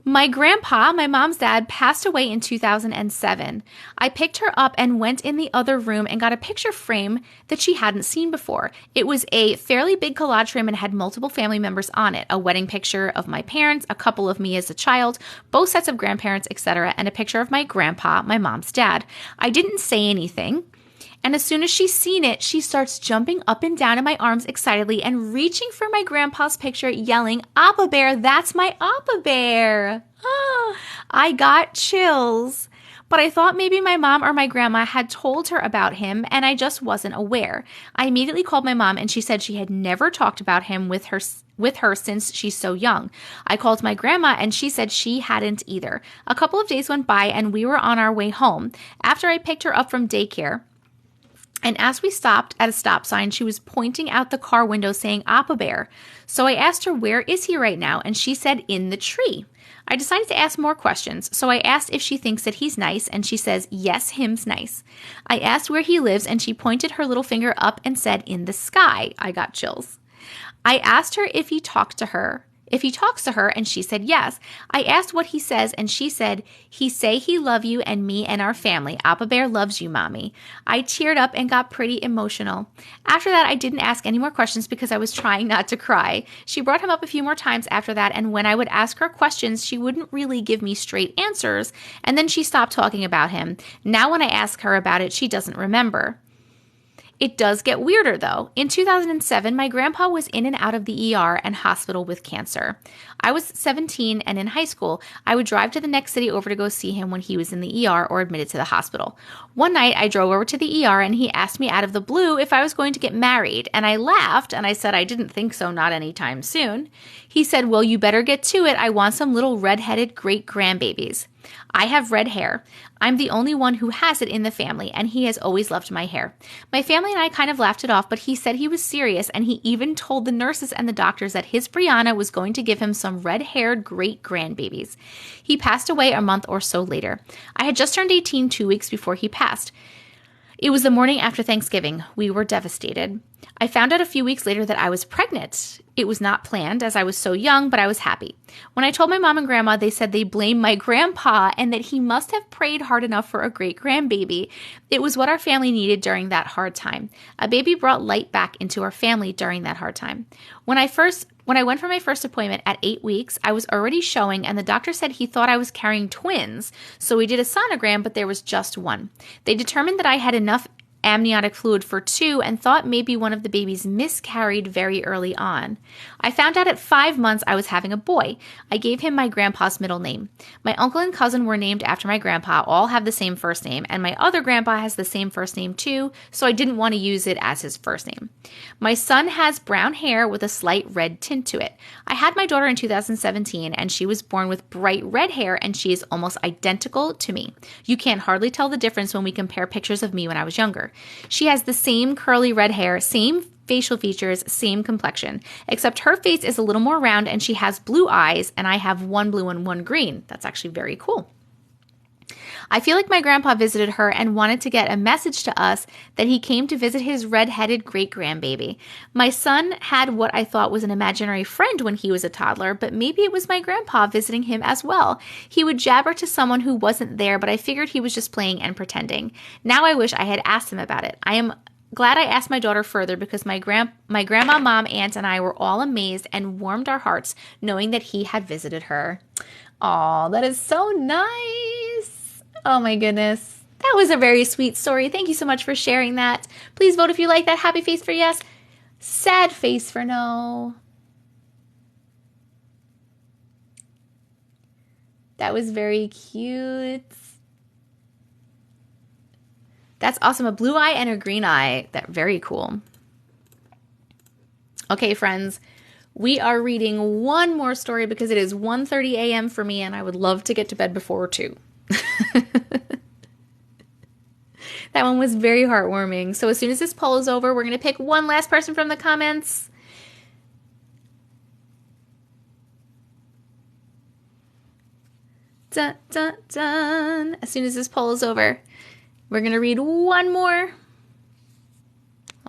My grandpa, my mom's dad, passed away in 2007. I picked her up and went in the other room and got a picture frame that she hadn't seen before. It was a fairly big collage frame and had multiple family members on it. A wedding picture of my parents, a couple of me as a child, both sets of grandparents, etc., and a picture of my grandpa, my mom's dad. I didn't say anything. And as soon as she's seen it, she starts jumping up and down in my arms excitedly and reaching for my grandpa's picture, yelling, Appa Bear, that's my Appa Bear. Oh, I got chills. But I thought maybe my mom or my grandma had told her about him and I just wasn't aware. I immediately called my mom and she said she had never talked about him with her since she's so young. I called my grandma and she said she hadn't either. A couple of days went by and we were on our way home. After I picked her up from daycare, and as we stopped at a stop sign, she was pointing out the car window saying Appa Bear. So I asked her, where is he right now? And she said, in the tree. I decided to ask more questions. So I asked if she thinks that he's nice. And she says, yes, him's nice. I asked where he lives and she pointed her little finger up and said, in the sky. I got chills. I asked her if he talks to her, and she said yes. I asked what he says, and she said, he say he love you and me and our family. Appa Bear loves you, mommy. I teared up and got pretty emotional. After that, I didn't ask any more questions because I was trying not to cry. She brought him up a few more times after that, and when I would ask her questions, she wouldn't really give me straight answers, and then she stopped talking about him. Now when I ask her about it, she doesn't remember. It does get weirder, though. In 2007, my grandpa was in and out of the ER and hospital with cancer. I was 17 and in high school. I would drive to the next city over to go see him when he was in the ER or admitted to the hospital. One night, I drove over to the ER and he asked me out of the blue if I was going to get married. And I laughed and I said I didn't think so, not anytime soon. He said, well, you better get to it. I want some little red-headed great-grandbabies. I have red hair. I'm the only one who has it in the family, and he has always loved my hair. My family and I kind of laughed it off, but he said he was serious, and he even told the nurses and the doctors that his Brianna was going to give him some red-haired great-grandbabies. He passed away a month or so later. I had just turned 18 2 weeks before he passed. It was the morning after Thanksgiving. We were devastated. I found out a few weeks later that I was pregnant. It was not planned as I was so young, but I was happy. When I told my mom and grandma, they said they blamed my grandpa and that he must have prayed hard enough for a great grandbaby. It was what our family needed during that hard time. A baby brought light back into our family during that hard time. When I went for my first appointment at 8 weeks, I was already showing, and the doctor said he thought I was carrying twins. So we did a sonogram, but there was just one. They determined that I had enough amniotic fluid for 2 and thought maybe one of the babies miscarried very early on. I found out at 5 months I was having a boy. I gave him my grandpa's middle name. My uncle and cousin were named after my grandpa, all have the same first name, and my other grandpa has the same first name too, so I didn't want to use it as his first name. My son has brown hair with a slight red tint to it. I had my daughter in 2017, and she was born with bright red hair, and she is almost identical to me. You can't hardly tell the difference when we compare pictures of me when I was younger. She has the same curly red hair, same facial features, same complexion, except her face is a little more round and she has blue eyes, and I have one blue and one green. That's actually very cool. I feel like my grandpa visited her and wanted to get a message to us that he came to visit his red-headed great-grandbaby. My son had what I thought was an imaginary friend when he was a toddler, but maybe it was my grandpa visiting him as well. He would jabber to someone who wasn't there, but I figured he was just playing and pretending. Now I wish I had asked him about it. I am glad I asked my daughter further because my grandma, mom, aunt, and I were all amazed and warmed our hearts knowing that he had visited her. Aw, that is so nice. Oh my goodness. That was a very sweet story. Thank you so much for sharing that. Please vote if you like that. Happy face for yes. Sad face for no. That was very cute. That's awesome. A blue eye and a green eye. That very cool. Okay, friends. We are reading one more story because it is 1:30 a.m. for me and I would love to get to bed before 2. That one was very heartwarming. So as soon as this poll is over, we're going to pick one last person from the comments. Dun, dun, dun. As soon as this poll is over, we're going to read one more.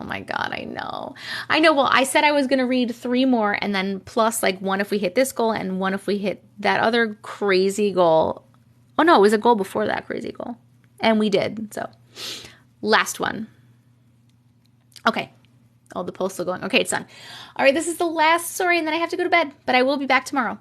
Oh my God, I know. Well, I said I was going to read 3 more and then plus like one if we hit this goal and one if we hit that other crazy goal. Oh no, it was a goal before that crazy goal. And we did. So last one. Okay. Oh, the poll's still going. Okay, it's done. All right, this is the last story and then I have to go to bed, but I will be back tomorrow.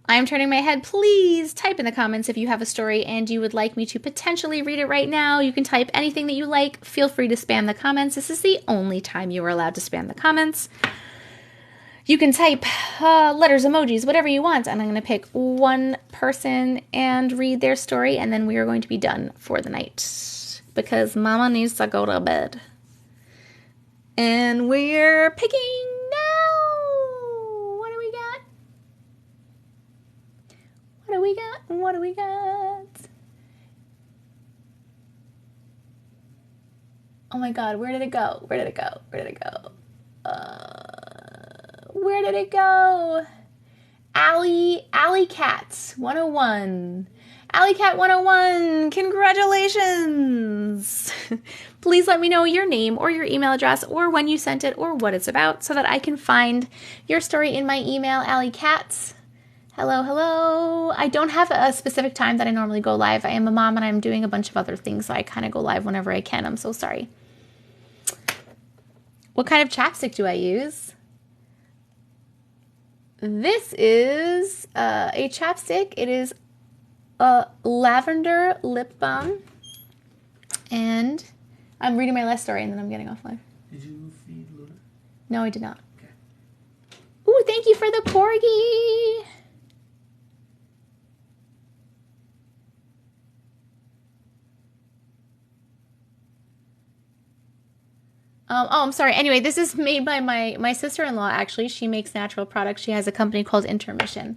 I am turning my head. Please type in the comments if you have a story and you would like me to potentially read it right now. You can type anything that you like. Feel free to spam the comments. This is the only time you are allowed to spam the comments. You can type letters, emojis, whatever you want. And I'm going to pick one person and read their story. And then we are going to be done for the night. Because Mama needs to go to bed. And we're picking now. What do we got? What do we got? What do we got? Oh my God, where did it go? Where did it go? Where did it go? Where did it go? Alley Cat 101. Alley Cat 101, congratulations! Please let me know your name or your email address or when you sent it or what it's about so that I can find your story in my email, Alley Cat. Hello, hello. I don't have a specific time that I normally go live. I am a mom and I'm doing a bunch of other things, so I kind of go live whenever I can. I'm so sorry. What kind of chapstick do I use? This is a chapstick. It is a lavender lip balm. And I'm reading my last story and then I'm getting off live. Did you feed Luna? No, I did not. Okay. Ooh, thank you for the corgi. I'm sorry. Anyway, this is made by my sister-in-law, actually. She makes natural products. She has a company called Intermission.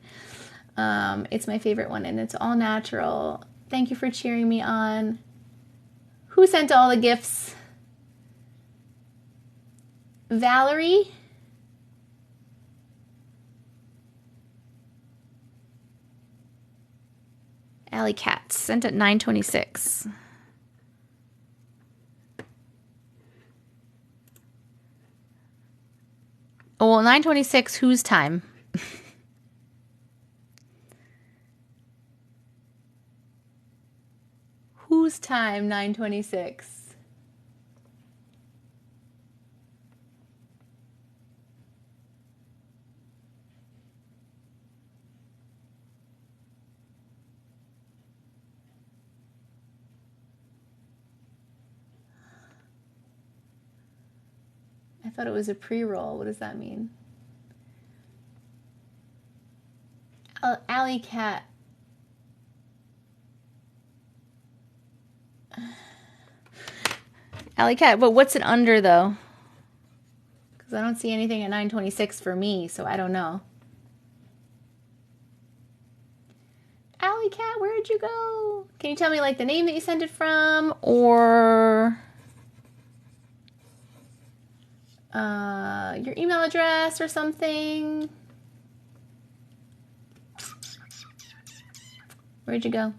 It's my favorite one, and it's all natural. Thank you for cheering me on. Who sent all the gifts? Valerie? Alley Cat sent at 9:26. Oh, well, 9:26, whose time? Whose time, 9:26? I thought it was a pre-roll. What does that mean? Alley Cat. Alley Cat, but what's it under though? Because I don't see anything at 9:26 for me, so I don't know. Alley Cat, where'd you go? Can you tell me like the name that you sent it from, or your email address or something? Where'd you go?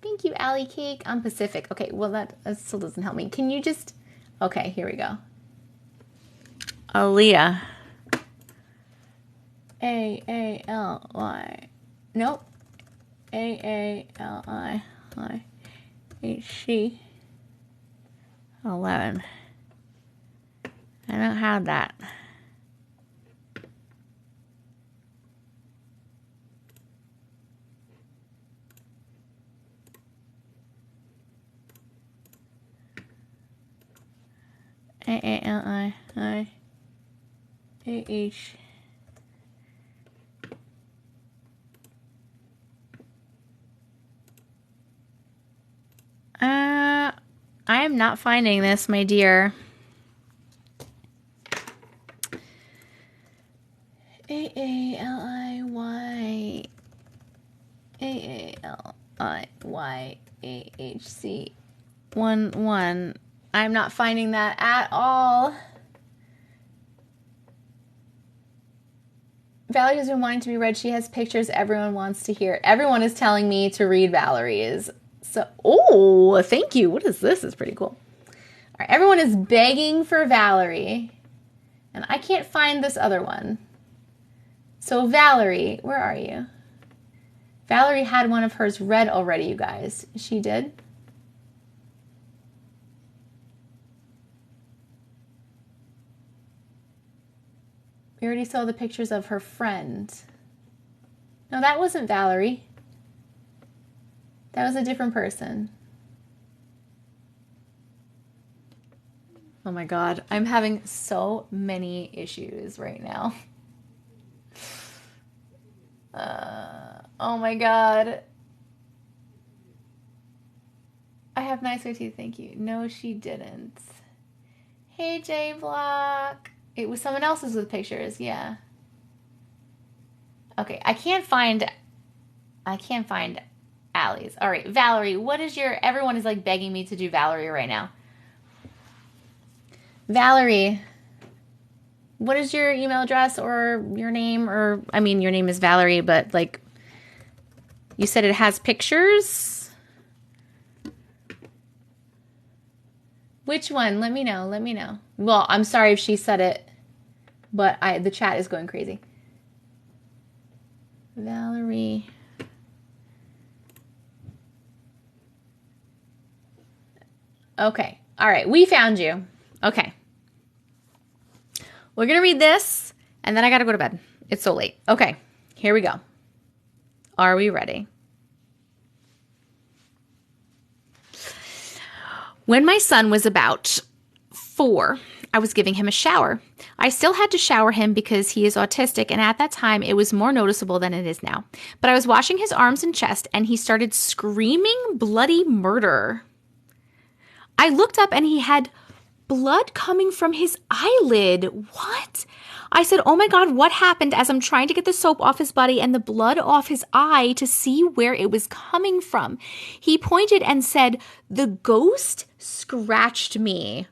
Thank you, Allie Cake. I'm Pacific. Okay, well, that still doesn't help me. Can you just... Okay, here we go. Aaliyah. A-A-L-Y. Nope. A-A-L-I-Y-H-C. 11. I don't have that. A-A-L-I-I-A-H. I am not finding this, my dear. A-A-L-I-Y. A-A-L-I-Y-A-H-C. 1-1. I'm not finding that at all. Valerie has been wanting to be read. She has pictures. Everyone wants to hear it. Everyone is telling me to read Valerie's. So, oh, thank you. What is this? It's pretty cool. All right, everyone is begging for Valerie. And I can't find this other one. So Valerie, where are you? Valerie had one of hers read already, you guys. She did? We already saw the pictures of her friend. No, that wasn't Valerie. That was a different person. Oh my God, I'm having so many issues right now. Oh my God. I have nice teeth, thank you. No, she didn't. Hey, J Block. It was someone else's with pictures, yeah. Okay, I can't find Allie's. All right, Valerie, what is your... Everyone is like begging me to do Valerie right now. Valerie, what is your email address or your name? Or, I mean, your name is Valerie, but like, you said it has pictures? Which one? Let me know. Let me know. Well, I'm sorry if she said it, but the chat is going crazy. Valerie. Okay. All right. We found you. Okay. We're going to read this, and then I got to go to bed. It's so late. Okay. Here we go. Are we ready? When my son was about 4, I was giving him a shower. I still had to shower him because he is autistic, and at that time, it was more noticeable than it is now. But I was washing his arms and chest, and he started screaming bloody murder. I looked up, and he had blood coming from his eyelid. What? I said, oh my God, what happened? As I'm trying to get the soap off his body and the blood off his eye to see where it was coming from. He pointed and said, the ghost scratched me.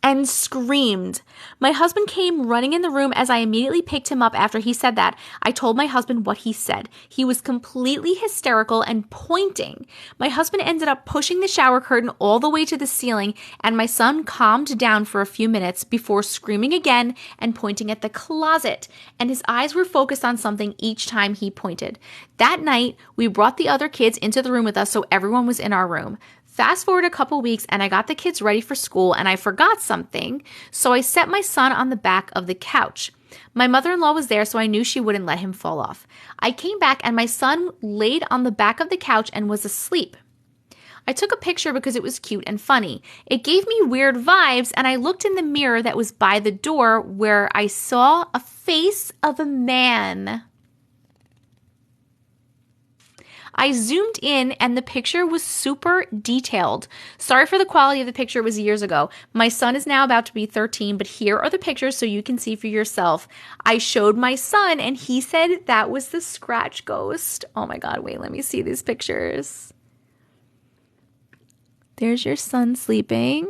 and screamed. My husband came running in the room as I immediately picked him up after he said that. I told my husband what he said. He was completely hysterical and pointing. My husband ended up pushing the shower curtain all the way to the ceiling, and my son calmed down for a few minutes before screaming again and pointing at the closet, and his eyes were focused on something each time he pointed. That night, we brought the other kids into the room with us so everyone was in our room. Fast forward a couple weeks and I got the kids ready for school and I forgot something, so I set my son on the back of the couch. My mother-in-law was there, so I knew she wouldn't let him fall off. I came back and my son laid on the back of the couch and was asleep. I took a picture because it was cute and funny. It gave me weird vibes, and I looked in the mirror that was by the door where I saw a face of a man. I zoomed in and the picture was super detailed. Sorry for the quality of the picture, it was years ago. My son is now about to be 13, but here are the pictures so you can see for yourself. I showed my son and he said that was the scratch ghost. Oh my God, wait, let me see these pictures. There's your son sleeping.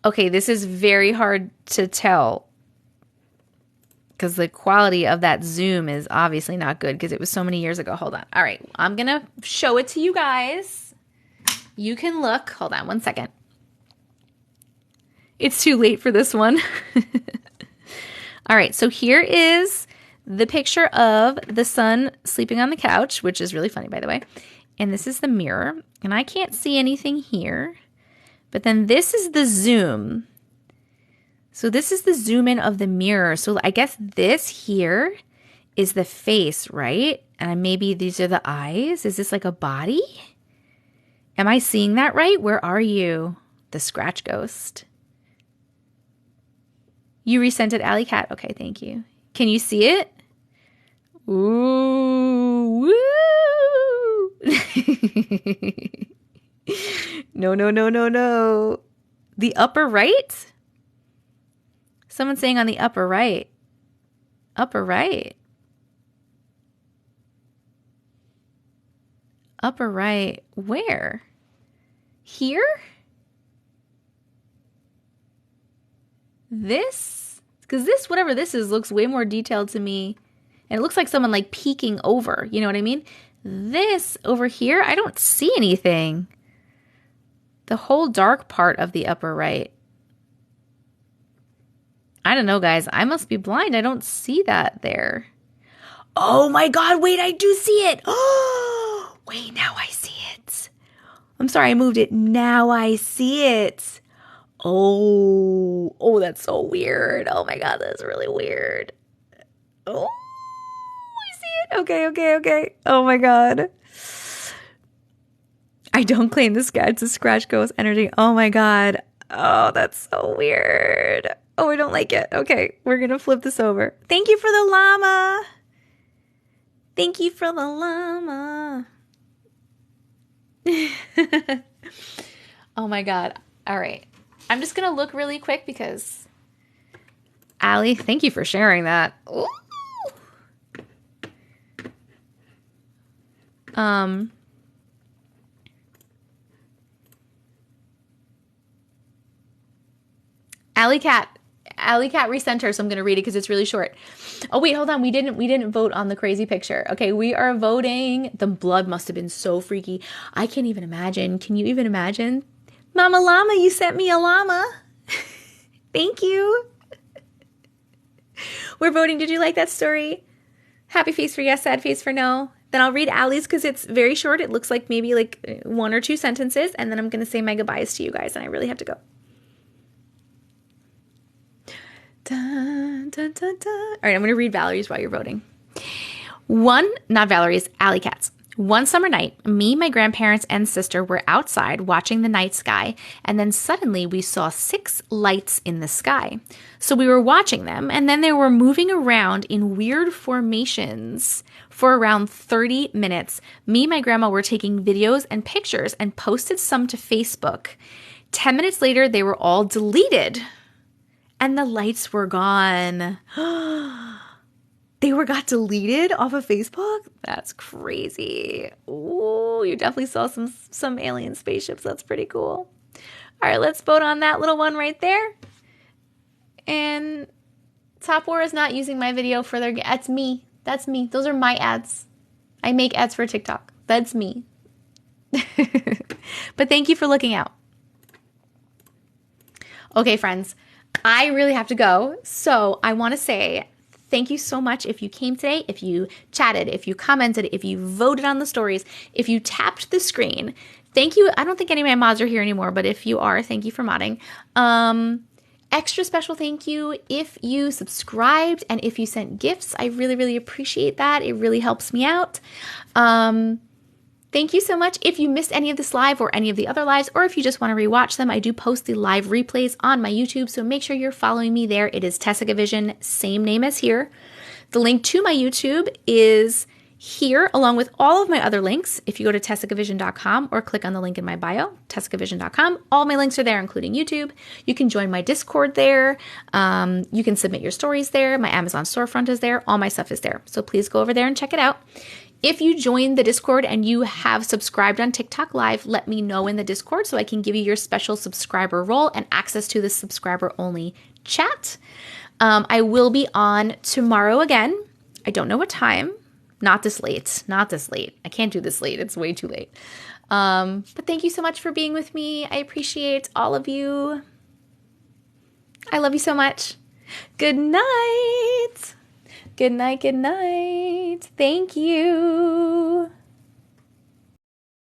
Okay, this is very hard to tell, because the quality of that zoom is obviously not good because it was so many years ago. Hold on. All right. I'm going to show it to you guys. You can look. Hold on one second. It's too late for this one. All right. So here is the picture of the son sleeping on the couch, which is really funny, by the way. And this is the mirror. And I can't see anything here. But then this is the zoom. So this is the zoom in of the mirror. So I guess this here is the face, right? And maybe these are the eyes. Is this like a body? Am I seeing that right? Where are you? The scratch ghost. You resent it, Alley Cat. Okay, thank you. Can you see it? Ooh, woo! No, no, no, no, no. The upper right? Someone's saying on the upper right. Upper right. Upper right. Where? Here? This? Because this, whatever this is, looks way more detailed to me. And it looks like someone like peeking over. You know what I mean? This over here, I don't see anything. The whole dark part of the upper right. I don't know, guys. I must be blind. I don't see that there. Oh my God. Wait, I do see it. Oh, wait, now I see it. I'm sorry, I moved it. Now I see it. Oh, that's so weird. Oh my God, that's really weird. Oh, I see it. Okay. Oh my God. I don't claim this guy. It's a scratch ghost energy. Oh my God. Oh, that's so weird. Oh, I don't like it. Okay, we're going to flip this over. Thank you for the llama. Thank you for the llama. Oh my God. All right. I'm just going to look really quick because Allie, thank you for sharing that. Ooh. Alley Cat resent her, so I'm going to read it because it's really short. Oh, wait, hold on. We didn't vote on the crazy picture. Okay, we are voting. The blood must have been so freaky. I can't even imagine. Can you even imagine? Mama Llama, you sent me a llama. Thank you. We're voting. Did you like that story? Happy face for yes, sad face for no. Then I'll read Allie's because it's very short. It looks like maybe like 1 or 2 sentences. And then I'm going to say my goodbyes to you guys. And I really have to go. Dun, dun, dun, dun. All right, I'm going to read Valerie's while you're voting. Not Valerie's, Alley Cat's. One summer night, me, my grandparents, and sister were outside watching the night sky, and then suddenly we saw 6 lights in the sky. So we were watching them, and then they were moving around in weird formations for around 30 minutes. Me and my grandma were taking videos and pictures and posted some to Facebook. 10 minutes later, they were all deleted. And the lights were gone. They got deleted off of Facebook? That's crazy. Ooh, you definitely saw some alien spaceships. That's pretty cool. All right, let's vote on that little one right there. And Top War is not using my video for their... That's me. That's me. Those are my ads. I make ads for TikTok. That's me. But thank you for looking out. Okay, friends, I really have to go. So I want to say thank you so much if you came today, if you chatted, if you commented, if you voted on the stories, if you tapped the screen. Thank you. I don't think any of my mods are here anymore, but if you are, thank you for modding. Extra special thank you if you subscribed and if you sent gifts. I really, really appreciate that. It really helps me out. Thank you so much. If you missed any of this live or any of the other lives, or if you just want to rewatch them, I do post the live replays on my YouTube, so make sure you're following me there. It is TessicaVision, same name as here. The link to my YouTube is here, along with all of my other links. If you go to TessicaVision.com or click on the link in my bio, TessicaVision.com, all my links are there, including YouTube. You can join my Discord there. You can submit your stories there. My Amazon storefront is there. All my stuff is there. So please go over there and check it out. If you join the Discord and you have subscribed on TikTok Live, let me know in the Discord so I can give you your special subscriber role and access to the subscriber-only chat. I will be on tomorrow again. I don't know what time. Not this late. Not this late. I can't do this late. It's way too late. But thank you so much for being with me. I appreciate all of you. I love you so much. Good night. Good night. Good night. Thank you.